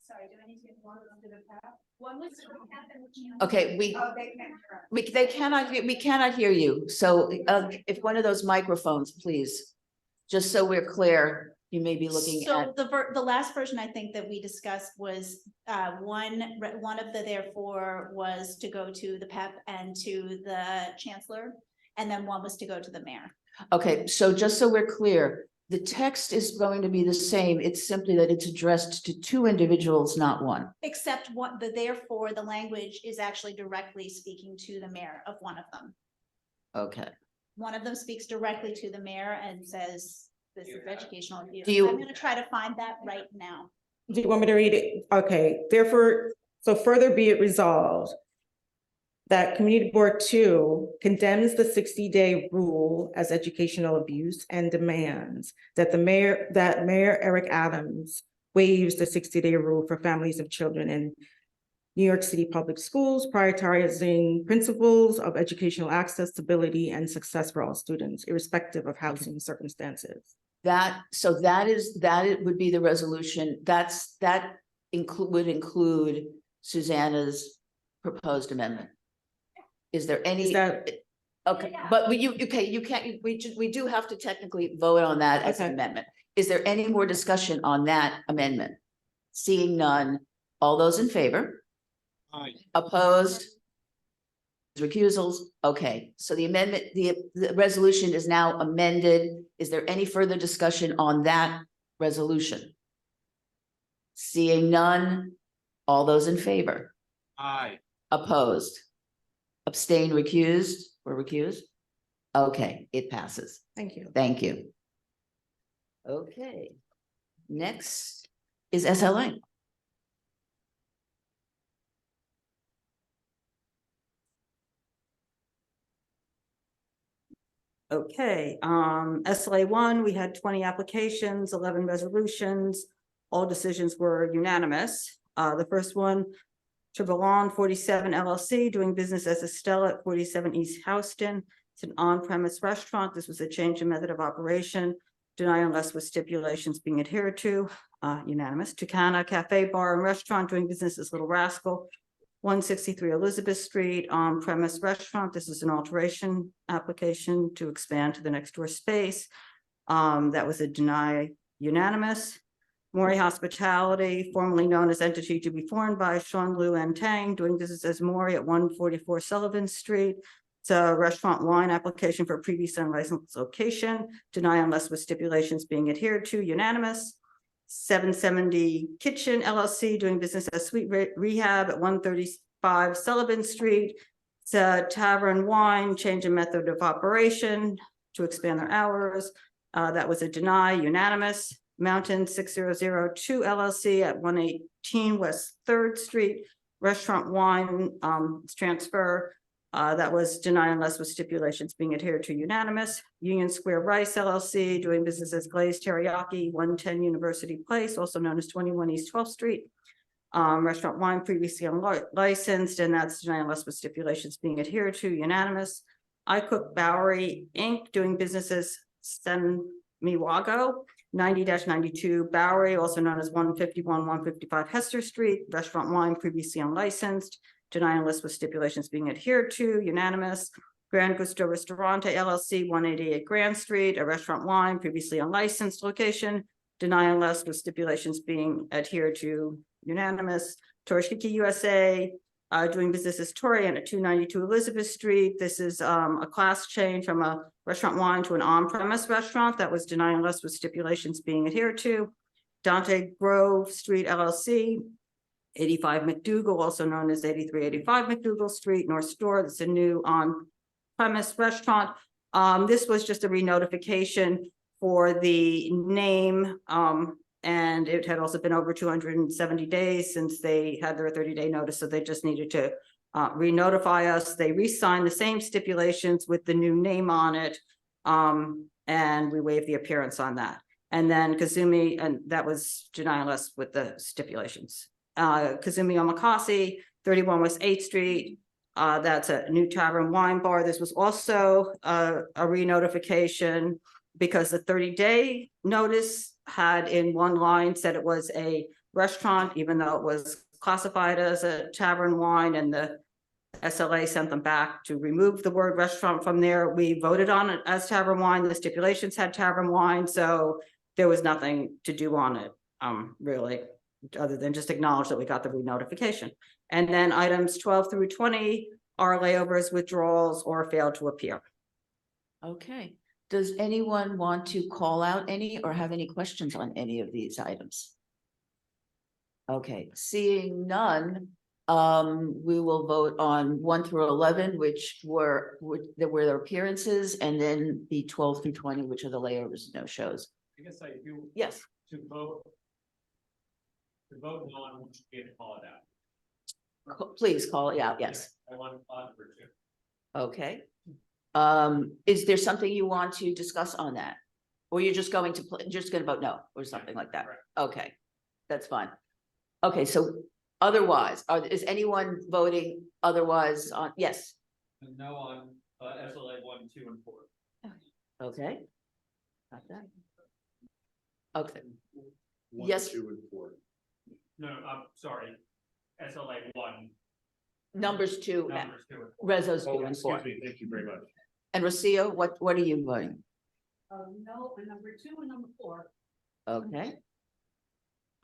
sorry, do I need to get one of them to the path? One was to the path and the channel. Okay, we cannot hear you. So if one of those microphones, please, just so we're clear, you may be looking at. So the last version I think that we discussed was one of the therefore was to go to the PEP and to the chancellor, and then one was to go to the mayor. Okay, so just so we're clear, the text is going to be the same. It's simply that it's addressed to two individuals, not one. Except what therefore the language is actually directly speaking to the mayor of one of them. Okay. One of them speaks directly to the mayor and says, this is educational abuse. Do you- I'm gonna try to find that right now. Do you want me to read it? Okay, therefore, so further be it resolved that Community Board 2 condemns the 60-day rule as educational abuse and demands that Mayor Eric Adams waives the 60-day rule for families of children in New York City public schools, prioritizing principles of educational access, stability, and success for all students, irrespective of housing circumstances. That it would be the resolution. That would include Susanna's proposed amendment. Is there any? Okay, but you can't, we do have to technically vote on that as an amendment. Is there any more discussion on that amendment? Seeing none, all those in favor? Aye. Opposed? Recusals? Okay, so the amendment, the resolution is now amended. Is there any further discussion on that resolution? Seeing none, all those in favor? Aye. Opposed? Abstain, recused, or recused? Okay, it passes. Thank you. Thank you. Okay, next is SLA. Okay, SLA 1, we had 20 applications, 11 resolutions. All decisions were unanimous. The first one, Triballon 47 LLC, doing business as Estella at 47 East Houston. It's an on-premise restaurant. This was a change in method of operation. Deny unless with stipulations being adhered to, unanimous. Tucana Cafe Bar and Restaurant, doing business as Little Rascal, 163 Elizabeth Street, on-premise restaurant. This is an alteration application to expand to the next door space. That was a deny unanimous. Maury Hospitality, formerly known as Entity to be formed by Sean Liu and Tang, doing business as Maury at 144 Sullivan Street. It's a restaurant wine application for a previous unlicensed location. Deny unless with stipulations being adhered to, unanimous. 770 Kitchen LLC, doing business as Sweet Rehab at 135 Sullivan Street. It's a Tavern Wine, change in method of operation to expand their hours. That was a deny, unanimous. Mountain 6002 LLC at 118 West Third Street, restaurant wine transfer. That was denied unless with stipulations being adhered to, unanimous. Union Square Rice LLC, doing business as Glazed Teriyaki, 110 University Place, also known as 21 East 12th Street. Restaurant wine previously unlicensed, and that's denied unless with stipulations being adhered to, unanimous. I Cook Bowery Inc., doing business as Miwago, 90-92 Bowery, also known as 151 Hester Street, restaurant wine previously unlicensed, denied unless with stipulations being adhered to, unanimous. Grand Gusto Ristorante LLC, 188 Grand Street, a restaurant wine previously unlicensed location, denied unless with stipulations being adhered to, unanimous. Torishiki USA, doing business as Torian at 292 Elizabeth Street. This is a class change from a restaurant wine to an on-premise restaurant that was denied unless with stipulations being adhered to. Dante Grove Street LLC, 85 McDougal, also known as 8385 McDougal Street, North Store. That's a new on-premise restaurant. This was just a re-notification for the name, and it had also been over 270 days since they had their 30-day notice, so they just needed to re-notify us. They re-signed the same stipulations with the new name on it, and we waived the appearance on that. And then Kazumi, and that was denied unless with the stipulations. Kazumi Omakase, 31 West 8th Street. That's a new tavern wine bar. This was also a re-notification because the 30-day notice had in one line said it was a restaurant, even though it was classified as a tavern wine, and the SLA sent them back to remove the word restaurant from there. We voted on it as tavern wine. The stipulations had tavern wine, so there was nothing to do on it, really, other than just acknowledge that we got the re-notification. And then items 12 through 20 are layovers, withdrawals, or failed to appear. Okay. Does anyone want to call out any or have any questions on any of these items? Okay, seeing none, we will vote on 1 through 11, which were their appearances, and then the 12 through 20, which are the layovers, no shows. I guess I do. Yes. To vote on, we should be able to call it out. Please call it out, yes. I want to call it for 2. Okay. Is there something you want to discuss on that? Or you're just going to, just going to vote no, or something like that? Okay, that's fine. Okay, so otherwise, is anyone voting otherwise on, yes? No on SLA 1, 2, and 4. Okay. Got that. Okay. Yes. 2, and 4. No, I'm sorry. SLA 1. Numbers 2. Numbers 2 and 4. Rezos 2 and 4. Excuse me, thank you very much. And Rocio, what are you voting? No, and number 2 and number 4. Okay.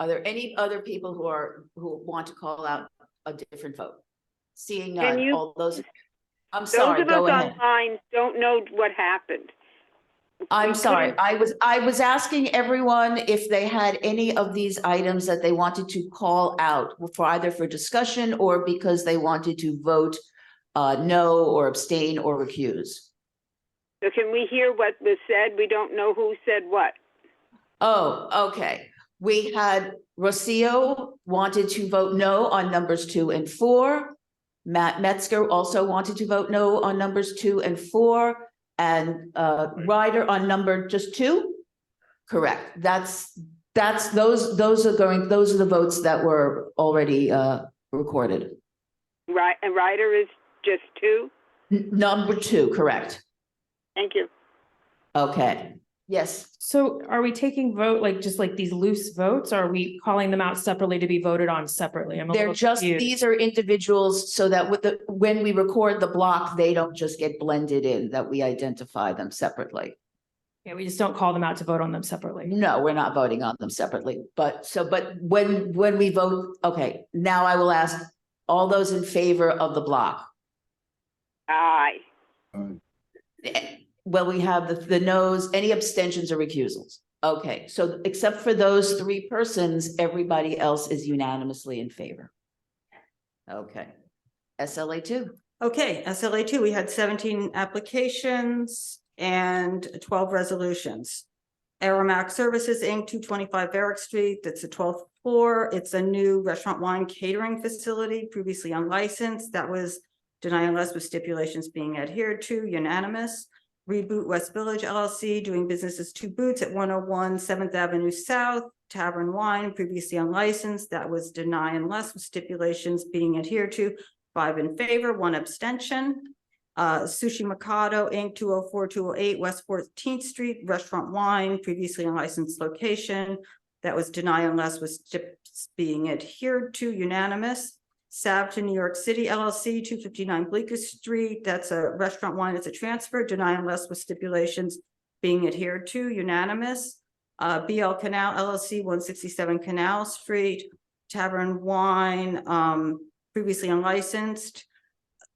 Are there any other people who want to call out a different vote? Seeing none, all those. I'm sorry, go ahead. Online don't know what happened. I'm sorry. I was asking everyone if they had any of these items that they wanted to call out for either for discussion or because they wanted to vote no or abstain or recuse. So can we hear what was said? We don't know who said what. Oh, okay. We had Rocio wanted to vote no on numbers 2 and 4. Matt Metzger also wanted to vote no on numbers 2 and 4. And Ryder on number just 2? Correct. Those are the votes that were already recorded. Right, and Ryder is just 2? Number 2, correct. Thank you. Okay. Yes. So are we taking vote, like just like these loose votes? Or are we calling them out separately to be voted on separately? They're just, these are individuals so that when we record the block, they don't just get blended in, that we identify them separately. Yeah, we just don't call them out to vote on them separately. No, we're not voting on them separately. But when we vote, okay, now I will ask all those in favor of the block. Aye. Well, we have the no's, any abstentions or recusals. Okay, so except for those 3 persons, everybody else is unanimously in favor. Okay. SLA 2. Okay, SLA 2, we had 17 applications and 12 resolutions. Aromax Services, Inc., 225 Varick Street, that's the 12th floor. It's a new restaurant wine catering facility, previously unlicensed. That was denied unless with stipulations being adhered to, unanimous. Reboot West Village LLC, doing business as Two Boots at 101 7th Avenue South, Tavern Wine, previously unlicensed. That was denied unless with stipulations being adhered to. 5 in favor, 1 abstention. Sushi Mikado, Inc., 204-208 West 14th Street, restaurant wine, previously unlicensed location. That was denied unless with steps being adhered to, unanimous. Savton, New York City LLC, 259 Bleecker Street. That's a restaurant wine. It's a transfer, denied unless with stipulations being adhered to, unanimous. BL Canal LLC, 167 Canal Street, Tavern Wine, previously unlicensed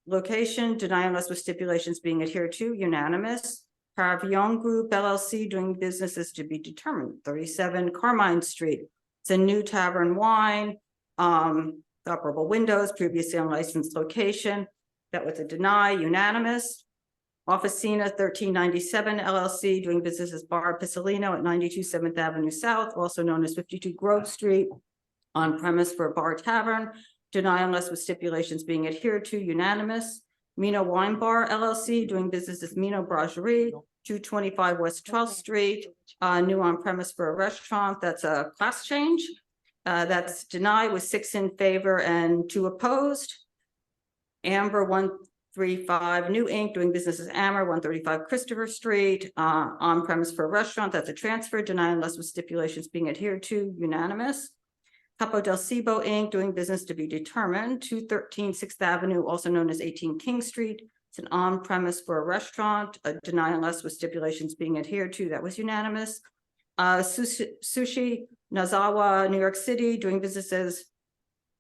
location, denied unless with stipulations being adhered to, unanimous. Pavillon Group LLC, doing businesses to be determined, 37 Carmine Street. It's a new Tavern Wine, operable windows, previously unlicensed location. That was a deny, unanimous. Officina 1397 LLC, doing business as Bar Piccolino at 92 7th Avenue South, also known as 52 Grove Street, on premise for a bar tavern. Deny unless with stipulations being adhered to, unanimous. Mino Wine Bar LLC, doing business as Mino Brasserie, 225 West 12th Street, new on premise for a restaurant. That's a class change. That's denied with 6 in favor and 2 opposed. Amber 135 New Inc., doing business as Amber, 135 Christopher Street, on premise for a restaurant. That's a transfer, denied unless with stipulations being adhered to, unanimous. Capo del Cibo Inc., doing business to be determined, 213 6th Avenue, also known as 18 King Street. It's an on-premise for a restaurant, a deny unless with stipulations being adhered to. That was unanimous. Sushi Nazawa, New York City, doing business as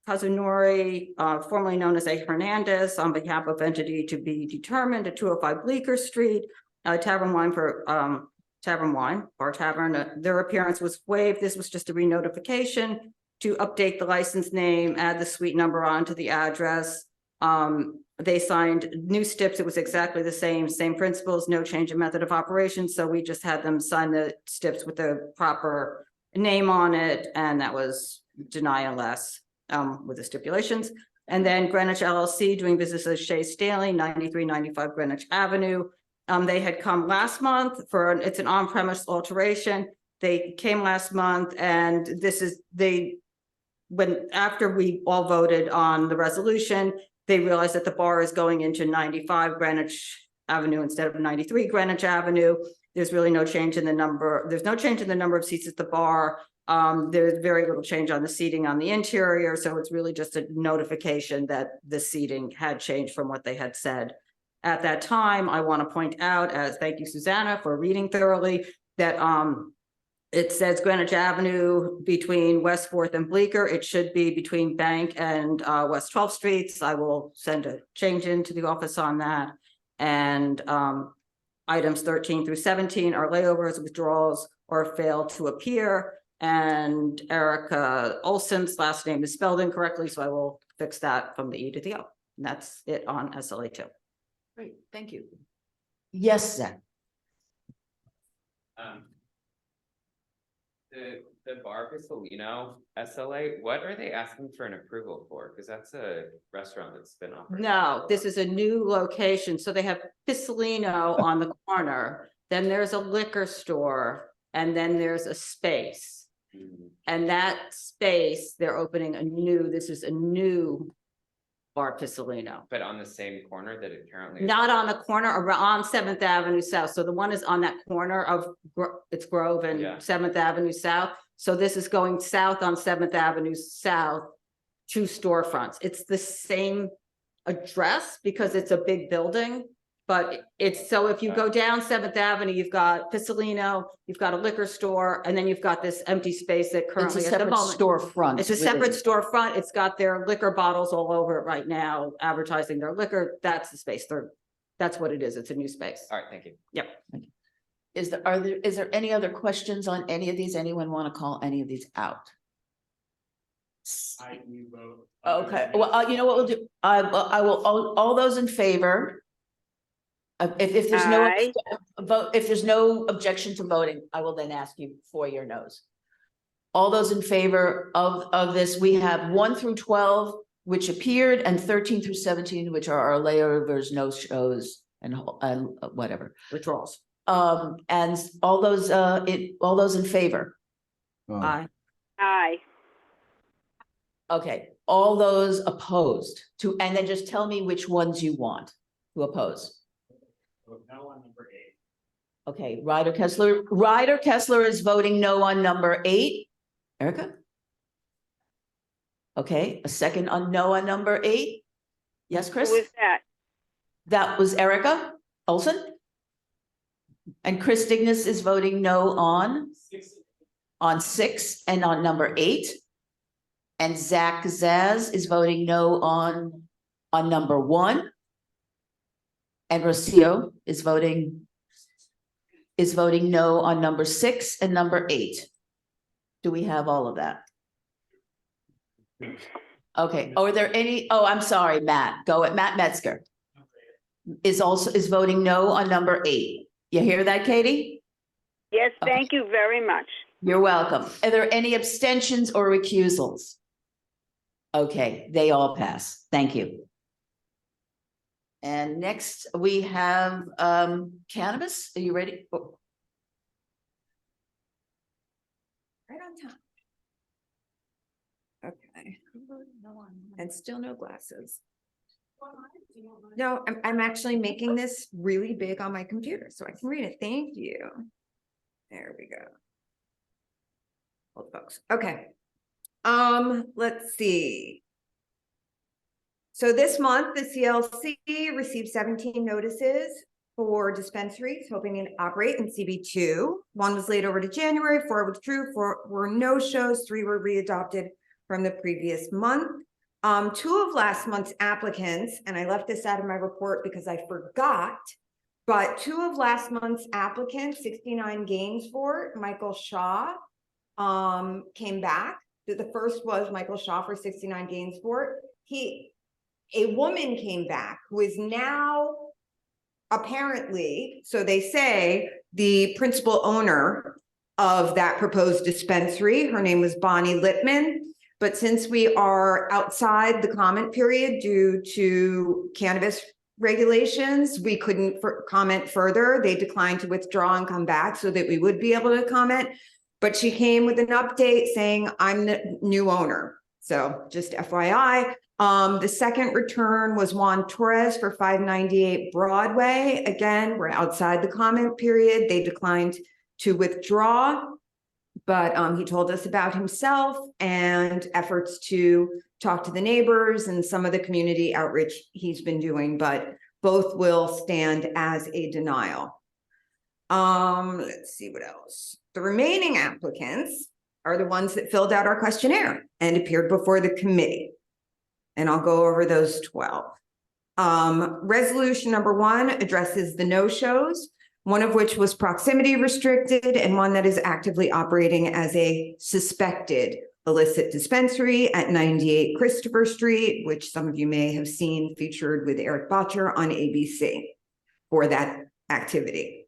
Kazunori, formerly known as A. Hernandez, on behalf of entity to be determined at 205 Bleecker Street, Tavern Wine for Tavern Wine, Bar Tavern. Their appearance was waived. This was just a re-notification to update the license name, add the suite number onto the address. They signed new steps. It was exactly the same principles, no change in method of operation. So we just had them sign the steps with the proper name on it, and that was deny unless with the stipulations. And then Greenwich LLC, doing business as Shea Staley, 9395 Greenwich Avenue. They had come last month for it's an on-premise alteration. They came last month, and after we all voted on the resolution, they realized that the bar is going into 95 Greenwich Avenue instead of 93 Greenwich Avenue. There's really no change in the number. There's no change in the number of seats at the bar. There's very little change on the seating on the interior. So it's really just a notification that the seating had changed from what they had said at that time. I want to point out, as thank you, Susanna, for reading thoroughly, that it says Greenwich Avenue between West 4th and Bleecker. It should be between Bank and West 12th Streets. I will send a change into the office on that. And items 13 through 17 are layovers, withdrawals, or fail to appear. And Erica Olson's last name is spelled incorrectly, so I will fix that from the E to the O. And that's it on SLA 2. Great, thank you. Yes, Zach. The Bar Piccolino SLA, what are they asking for an approval for? Because that's a restaurant that's been operating. No, this is a new location. So they have Piccolino on the corner, then there's a liquor store, and then there's a space. And that space, they're opening this is a new Bar Piccolino. But on the same corner that it currently is? Not on the corner, on 7th Avenue South. So the one is on that corner of it's Grove and 7th Avenue South. So this is going south on 7th Avenue South, 2 storefronts. It's the same address because it's a big building, but it's so if you go down 7th Avenue, you've got Piccolino, you've got a liquor store, and then you've got this empty space that currently It's a separate storefront. It's a separate storefront. It's got their liquor bottles all over it right now, advertising their liquor. That's the space. That's what it is. It's a new space. All right, thank you. Yep. Is there any other questions on any of these? Anyone want to call any of these out? I vote. Okay, well, you know what we'll do? I will, all those in favor? If there's no Aye. vote, if there's no objection to voting, I will then ask you for your no's. All those in favor of this, we have 1 through 12, which appeared, and 13 through 17, which are our layovers, no shows, and whatever. Withdrawals. And all those in favor? Aye. Aye. Okay, all those opposed to, and then just tell me which ones you want to oppose. Vote no on number 8. Okay, Ryder Kessler is voting no on number 8. Erica? Okay, a second on no on number 8. Yes, Chris? Who is that? That was Erica Olson. And Chris Dignas is voting no on 6 and on number 8. And Zach Zaz is voting no on number 1. And Rocio is voting no on number 6 and number 8. Do we have all of that? Okay, are there any, I'm sorry, Matt, Matt Metzger is voting no on number 8. You hear that, Katie? Yes, thank you very much. You're welcome. Are there any abstentions or recusals? Okay, they all pass. Thank you. And next we have cannabis. Are you ready? Oh. Right on time. Okay. And still no glasses. No, I'm actually making this really big on my computer so I can read it. Thank you. There we go. Hold folks. Okay. Let's see. So this month, the CLC received 17 notices for dispensaries hoping to operate in CB2. 1 was laid over to January, 4 withdrew, 4 were no-shows, 3 were readopted from the previous month. 2 of last month's applicants, and I left this out of my report because I forgot, but 2 of last month's applicants, 69 games for Michael Shaw, came back. The first was Michael Shaw for 69 games for. A woman came back who is now apparently, so they say, the principal owner of that proposed dispensary. Her name was Bonnie Littman. But since we are outside the comment period due to cannabis regulations, we couldn't comment further. They declined to withdraw and come back so that we would be able to comment. But she came with an update saying, I'm the new owner. So just FYI. The second return was Juan Torres for 598 Broadway. Again, we're outside the comment period. They declined to withdraw, but he told us about himself and efforts to talk to the neighbors and some of the community outreach he's been doing, but both will stand as a denial. Let's see what else. The remaining applicants are the ones that filled out our questionnaire and appeared before the committee. And I'll go over those 12. Resolution number 1 addresses the no-shows, one of which was proximity restricted and one that is actively operating as a suspected illicit dispensary at 98 Christopher Street, which some of you may have seen featured with Eric Botcher on ABC for that activity.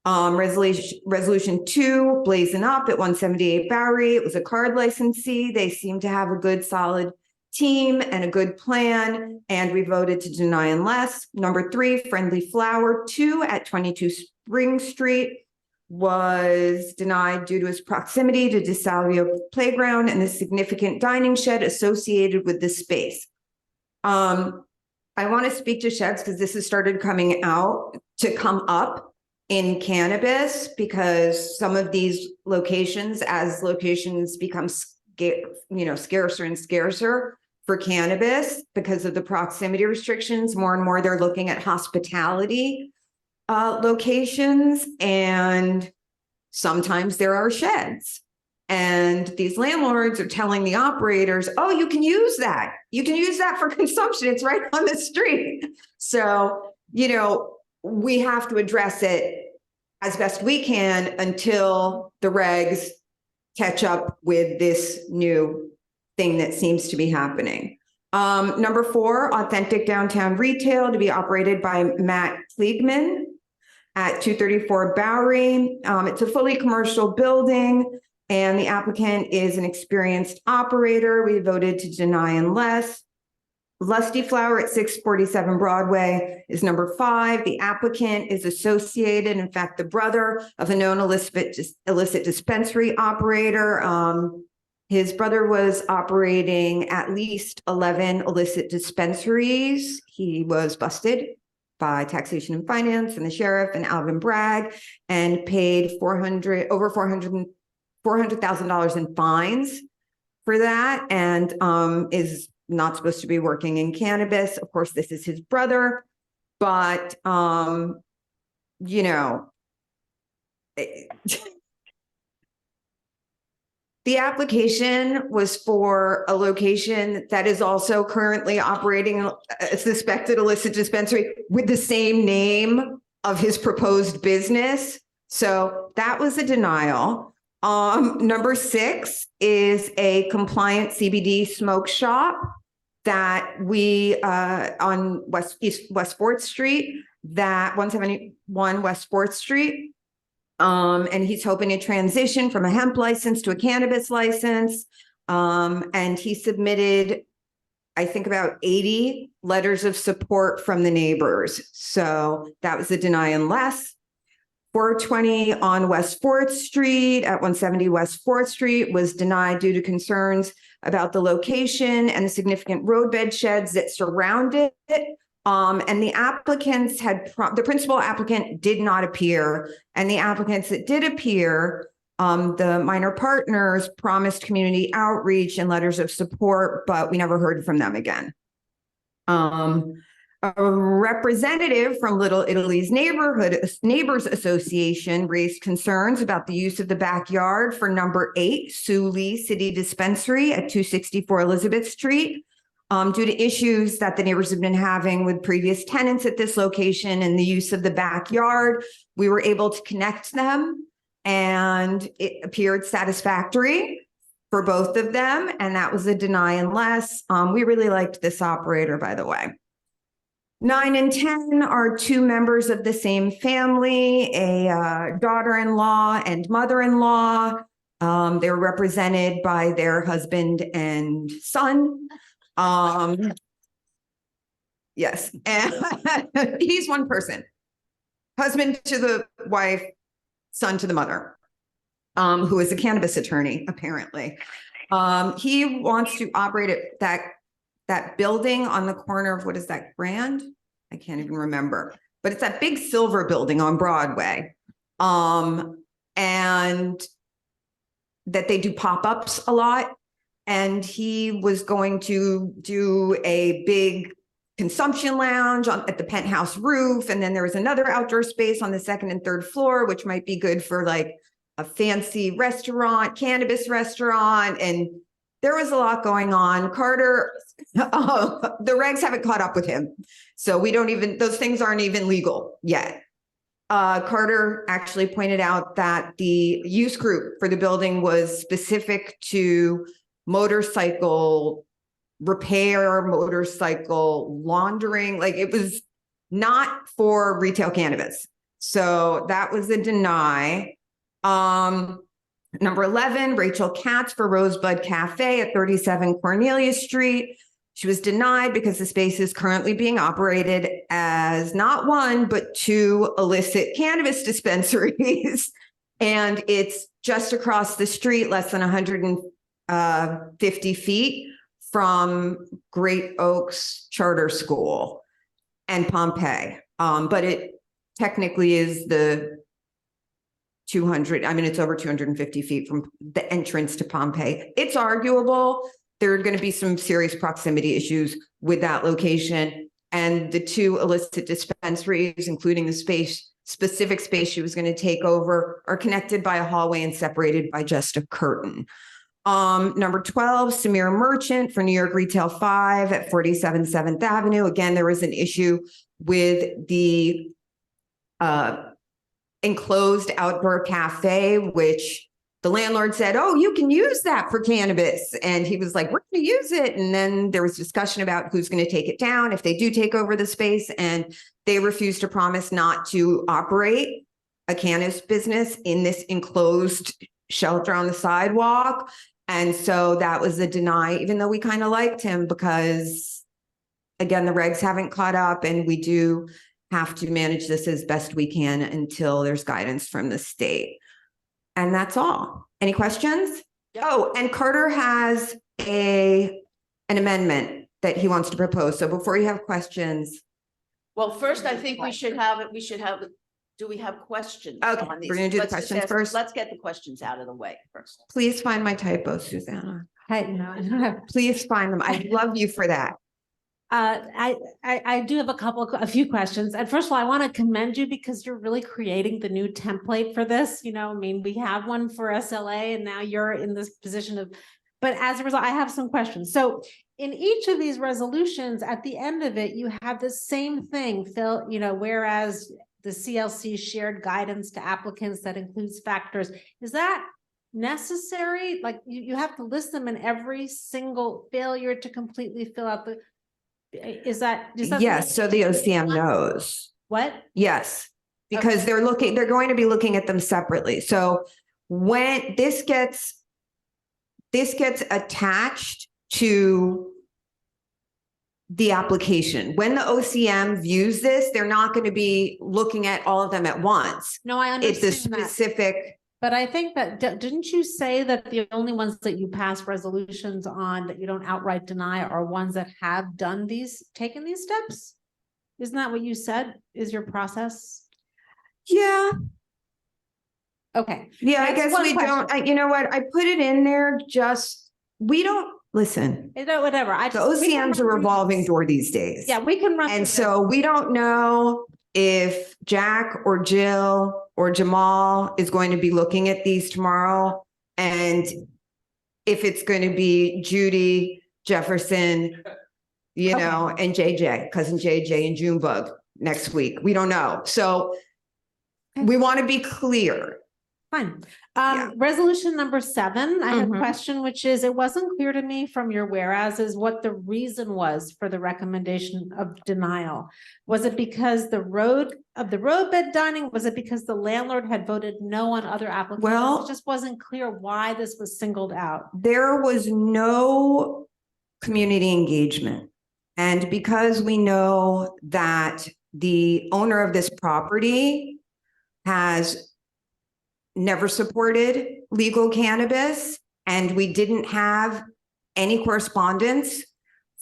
Resolution 2, Blazing Up at 178 Bowery. It was a card licensee. They seem to have a good solid team and a good plan, and we voted to deny unless. Number 3, Friendly Flower 2 at 22 Spring Street was denied due to its proximity to DeSalvio Playground and the significant dining shed associated with the space. I want to speak to sheds because this has started come up in cannabis, because some of these locations, as locations become scarcer and scarcer for cannabis because of the proximity restrictions, more and more they're looking at hospitality locations, and sometimes there are sheds. And these landlords are telling the operators, oh, you can use that. You can use that for consumption. It's right on the street. So, we have to address it as best we can until the regs catch up with this new thing that seems to be happening. Number 4, authentic downtown retail to be operated by Matt Kliegman at 234 Bowery. It's a fully commercial building and the applicant is an experienced operator. We voted to deny unless. Lusty Flower at 647 Broadway is number 5. The applicant is associated, in fact, the brother of a known illicit dispensary operator. His brother was operating at least 11 illicit dispensaries. He was busted by Taxation and Finance and the sheriff and Alvin Bragg and paid over $400,000 in fines for that, and is not supposed to be working in cannabis. Of course, this is his brother, but you know, the application was for a location that is also currently operating a suspected illicit dispensary with the same name of his proposed business. So that was a denial. Number 6 is a compliant CBD smoke shop that we on West 4th Street, that 171 West 4th Street. And he's hoping to transition from a hemp license to a cannabis license. And he submitted, I think, about 80 letters of support from the neighbors. So that was a deny unless. 420 on West 4th Street at 170 West 4th Street was denied due to concerns about the location and the significant roadbed sheds that surround it. And the applicants the principal applicant did not appear, and the applicants that did appear, the minor partners promised community outreach and letters of support, but we never heard from them again. A representative from Little Italy's Neighbors Association raised concerns about the use of the backyard for number 8 Sioux Lee City Dispensary at 264 Elizabeth Street. Due to issues that the neighbors have been having with previous tenants at this location and the use of the backyard, we were able to connect them and it appeared satisfactory for both of them. And that was a deny unless. We really liked this operator, by the way. 9 and 10 are 2 members of the same family, a daughter-in-law and mother-in-law. They're represented by their husband and son. Yes, and he's one person. Husband to the wife, son to the mother, who is a cannabis attorney, apparently. He wants to operate at that building on the corner of, what is that, Grand? I can't even remember, but it's that big silver building on Broadway. And that they do pop-ups a lot. And he was going to do a big consumption lounge at the penthouse roof. And then there was another outdoor space on the 2nd and 3rd floor, which might be good for like a fancy restaurant, cannabis restaurant. And there was a lot going on. Carter, the regs haven't caught up with him. So those things aren't even legal yet. Carter actually pointed out that the use group for the building was specific to motorcycle repair, motorcycle laundering. Like, it was not for retail cannabis. So that was a deny. Number 11, Rachel Katz for Rosebud Cafe at 37 Cornelia Street. She was denied because the space is currently being operated as not 1, but 2 illicit cannabis dispensaries. And it's just across the street, less than 150 feet from Great Oaks Charter School and Pompeii. But it technically is the 200, it's over 250 feet from the entrance to Pompeii. It's arguable. There are going to be some serious proximity issues with that location. And the 2 illicit dispensaries, including the specific space she was going to take over, are connected by a hallway and separated by just a curtain. Number 12, Samir Merchant for New York Retail 5 at 47 7th Avenue. Again, there was an issue with the enclosed outdoor cafe, which the landlord said, oh, you can use that for cannabis. And he was like, we're going to use it. And then there was discussion about who's going to take it down if they do take over the space. And they refused to promise not to operate a cannabis business in this enclosed shelter on the sidewalk. And so that was a deny, even though we kind of liked him because, again, the regs haven't caught up and we do have to manage this as best we can until there's guidance from the state. And that's all. Any questions? Oh, and Carter has an amendment that he wants to propose. So before you have questions. Well, first, I think we should have it, do we have questions? Okay, on these? we're gonna do the Let's just questions first. Let's get the questions out of the way first. Please find my typos, Susanna. No. Please find them. I love you for that. I do have a few questions. And first of all, I want to commend you because you're really creating the new template for this. You know, I mean, we have one for SLA and now you're in this position of, but as a result, I have some questions. So in each of these resolutions, at the end of it, you have the same thing, Phil, you know, whereas the CLC shared guidance to applicants that includes factors. Is that necessary? Like you have to list them in every single failure to completely fill out the, is that? Yes, so the OCM knows. What? Yes, because they're going to be looking at them separately. So when this gets attached to the application, when the OCM views this, they're not going to be looking at all of them at once. No, I understand It's a specific. But I think that, didn't you say that the only ones that you pass resolutions on that you don't outright deny are ones that have taken these steps? Isn't that what you said is your process? Yeah. Okay. Yeah, I That's guess one we question. don't, you know what, I put it in there we don't, listen. Whatever. The OCM's a revolving door these days. Yeah, we can run. And through so we don't know if Jack or Jill or Jamal is going to be looking at these tomorrow. And if it's going to be Judy, Jefferson, you know, and JJ, cousin JJ and Junebug next week. We don't know. So we want to be clear. Fine. Resolution number 7, I have a Mhm. question, which is, it wasn't clear to me from your whereas what the reason was for the recommendation of denial. Was it because the roadbed dining? Was it because the landlord had voted no on other applications? Well, It just wasn't clear why this was singled out. There was no community engagement. And because we know that the owner of this property has never supported legal cannabis, and we didn't have any correspondence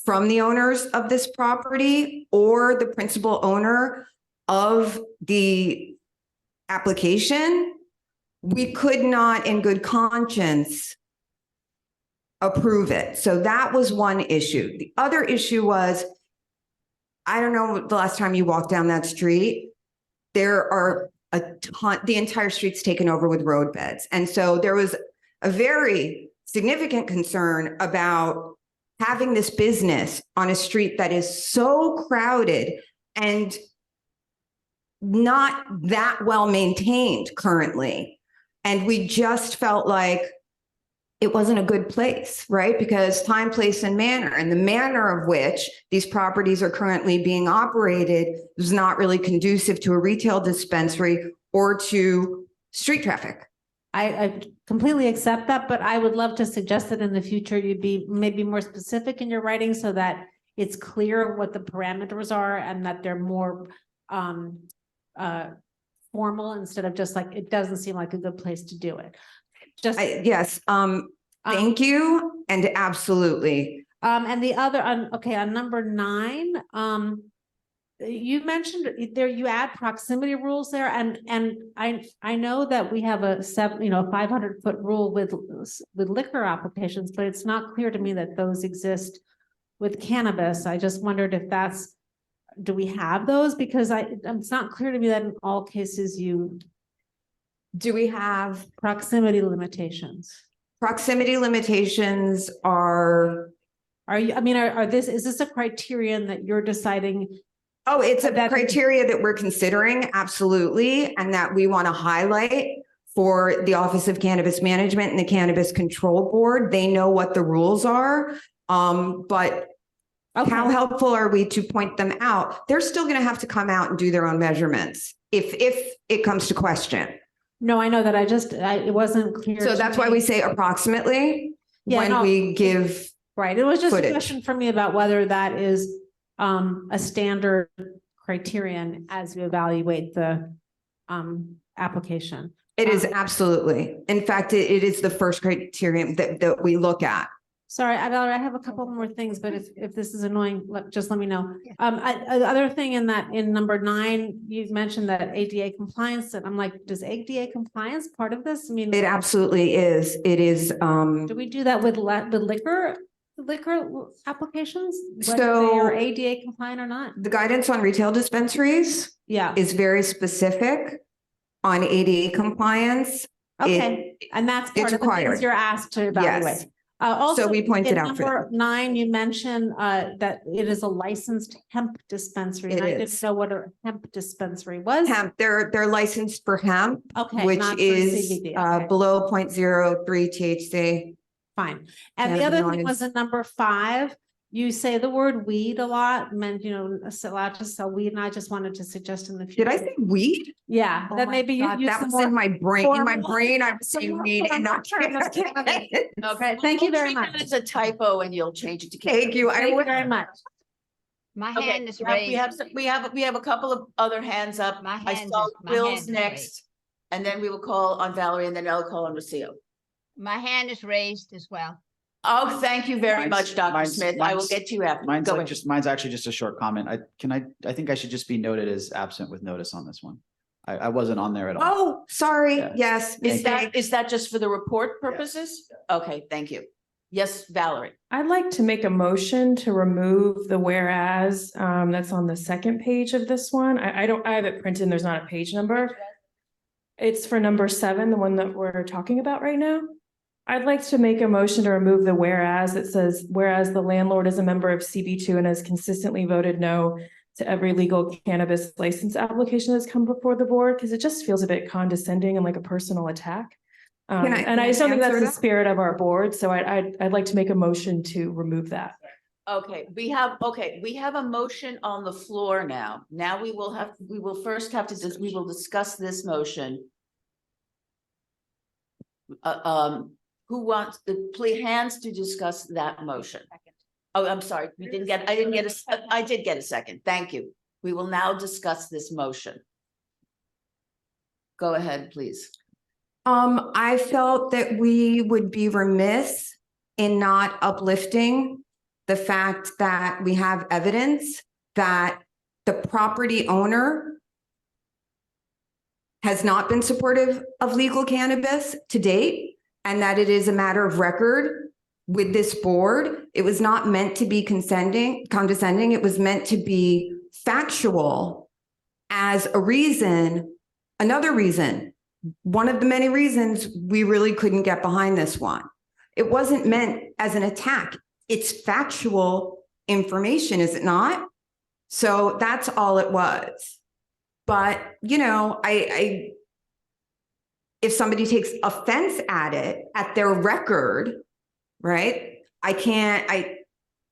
from the owners of this property or the principal owner of the application, we could not in good conscience approve it. So that was one issue. The other issue was, I don't know the last time you walked down that street, there are a ton, the entire street's taken over with road beds. And so there was a very significant concern about having this business on a street that is so crowded and not that well maintained currently. And we just felt like it wasn't a good place, right? Because time, place, and manner, and the manner of which these properties are currently being operated is not really conducive to a retail dispensary or to street traffic. I completely accept that, but I would love to suggest that in the future you'd be maybe more specific in your writing so that it's clear what the parameters are and that they're more formal instead of just like, it doesn't seem like a good place to do it. Just yes. Thank you. And absolutely. And the other on number 9, you mentioned there, you add proximity rules there. And I know that we have a 500-foot rule with liquor applications, but it's not clear to me that those exist with cannabis. I just wondered if do we have those? Because it's not clear to me that in all cases do we have proximity limitations. Proximity limitations are you, is this a criterion that you're deciding? Oh, it's a criteria that we're considering, absolutely, and that we want to highlight for the Office of Cannabis Management and the Cannabis Control Board. They know what the rules are. But how helpful are we to point them out? They're still going to have to come out and do their own measurements if it comes to question. No, I know that. It wasn't clear. So to that's why me. we say approximately Yeah, when no. we give. Right. It was just a footage. question for me about whether that is a standard criterion as you evaluate the application. It is absolutely. In fact, it is the first criterion that we look at. Sorry, Valerie, I have a couple more things, but if this is annoying, just let me know. The other thing in number 9, you mentioned that ADA compliance, and I'm like, does ADA compliance part of this? I mean, It absolutely is. It is. do we do that with liquor applications? Whether they So are ADA compliant or not? the guidance on retail dispensaries is very specific on ADA compliance. Okay, and that's part it's of the things required. you're asked to evaluate. Yes. Also, So we pointed in out for number 9, you mentioned that it is a licensed hemp dispensary. And It I is. didn't know what a hemp dispensary was. hemp. They're licensed for hemp, Okay, which not for is CBD, okay. below 0.03 THC. Fine. And the other thing Cannabinoids. was in number 5, you say the word weed a lot, meant, allowed to sell weed, and I just wanted to suggest in the future. Did I say weed? Yeah, Oh that my maybe you God, use that some was more in my brain. In my formal- brain, I was saying weed and not cannabis. Okay, thank you very We'll much. treat that as a typo and you'll change it to. Thank you. Thank you very much. My Okay, hand is we have- raised. we have a couple of other hands up. My I hand saw is- my Will's hand is next. raised. And then we will call on Valerie and then I'll call on Rocio. My hand is raised as well. Oh, thank you very Mine's- much, Dr. mine's- Smith. I will mine's- get to you after. Mine's Go like ahead. mine's actually just a short comment. I think I should just be noted as absent with notice on this one. I wasn't on there at all. Oh, sorry. Yeah. Yes. Is that just for the report purposes? Okay, thank you. Yes, Valerie. I'd like to make a motion to remove the whereas that's on the second page of this one. I have it printed, and there's not a page number. It's for number 7, the one that we're talking about right now. I'd like to make a motion to remove the whereas that says, whereas the landlord is a member of CB2 and has consistently voted no to every legal cannabis license application that's come before the board, because it just feels a bit condescending and like a personal attack. And I just don't think that's the spirit of our board, so I'd like to make a motion to remove that. Okay, we have a motion on the floor now. Now we will first have to, we will discuss this motion. Who wants the hands to discuss that motion? Oh, I'm sorry, I did get a second. Thank you. We will now discuss this motion. Go ahead, please. I felt that we would be remiss in not uplifting the fact that we have evidence that the property owner has not been supportive of legal cannabis to date, and that it is a matter of record with this board. It was not meant to be condescending. It was meant to be factual as a reason, another reason, one of the many reasons we really couldn't get behind this one. It wasn't meant as an attack. It's factual information, is it not? So that's all it was. But, if somebody takes offense at it, at their record, right?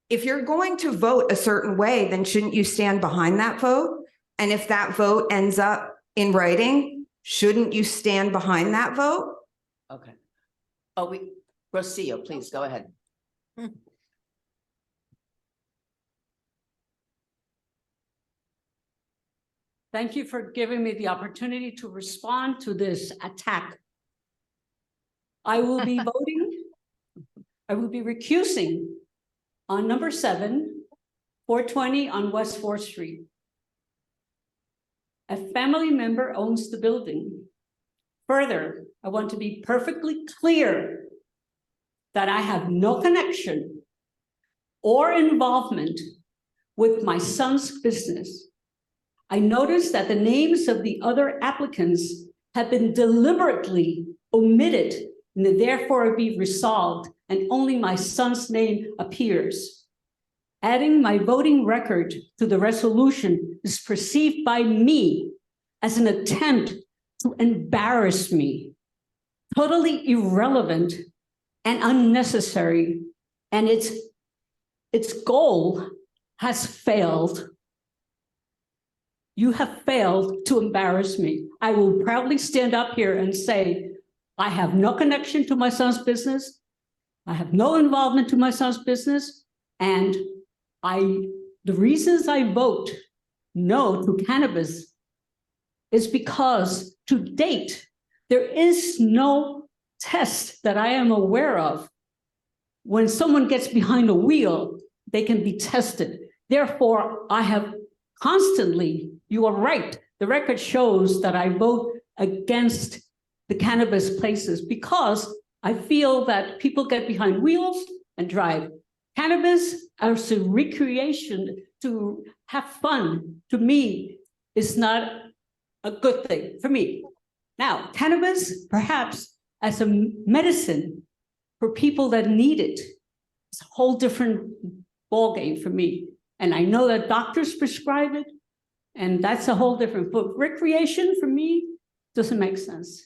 If you're going to vote a certain way, then shouldn't you stand behind that vote? And if that vote ends up in writing, shouldn't you stand behind that vote? Okay. Rocio, please go ahead. Thank you for giving me the opportunity to respond to this attack. I will be voting, I will be recusing on number 7, 420 on West 4th Street. A family member owns the building. Further, I want to be perfectly clear that I have no connection or involvement with my son's business. I noticed that the names of the other applicants have been deliberately omitted and therefore be resolved, and only my son's name appears. Adding my voting record to the resolution is perceived by me as an attempt to embarrass me totally irrelevant and unnecessary, and its goal has failed. You have failed to embarrass me. I will proudly stand up here and say, I have no connection to my son's business. I have no involvement to my son's business. And the reasons I vote no to cannabis is because to date, there is no test that I am aware of. When someone gets behind a wheel, they can be tested. Therefore, I have constantly, you are right, the record shows that I vote against the cannabis places because I feel that people get behind wheels and drive. Cannabis as a recreation to have fun, to me, is not a good thing for me. Now, cannabis, perhaps as a medicine for people that need it, it's a whole different ballgame for me. And I know that doctors prescribe it, and that's a whole different, but recreation for me doesn't make sense.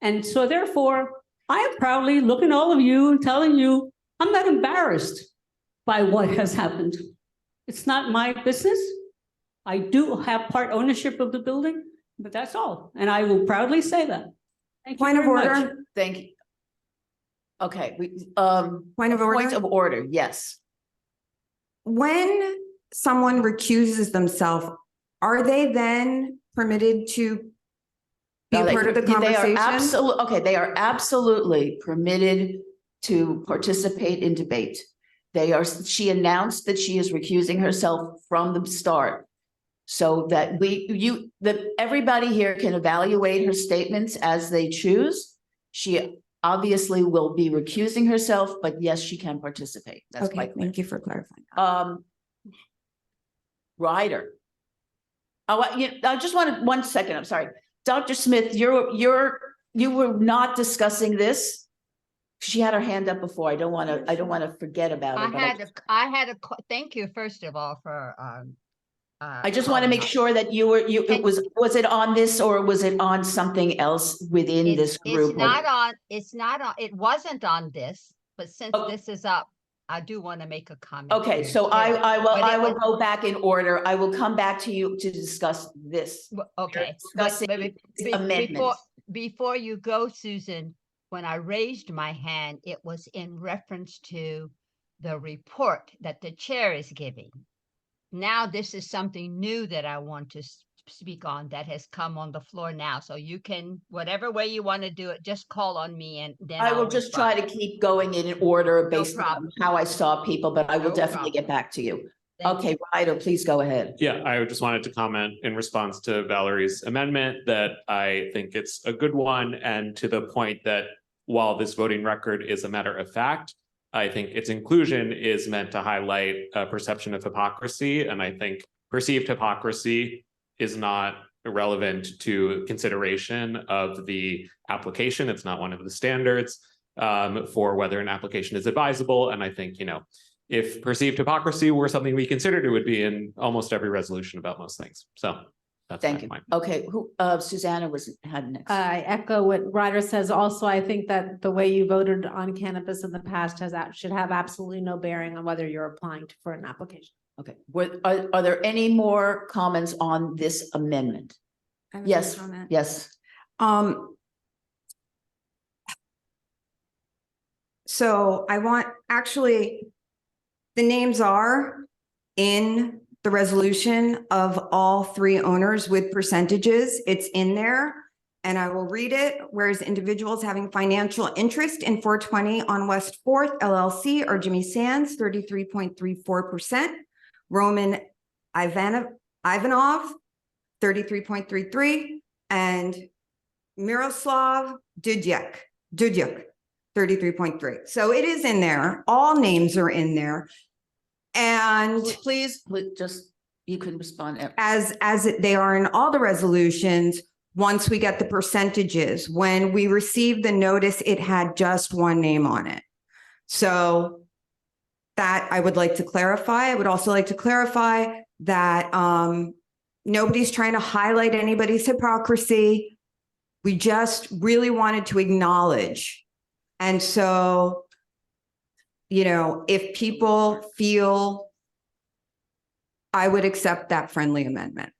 And so therefore, I am proudly looking at all of you and telling you, I'm not embarrassed by what has happened. It's not my business. I do have part ownership of the building, but that's all. And I will proudly say that. Thank you Point of very much. order. Thank you. Okay, Point of order. point of order, yes. When someone recuses themselves, are they then permitted to be No, part of the they are conversation? okay, they are absolutely permitted to participate in debate. She announced that she is recusing herself from the start. So that everybody here can evaluate her statements as they choose. She obviously will be recusing herself, but yes, she can participate. That's Okay, quite clear. thank you for clarifying. Ryder. Oh, I just wanted 1 second. I'm sorry. Dr. Smith, you were not discussing this. She had her hand up before. I don't want to forget about it. Thank you, first of all, for, I just want to make sure that was it on this or was it on something else within this group? It wasn't on this, but since this is up, I do want to make a comment. Okay, so I will go back in order. I will come back to you to discuss this. Okay. Discussing amendments. Before you go, Susan, when I raised my hand, it was in reference to the report that the chair is giving. Now, this is something new that I want to speak on that has come on the floor now. So you can, whatever way you want to do it, just call on me and then I will just try to keep going in order based on how I saw people, but I will definitely get back to you. Okay, Ryder, please go ahead. Yeah, I just wanted to comment in response to Valerie's amendment that I think it's a good one, and to the point that while this voting record is a matter of fact, I think its inclusion is meant to highlight a perception of hypocrisy, and I think perceived hypocrisy is not irrelevant to consideration of the application. It's not one of the standards for whether an application is advisable, and I think, if perceived hypocrisy were something we considered, it would be in almost every resolution about most things. So that's Thank you. Okay, Susanna had next. I echo what Ryder says. Also, I think that the way you voted on cannabis in the past should have absolutely no bearing on whether you're applying for an application. Okay, are there any more comments on this amendment? Yes, yes. So I want, actually, the names are in the resolution of all three owners with percentages. It's in there, and I will read it. Whereas individuals having financial interest in 420 on West 4th LLC are Jimmy Sands, 33.34%, Roman Ivanov, 33.33%, and Miroslav Dudyk, 33.3%. So it is in there. All names are in there. And please just, you can respond. They are in all the resolutions. Once we get the percentages, when we received the notice, it had just one name on it. So that I would like to clarify. I would also like to clarify that nobody's trying to highlight anybody's hypocrisy. We just really wanted to acknowledge. And so, if people feel, I would accept that friendly amendment.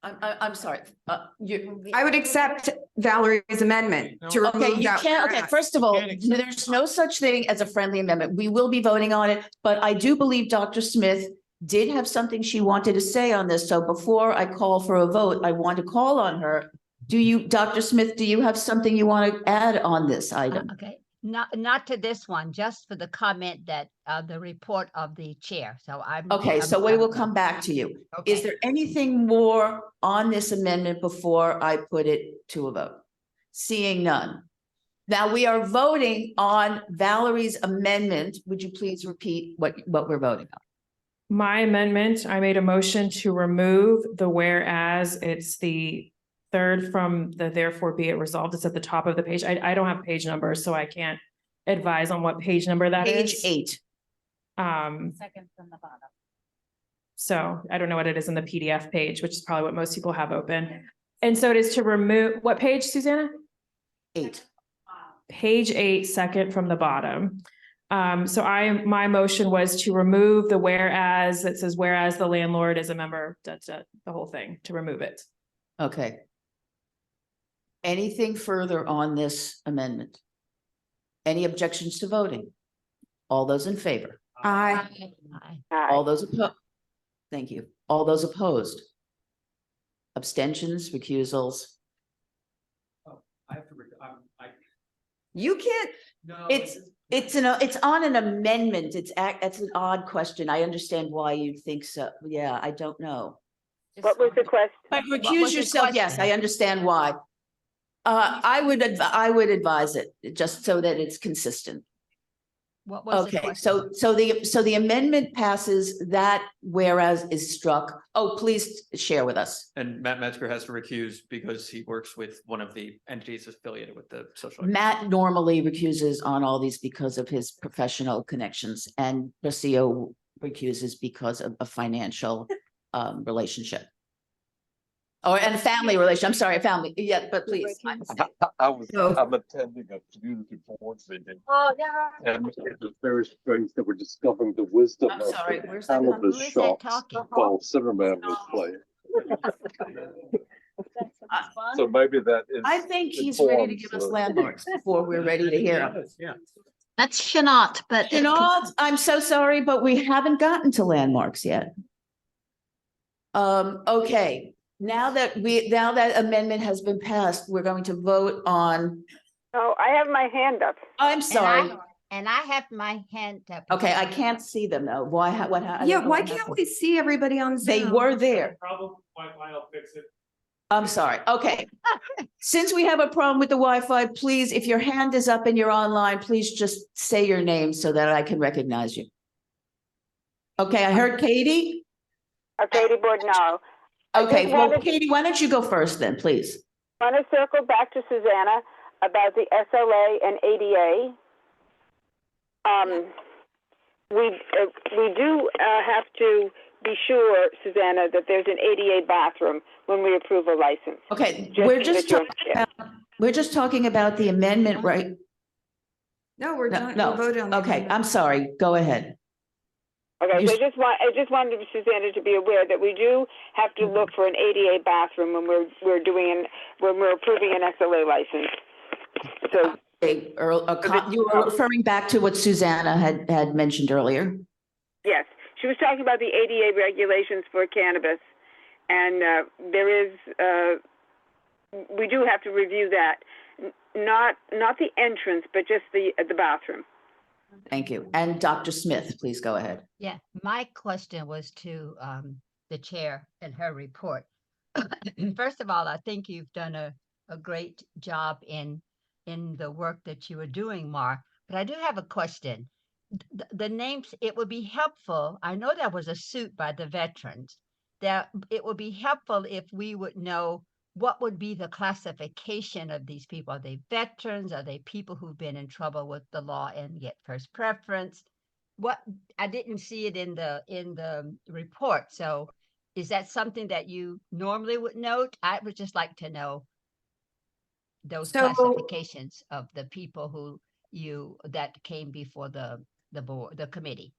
I'm sorry, I would accept Valerie's amendment to okay, remove you that. can't, okay, whereas. first of all, there's no such thing as a friendly amendment. We will be voting on it, but I do believe Dr. Smith did have something she wanted to say on this. So before I call for a vote, I want to call on her. Dr. Smith, do you have something you want to add on this item? Okay, not to this one, just for the comment that, the report of the chair, so I'm. Okay, so we will come back to you. Is there anything more on this amendment before I put it to a vote? Seeing none. Now we are voting on Valerie's amendment. Would you please repeat what we're voting on? My amendment, I made a motion to remove the whereas. It's the third from the therefore be it resolved. It's at the top of the page. I don't have page numbers, so I can't advise on what page number that is. Page 8. Second from the bottom. So I don't know what it is in the PDF page, which is probably what most people have open. And so it is to remove, what page, Susanna? 8. Page 8, second from the bottom. So my motion was to remove the whereas that says, whereas the landlord is a member, the whole thing, to remove it. Okay. Anything further on this amendment? Any objections to voting? All those in favor? Aye. All those opposed? Thank you. All those opposed? Abstentions, recusals? I have to, You can't, It's on an amendment. It's an odd question. I understand why you'd think so. Yeah, I don't know. What was the question? But What was recuse the yourself. Yes, I understand why. I would advise it just so that it's consistent. What was the Okay, question? so the amendment passes, that whereas is struck. Oh, please share with us. And Matt Metzger has to recuse because he works with one of the entities affiliated with the social. Matt normally recuses on all these because of his professional connections, and Rocio recuses because of a financial relationship. And a family relation. I'm sorry, a family. Yeah, but please. I'm attending a community board meeting. Oh, yeah. And it was very strange that we're discovering the wisdom I'm of sorry, the where's that cannabis Who is that shops talking? while Zimmerman was playing. So maybe that is. I think he's ready to give us landmarks before we're ready to hear him. Yeah. That's Chenault, but. I'm so sorry, but we haven't gotten to landmarks yet. Okay, now that amendment has been passed, we're going to vote on. Oh, I have my hand up. I'm sorry. And I have my hand up. Okay, I can't see them though. Why, I don't yeah, know why what can't happened. we see everybody on Zoom? They were there. Problem, Wi-Fi, I'll fix it. I'm sorry. Okay. Since we have a problem with the Wi-Fi, please, if your hand is up and you're online, please just say your name so that I can recognize you. Okay, I heard Katie. Katie Bordnaro. Okay, well, Katie, why don't you go first then, please? I want to circle back to Susanna about the SLA and ADA. We do have to be sure, Susanna, that there's an ADA bathroom when we approve a license. Okay, Just we're just talking about the amendment, right? No, we're done. No, We voted on the okay, amendment. I'm sorry. Go ahead. Okay, so I just wanted Susanna to be aware that we do have to look for an ADA bathroom when we're approving an SLA license. So. You were referring back to what Susanna had mentioned earlier. Yes, she was talking about the ADA regulations for cannabis, and we do have to review that, not the entrance, but just the bathroom. Thank you. And Dr. Smith, please go ahead. Yeah, my question was to the chair and her report. First of all, I think you've done a great job in the work that you are doing, Mar. But I do have a question. The names, it would be helpful. I know there was a suit by the veterans. That it would be helpful if we would know what would be the classification of these people. Are they veterans? Are they people who've been in trouble with the law and get first preference? What I didn't see it in the report. So is that something that you normally would note? I would just like to know those So- classifications of the people that came before the board, the committee.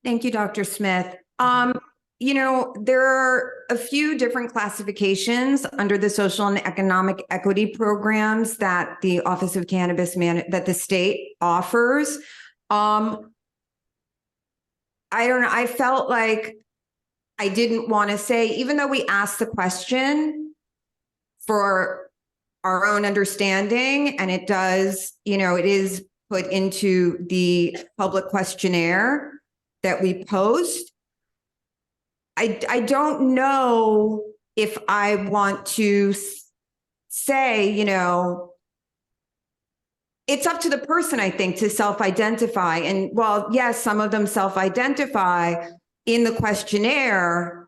Thank you, Dr. Smith. There are a few different classifications under the social and economic equity programs that the Office of Cannabis that the state offers. I don't know, I felt like I didn't want to say, even though we asked the question for our own understanding, and it does, it is put into the public questionnaire that we post. I don't know if I want to say, it's up to the person, I think, to self-identify. And while, yes, some of them self-identify in the questionnaire,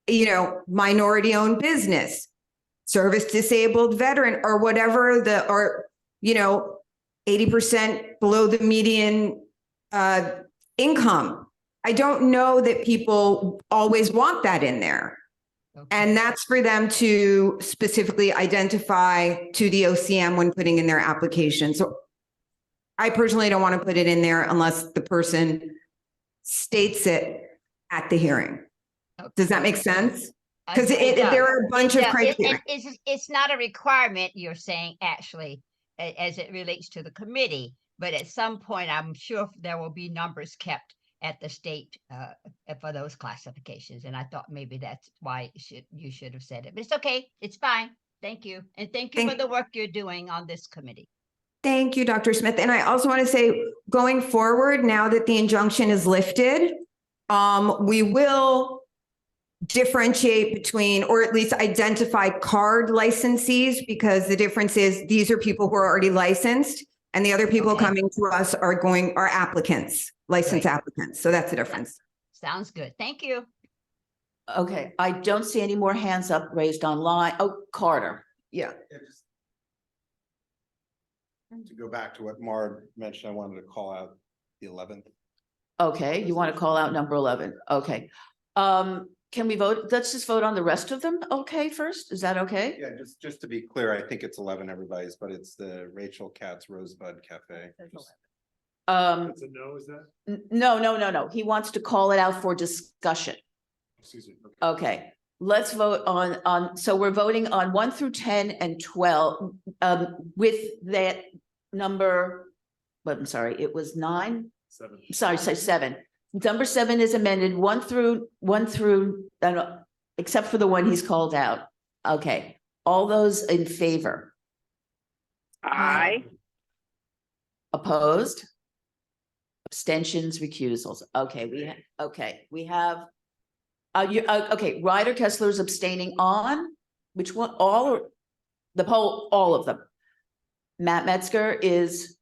minority-owned business, service disabled veteran, or whatever 80% below the median income. I don't know that people always want that in there. Okay. And that's for them to specifically identify to the OCM when putting in their application. So I personally don't want to put it in there unless the person states it at the hearing. Does that make sense? Because there are a bunch of criteria. It's not a requirement, you're saying, actually, as it relates to the committee, but at some point, I'm sure there will be numbers kept at the state for those classifications. And I thought maybe that's why you should have said it, but it's okay. It's fine. Thank you. And thank you for the work you're doing on this committee. Thank you, Dr. Smith. And I also want to say, going forward, now that the injunction is lifted, we will differentiate between, or at least identify card licensees, because the difference is these are people who are already licensed, and the other people coming to us are applicants, licensed applicants. So that's the difference. Sounds good. Thank you. Okay, I don't see any more hands up raised online. Oh, Carter. Yeah. To go back to what Marg mentioned, I wanted to call out the 11th. Okay, you want to call out number 11. Okay. Can we vote? Let's just vote on the rest of them. Okay, first, is that okay? Yeah, just to be clear, I think it's 11 everybody's, but it's the Rachel Katz Rosebud Cafe. It's a no, is that? No. He wants to call it out for discussion. Excuse me. Okay, let's vote on, so we're voting on 1 through 10 and 12, with that number, but I'm sorry, it was 9? 7. Sorry, 7. Number 7 is amended, 1 through, except for the one he's called out. Okay, all those in favor? Aye. Opposed? Abstentions, recusals. Okay, we have. Okay, Ryder Kessler is abstaining on which one? All or the poll? All of them. Matt Metzger is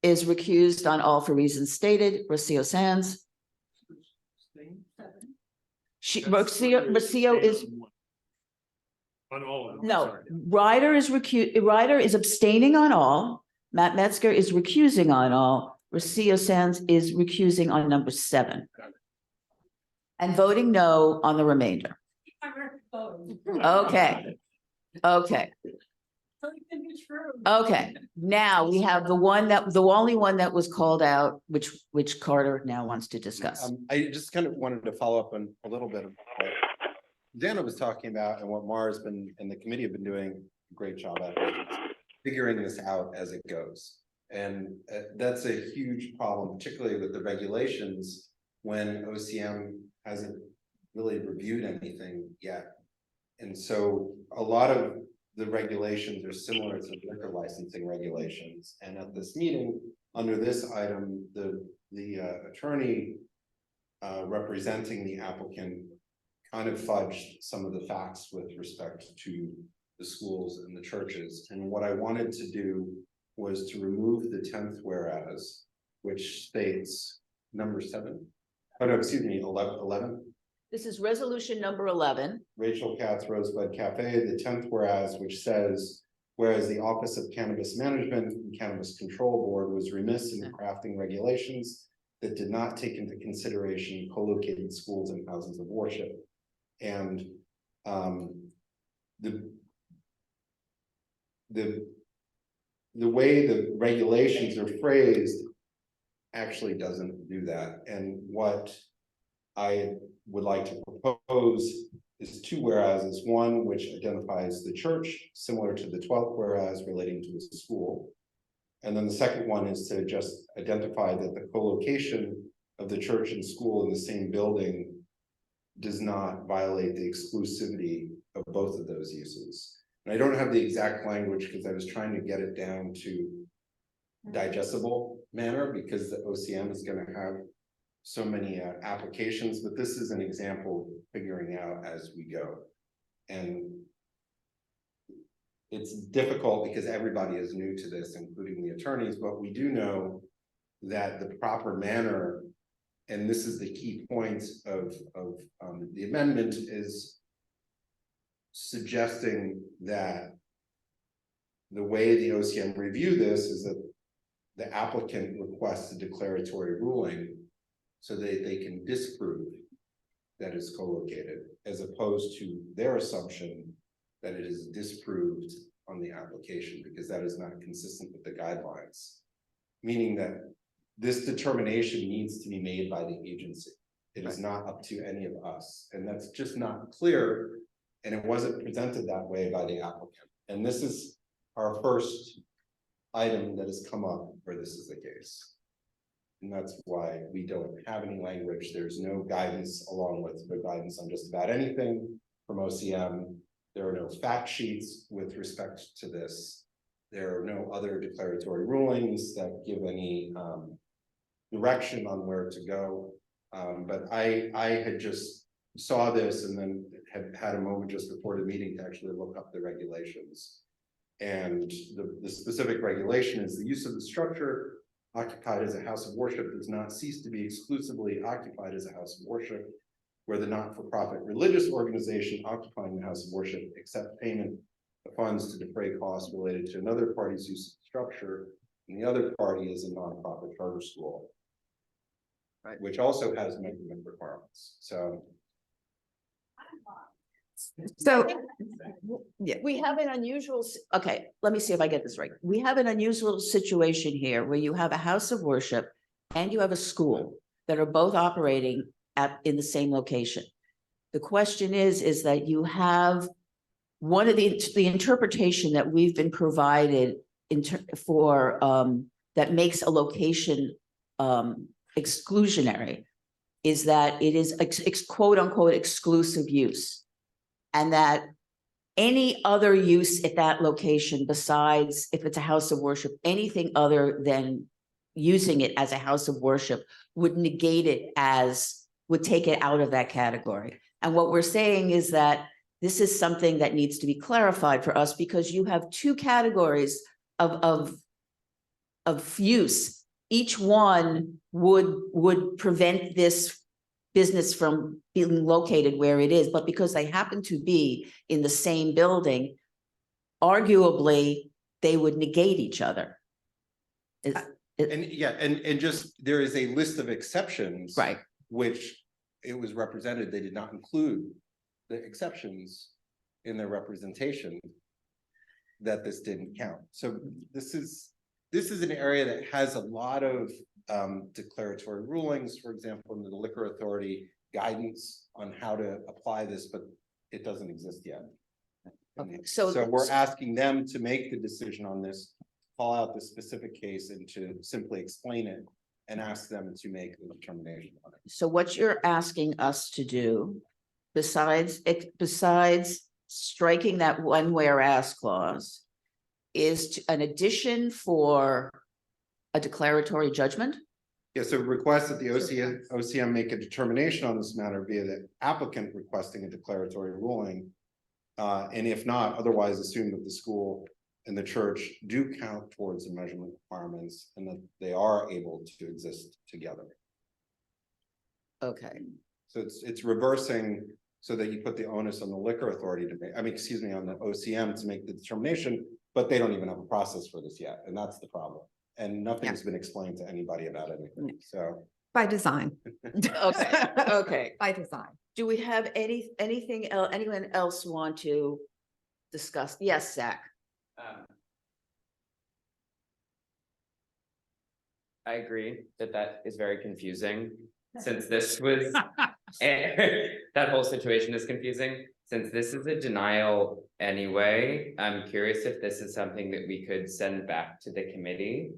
recused on all for reasons stated. Rocio Sands. Rocio is. On all of them. No, sorry. Ryder is abstaining on all. Matt Metzger is recusing on all. Rocio Sands is recusing on number 7. And voting no on the remainder. Okay. Okay, now we have the only one that was called out, which Carter now wants to discuss. I just kind of wanted to follow up on a little bit of what Dana was talking about and what Mara's been and the committee have been doing a great job at figuring this out as it goes. And that's a huge problem, particularly with the regulations when OCM hasn't really reviewed anything yet. And so a lot of the regulations are similar to liquor licensing regulations. And at this meeting, under this item, the attorney representing the applicant kind of fudged some of the facts with respect to the schools and the churches. And what I wanted to do was to remove the 10th whereas, which states number 7. Oh no, excuse me, 11. This is resolution number 11. Rachel Katz Rosebud Cafe, the 10th whereas, which says, whereas the Office of Cannabis Management and Cannabis Control Board was remiss in crafting regulations that did not take into consideration co-located schools and houses of worship. And the way the regulations are phrased actually doesn't do that. And what I would like to propose is two whereases, one which identifies the church, similar to the 12th whereas relating to the school. And then the second one is to just identify that the co-location of the church and school in the same building does not violate the exclusivity of both of those uses. And I don't have the exact language because I was trying to get it down to digestible manner because the OCM is going to have so many applications, but this is an example of figuring out as we go. And it's difficult because everybody is new to this, including the attorneys, but we do know that the proper manner, and this is the key point of the amendment, is suggesting that the way the OCM review this is that the applicant requests a declaratory ruling so that they can disprove that it's co-located, as opposed to their assumption that it is disproved on the application, because that is not consistent with the guidelines. Meaning that this determination needs to be made by the agency. It is not up to any of us. And that's just not clear. And it wasn't presented that way by the applicant. And this is our first item that has come up where this is the case. And that's why we don't have any language. There's no guidance along with the guidance on just about anything from OCM. There are no fact sheets with respect to this. There are no other declaratory rulings that give any direction on where to go. But I had just saw this and then had a moment just before the meeting to actually look up the regulations. And the specific regulation is the use of the structure occupied as a house of worship does not cease to be exclusively occupied as a house of worship, where the not-for-profit religious organization occupying the house of worship accept payment of funds to defray costs related to another party's use of the structure, and the other party is a nonprofit charter school, right, which also has measurement requirements. So yeah, we have an unusual, okay, let me see if I get this right. We have an unusual situation here where you have a house of worship and you have a school that are both operating in the same location. The question is that you have one of the interpretation that we've been provided for that makes a location exclusionary is that it is quote unquote exclusive use. And that any other use at that location besides, if it's a house of worship, anything other than using it as a house of worship would negate it would take it out of that category. And what we're saying is that this is something that needs to be clarified for us because you have two categories of use. Each one would prevent this business from being located where it is, but because they happen to be in the same building, arguably they would negate each other. And just there is a list of exceptions, right? Which it was represented, they did not include the exceptions in their representation that this didn't count. So this is an area that has a lot of declaratory rulings, for example, in the Liquor Authority guidance on how to apply this, but it doesn't exist yet. Okay. So we're asking them to make the decision on this, call out the specific case and to simply explain it and ask them to make the determination on it. So what you're asking us to do, besides striking that one whereas clause, is an addition for a declaratory judgment? Yeah, so request that the OCM make a determination on this matter via the applicant requesting a declaratory ruling. And if not, otherwise assume that the school and the church do count towards the measurement requirements and that they are able to exist together. Okay. So it's reversing so that you put the onus on the Liquor Authority to make, on the OCM to make the determination, but they don't even have a process for this yet. And that's the problem. And nothing's been explained to anybody about anything, so. By design. Okay. By design. Do we have anything else, anyone else want to discuss? Yes, Zach. I agree that that is very confusing, since this was, that whole situation is confusing. Since this is a denial anyway, I'm curious if this is something that we could send back to the committee.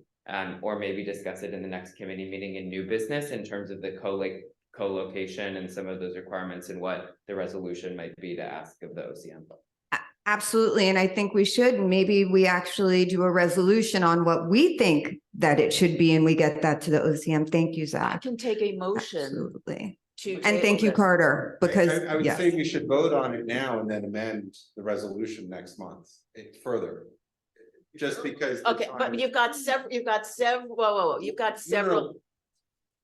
Or maybe discuss it in the next committee meeting in new business in terms of the co-location and some of those requirements and what the resolution might be to ask of the OCM. Absolutely, and I think we should, and maybe we actually do a resolution on what we think that it should be, and we get that to the OCM. Thank you, I Zach. can take a motion Absolutely. to. And thank you, table this. Carter, because I would yes. say we should vote on it now and then amend the resolution next month further. Just because. the Okay, time but is- you've got several, you've got several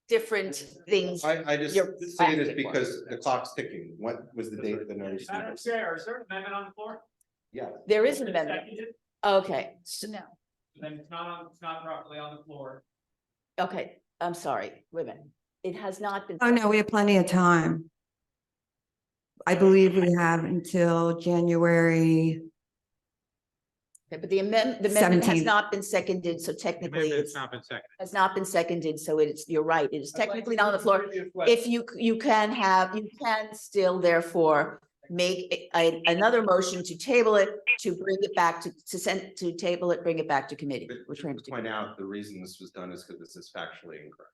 different things. I just you're say this asking for. because the clock's ticking. What was the date of the notice? Madam Chair, is there an amendment on the floor? Yeah. There is an amendment. Seconded? Okay, so, No. Then it's not properly on the floor. okay, I'm sorry, wait a minute. It has not been. Oh, no, we have plenty of time. I believe we have until January. Okay, but the amendment has 17th. not been seconded, so technically it's not been seconded. has not been seconded, so it's, you're right, it is technically not on the floor. If you can still therefore make another motion to table it, to bring it back to table it, bring it back to committee. But We're trying to point out, the reason this was done is because this is factually incorrect.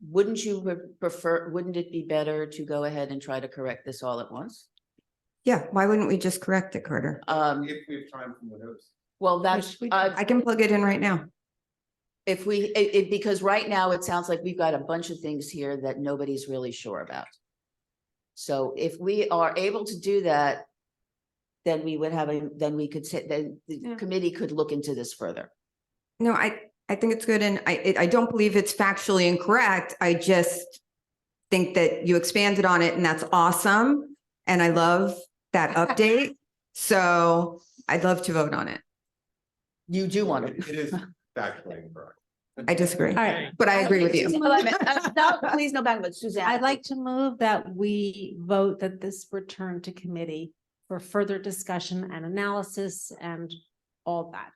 Wouldn't you prefer, wouldn't it be better to go ahead and try to correct this all at once? Yeah, why wouldn't we just correct it, Carter? If we have time from the notice. Well, that's, I can plug it in right now. if we, because right now it sounds like we've got a bunch of things here that nobody's really sure about. So if we are able to do that, then we would have then we could say, then the committee could look into this further. No, I think it's good, and I don't believe it's factually incorrect. I just think that you expanded on it, and that's awesome. And I love that update. So I'd love to vote on it. You do want to. It is factually incorrect. I disagree. All right. But I agree with you. No, please, no back, but Suzanne. I'd like to move that we vote that this return to committee for further discussion and analysis and all that.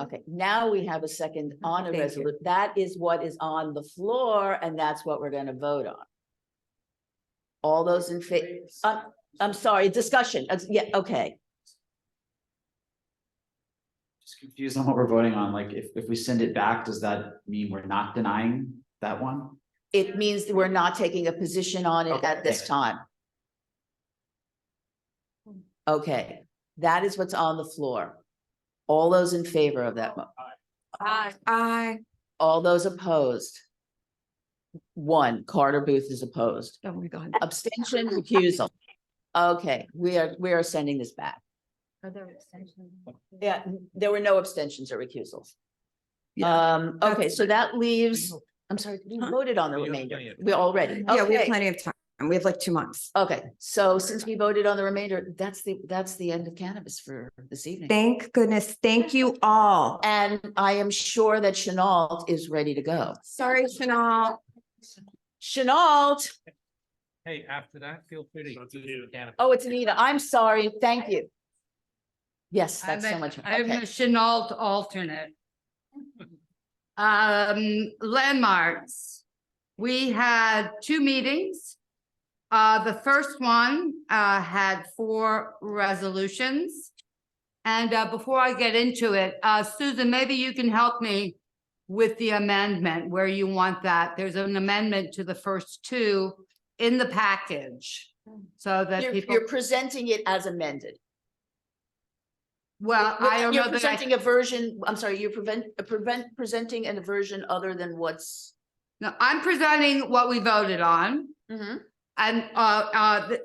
Okay, now we have a second on a Thank you. resolution. That is what is on the floor, and that's what we're gonna vote on. All those in favor, I'm sorry, discussion. Yeah, okay. Just confused on what we're voting on. Like, if we send it back, does that mean we're not denying that one? It means that we're not taking a position on it at this time. Okay, that is what's on the floor. All those in favor of that? Aye. All those opposed? One, Carter Booth is opposed. Oh, my God. Abstention, recusal. Okay, we are sending this back. Are there extensions? Yeah, there were no abstentions or recusals. Yeah, Okay, so that leaves, I'm sorry, we voted on the remainder. We already, Yeah, we have okay. plenty of time. We have like 2 months. Okay, so since we voted on the remainder, that's the end of cannabis for this evening. Thank goodness. Thank you all. And I am sure that Chenault is ready to go. Sorry, Chanel. Chenault, Hey, after that, feel free to. oh, it's Anita. I'm sorry. Thank you. Yes, that's so much. I'm Okay. a Chenault alternate. Landmarks. We had 2 meetings. The first one had 4 resolutions. And before I get into it, Susan, maybe you can help me with the amendment where you want that. There's an amendment to the first 2 in the package. So that people, You're presenting it as amended. well, I don't You're know that I, presenting a version, I'm sorry, you're presenting a version other than what's. no, I'm presenting what we voted on. Mhm. And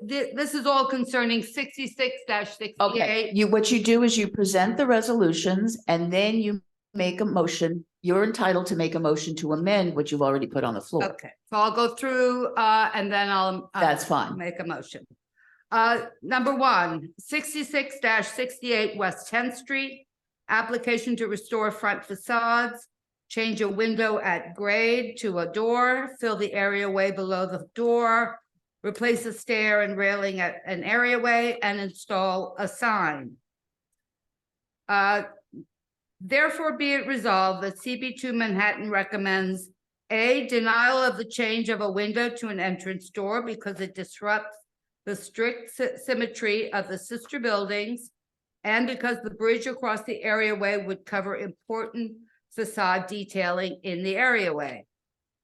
this is all concerning 66-68. Okay, what you do is you present the resolutions and then you make a motion. You're entitled to make a motion to amend what you've already put on the floor. Okay, so I'll go through and then I'll. That's fine. Make a motion. Number 1, 66-68 West 10th Street. Application to restore front facades. Change a window at grade to a door, fill the areaway below the door. Replace a stair and railing at an areaway and install a sign. Therefore, be it resolved that CB2 Manhattan recommends A, denial of the change of a window to an entrance door because it disrupts the strict symmetry of the sister buildings, and because the bridge across the areaway would cover important facade detailing in the areaway.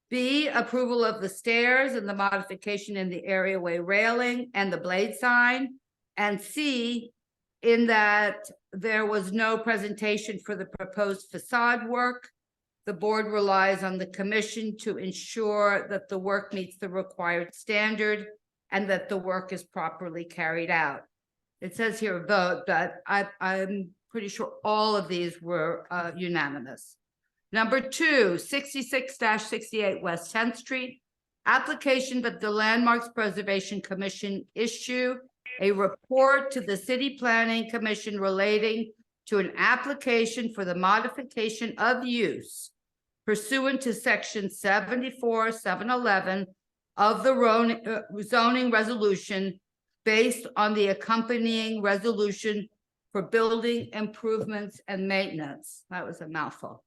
B, approval of the stairs and the modification in the areaway railing and the blade sign. And C, in that there was no presentation for the proposed facade work. The board relies on the commission to ensure that the work meets the required standard and that the work is properly carried out. It says here vote, but I'm pretty sure all of these were unanimous. Number 2, 66-68 West 10th Street, application that the Landmarks Preservation Commission issue a report to the City Planning Commission relating to an application for the modification of use pursuant to section 74-711 of the zoning resolution based on the accompanying resolution for building improvements and maintenance. That was a mouthful.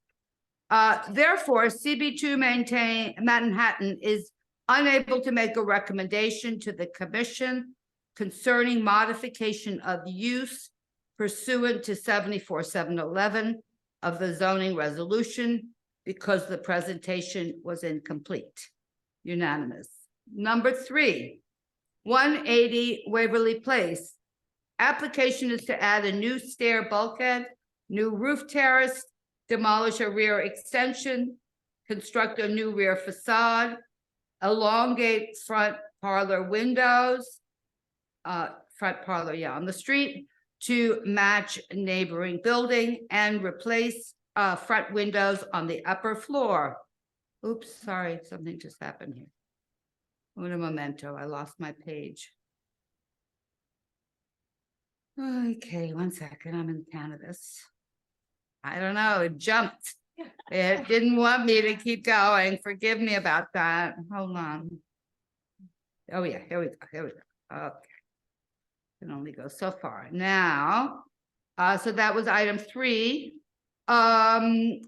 Therefore, CB2 Manhattan is unable to make a recommendation to the commission concerning modification of use pursuant to 74-711 of the zoning resolution because the presentation was incomplete. Unanimous. Number 3, 180 Waverly Place. Application is to add a new stair bulkhead, new roof terrace, demolish a rear extension, construct a new rear facade, elongate front parlor windows, front parlor, on the street to match neighboring building and replace front windows on the upper floor. Oops, sorry, something just happened here. Una momento, I lost my page. Okay, 1 second, I'm in cannabis. I don't know, it jumped. It didn't want me to keep going. Forgive me about that. Hold on. Oh yeah, here we go. Okay. Can only go so far. Now, so that was item 3. The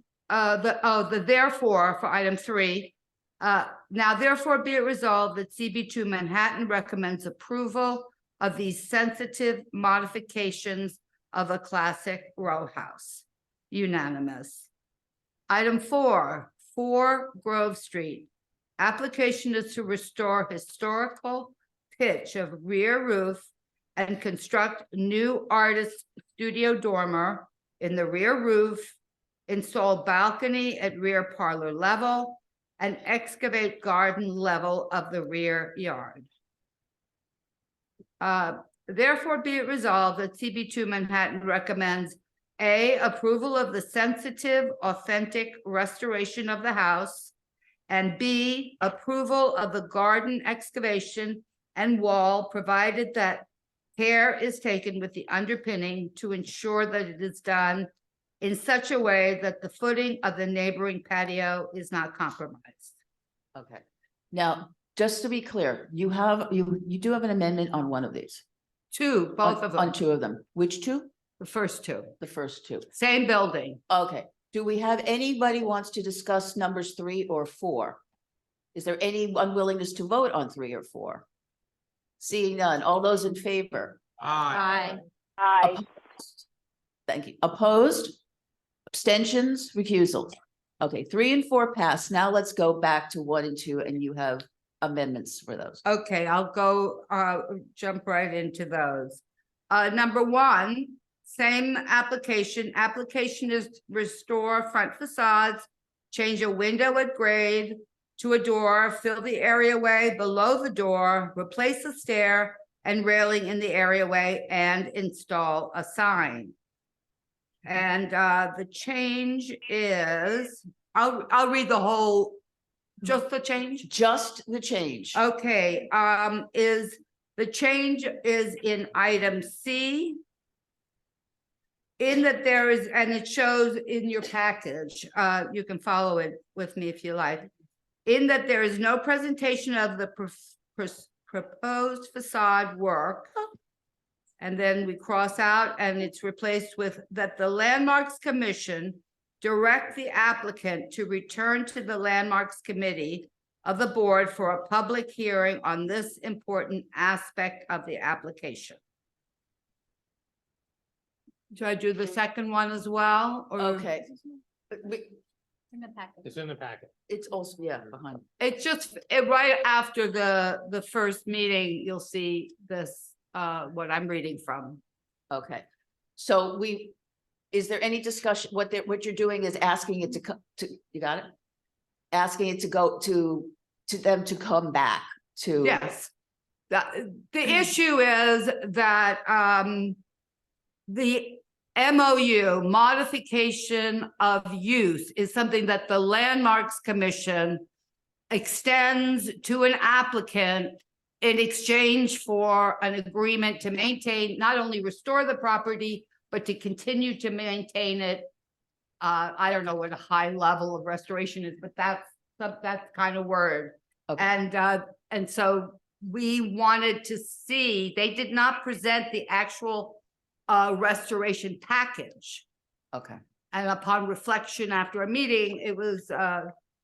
therefore for item 3. Now therefore be it resolved that CB2 Manhattan recommends approval of these sensitive modifications of a classic row house. Unanimous. Item 4, 4 Grove Street. Application is to restore historical pitch of rear roof and construct new artist studio dormer in the rear roof, install balcony at rear parlor level, and excavate garden level of the rear yard. Therefore be it resolved that CB2 Manhattan recommends A, approval of the sensitive, authentic restoration of the house, and B, approval of the garden excavation and wall, provided that care is taken with the underpinning to ensure that it is done in such a way that the footing of the neighboring patio is not compromised. Okay. Now, just to be clear, you do have an amendment on one of these. 2, both of them. On 2 of them. Which 2? The first 2. The first 2. Same building. Okay. Do we have anybody wants to discuss numbers 3 or 4? Is there any unwillingness to vote on 3 or 4? Seeing none. All those in favor? Aye. Aye. Opposed? Thank you. Opposed? Abstentions? Recusals? Okay, 3 and 4 pass. Now let's go back to 1 and 2, and you have amendments for those. Okay, I'll go jump right into those. Number 1, same application. Application is restore front facades, change a window at grade to a door, fill the areaway below the door, replace the stair and railing in the areaway, and install a sign. And the change is, I'll read the whole, just the change? Just the change. Okay, the change is in item C. In that there is, and it shows in your package, you can follow it with me if you like. In that there is no presentation of the proposed facade work. And then we cross out and it's replaced with that the Landmarks Commission direct the applicant to return to the Landmarks Committee of the board for a public hearing on this important aspect of the application. Should I do the second one as well? Or Okay. In the packet. It's in the packet. It's also, yeah, behind. it's just right after the first meeting, you'll see this, what I'm reading from. Okay, so is there any discussion, what you're doing is asking it you got it? Asking it to go to them to come back to. Yes. The issue is that, the MOU, modification of use, is something that the Landmarks Commission extends to an applicant in exchange for an agreement to maintain, not only restore the property, but to continue to maintain it. I don't know what a high level of restoration is, but that's kind of word. Okay. And so we wanted to see, they did not present the actual restoration package. Okay. And upon reflection after a meeting, it was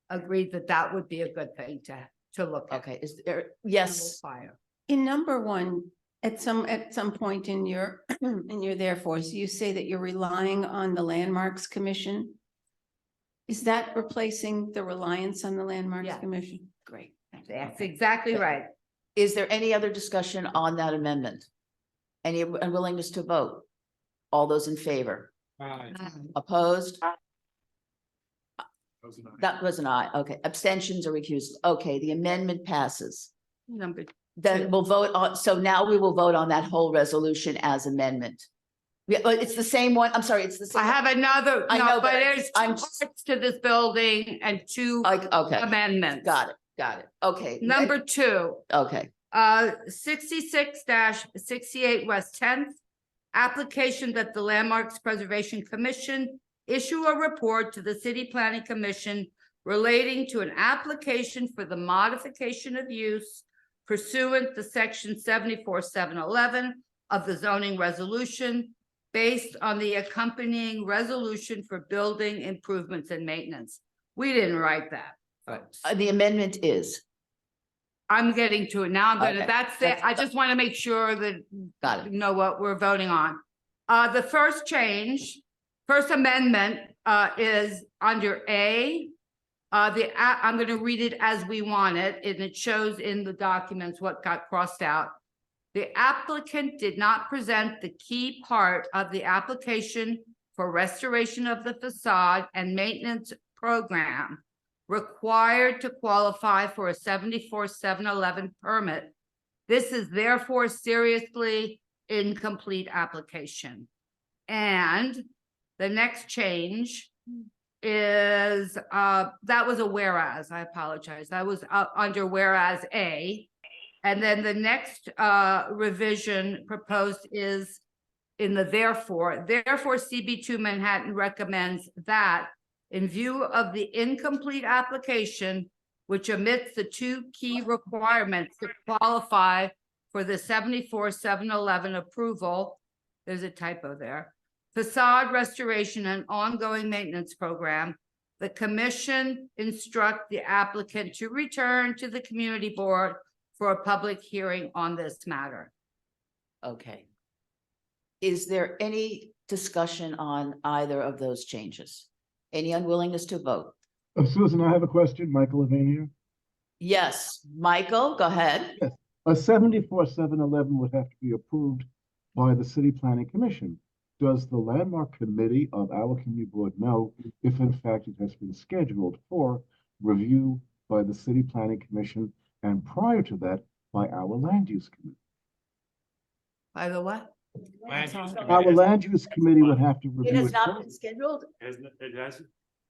agreed that that would be a good thing to look at. Okay, is there, yes, Fire. In number one, at some point in your, in your therefores, you say that you're relying on the Landmarks Commission. Is that replacing the reliance on the Landmarks Yeah. Commission? Great. That's exactly right. is there any other discussion on that amendment? Any unwillingness to vote? All those in favor? Opposed? That was an aye. Okay, abstentions or recusals. Okay, the amendment passes. Number Then we'll vote on, so now we will vote on that whole resolution as amendment. Yeah, but it's the same one. I'm sorry, it's the same. I have another, I no, know, but but there's two parts to this building and two Okay, amendments. got it. Okay. Number two, Okay, 66-68 West 10th. Application that the Landmarks Preservation Commission issue a report to the City Planning Commission relating to an application for the modification of use pursuant to section 74-711 of the zoning resolution based on the accompanying resolution for building improvements and maintenance. We didn't write that. the amendment is, I'm getting to it now. I'm gonna, Okay. that's it. I just want to make sure that got it. you know what we're voting on. The first amendment, is under A. I'm gonna read it as we want it, and it shows in the documents what got crossed out. The applicant did not present the key part of the application for restoration of the facade and maintenance program required to qualify for a 74-711 permit. This is therefore seriously incomplete application. And the next change is, that was a whereas, I apologize. That was under whereas A. And then the next revision proposed is in the therefore CB2 Manhattan recommends that in view of the incomplete application, which omits the two key requirements to qualify for the 74-711 approval, there's a typo there, facade restoration and ongoing maintenance program, the commission instruct the applicant to return to the community board for a public hearing on this matter. Okay. Is there any discussion on either of those changes? Any unwillingness to vote? Susan, I have a question. Michael Levine here. Yes, Michael, go ahead. Yes, a 74-711 would have to be approved by the City Planning Commission. Does the Landmark Committee of our community board know if in fact it has been scheduled for review by the City Planning Commission and prior to that by our Land Use Committee? By the what? Our Land Use Committee would have to review It has it not first. been scheduled? It has,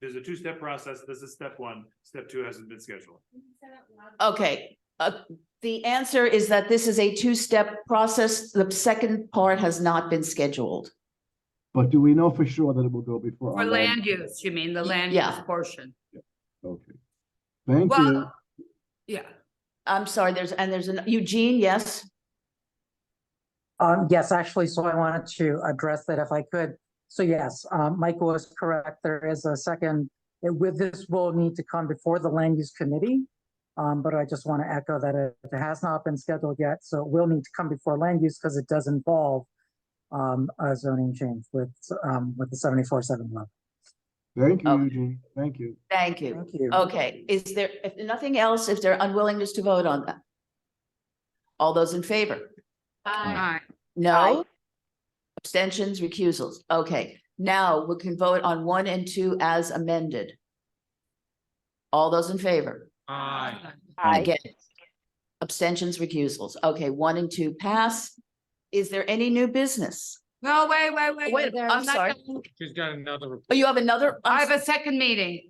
there's a two-step process. This is step one. Step two hasn't been scheduled. Okay, the answer is that this is a two-step process. The second part has not been scheduled. But do we know for sure that it will go before? For our land use, you mean the land Yeah. use portion? Okay. Thank you. Well, yeah. I'm sorry, there's Eugene, yes? Yes, actually, so I wanted to address that if I could. So yes, Michael is correct. There is a second, with this will need to come before the land use committee. But I just want to echo that it has not been scheduled yet, so it will need to come before land use because it does involve a zoning change with the 74-711. Thank you, Okay. Eugene. Thank you. Thank you. Thank you. Okay, is there, if nothing else, is there unwillingness to vote on that? All those in favor? Aye. No? Abstentions, recusals. Okay, now we can vote on 1 and 2 as amended. All those in favor? Aye. Again. Abstentions, recusals. Okay, 1 and 2 pass. Is there any new business? No, wait. Wait, I'm sorry. She's got another report. Oh, you have another? I have a second meeting.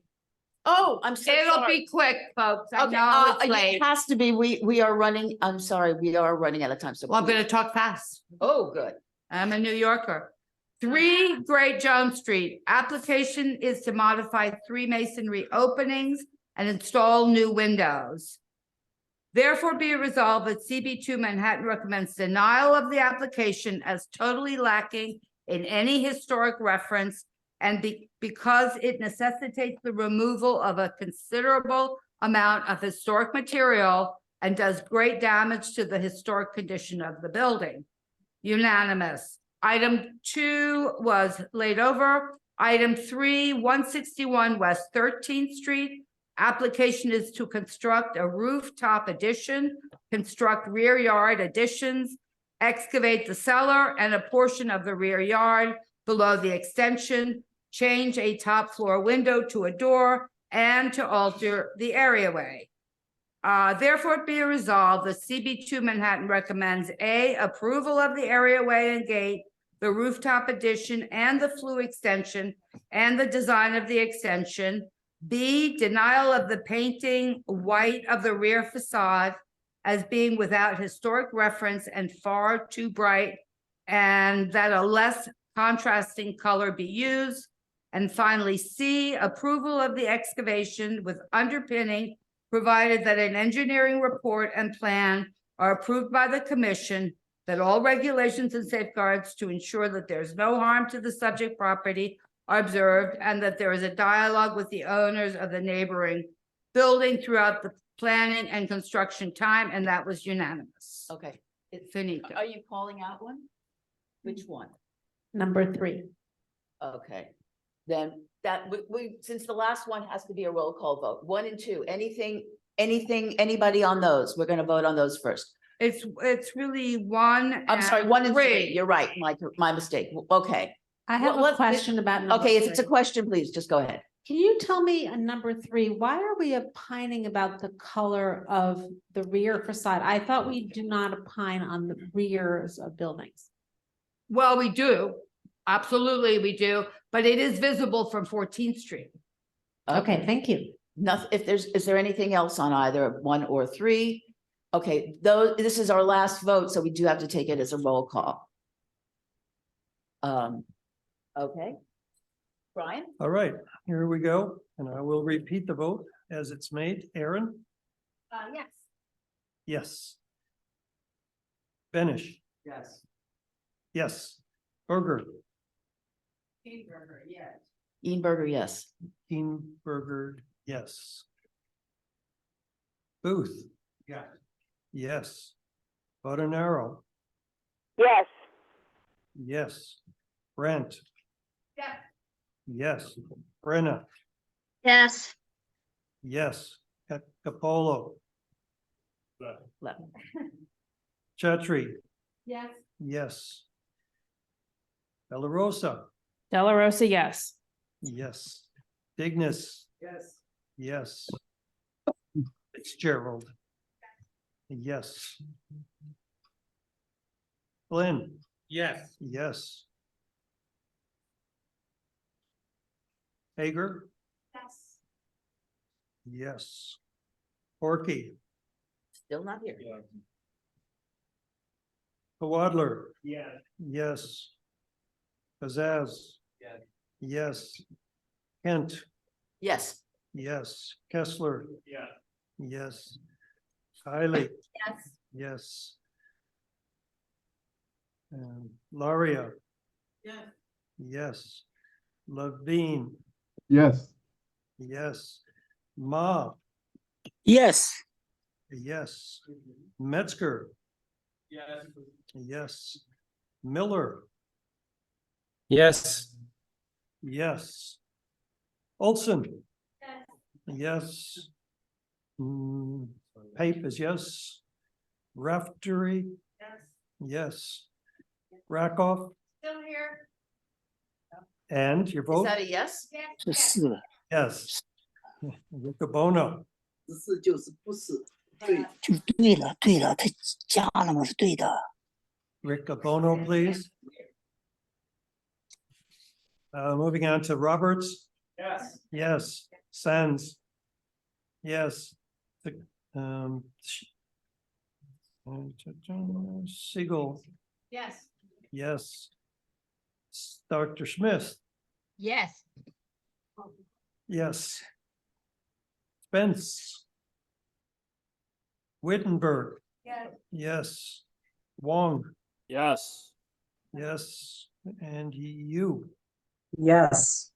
Oh, I'm so It'll sorry. be quick, folks. I Okay, know it's it late. has to be. We are running, I'm sorry, we are running out of time. So Well, I'm gonna talk fast. Oh, good. I'm a New Yorker. 3 Great Jones Street. Application is to modify 3 masonry openings and install new windows. Therefore be it resolved that CB2 Manhattan recommends denial of the application as totally lacking in any historic reference and because it necessitates the removal of a considerable amount of historic material and does great damage to the historic condition of the building. Unanimous. Item 2 was laid over. Item 3, 161 West 13th Street. Application is to construct a rooftop addition, construct rear yard additions, excavate the cellar and a portion of the rear yard below the extension, change a top floor window to a door, and to alter the areaway. Therefore be resolved, the CB2 Manhattan recommends A, approval of the areaway and gate, the rooftop addition and the flue extension and the design of the extension. B, denial of the painting white of the rear facade as being without historic reference and far too bright, and that a less contrasting color be used. And finally, C, approval of the excavation with underpinning, provided that an engineering report and plan are approved by the commission, that all regulations and safeguards to ensure that there's no harm to the subject property are observed, and that there is a dialogue with the owners of the neighboring building throughout the planning and construction time, and that was unanimous. Okay. It's Finito. Are you calling out one? Which one? Number 3. Okay, then that we since the last one has to be a roll call vote, 1 and 2, anybody on those? We're gonna vote on those first. It's really 1. I'm sorry, 1 and 3. You're right, my mistake. Okay. I have Well, a let's- question about. number Okay, if it's a 3. question, please just go ahead. Can you tell me on number 3, why are we opining about the color of the rear facade? I thought we do not opine on the rears of buildings. Well, we do. Absolutely, we do, but it is visible from 14th Street. Okay, thank you. Nothing, is there anything else on either 1 or 3? Okay, though, this is our last vote, so we do have to take it as a roll call. Okay. Brian? All right, here we go, and I will repeat the vote as it's made. Aaron? Yes. Yes. Benish? Yes. Yes. Berger? Yes. Einberger, yes. Keenberger, yes. Booth? Yes. Yes. Butternarrow? Yes. Yes. Brent? Yes. Yes. Brenna? Yes. Yes. Capolo? Left. Chattree? Yes. Yes. Della Rosa? Della Rosa, yes. Yes. Dignas? Yes. Yes. Fitzgerald? Yes. Flynn? Yes. Yes. Hager? Yes. Yes. Orkey? Still not here. Wadler? Yes. Yes. Kazaz? Yes. Yes. Kent? Yes. Yes. Kessler? Yes. Yes. Kylie? Yes. Yes. Laria. Yes. Levine, Yes. yes. Ma, Yes. yes. Metzger, Yes. yes. Miller, Yes. yes. Olson. Yes. Pape is yes. Raftery. Yes. Rakoff, Still here. and your Is vote? that a yes? 是4。 Yes. Ricobono, 就对了，对了，他加了嘛，是对的。 Ricobono, please. Moving on to Roberts. Yes. Yes. Sands. Yes. Um, Siegel, Yes. yes. Dr. Smith, Yes. yes. Spence. Wittenberg, Yes. yes. Wong, Yes. yes. And you, Yes.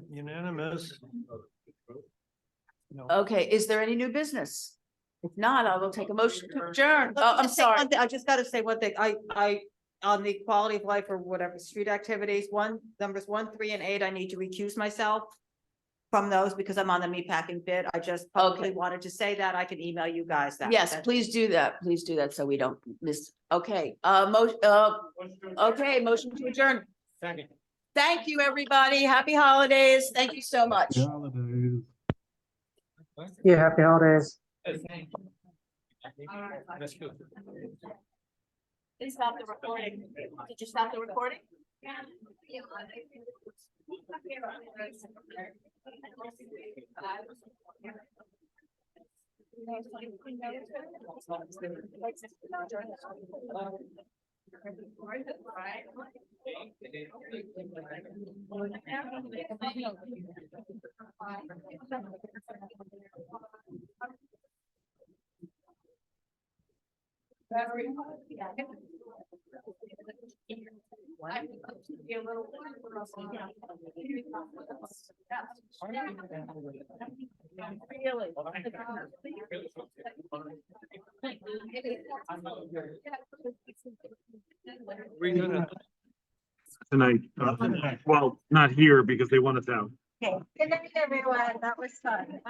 unanimous. No. Okay, is there any new business? If not, I will take a motion to adjourn. Oh, I'm sorry. I just gotta say one thing, on the quality of life or whatever, street activities, numbers 1, 3, and 8, I need to recuse myself from those because I'm on the meatpacking bid. I just publicly Okay. wanted to say that. I can email you guys that. Yes, That's- please do that. Please do that so we don't miss. Okay, okay, motion to adjourn. Second. Thank you, everybody. Happy holidays. Thank you so much. Happy holidays. Yeah, happy holidays. That's good. Please stop the recording. Did you stop the recording? We're gonna. Tonight, well, not here because they want us out. Okay, good night, everyone. That was fun.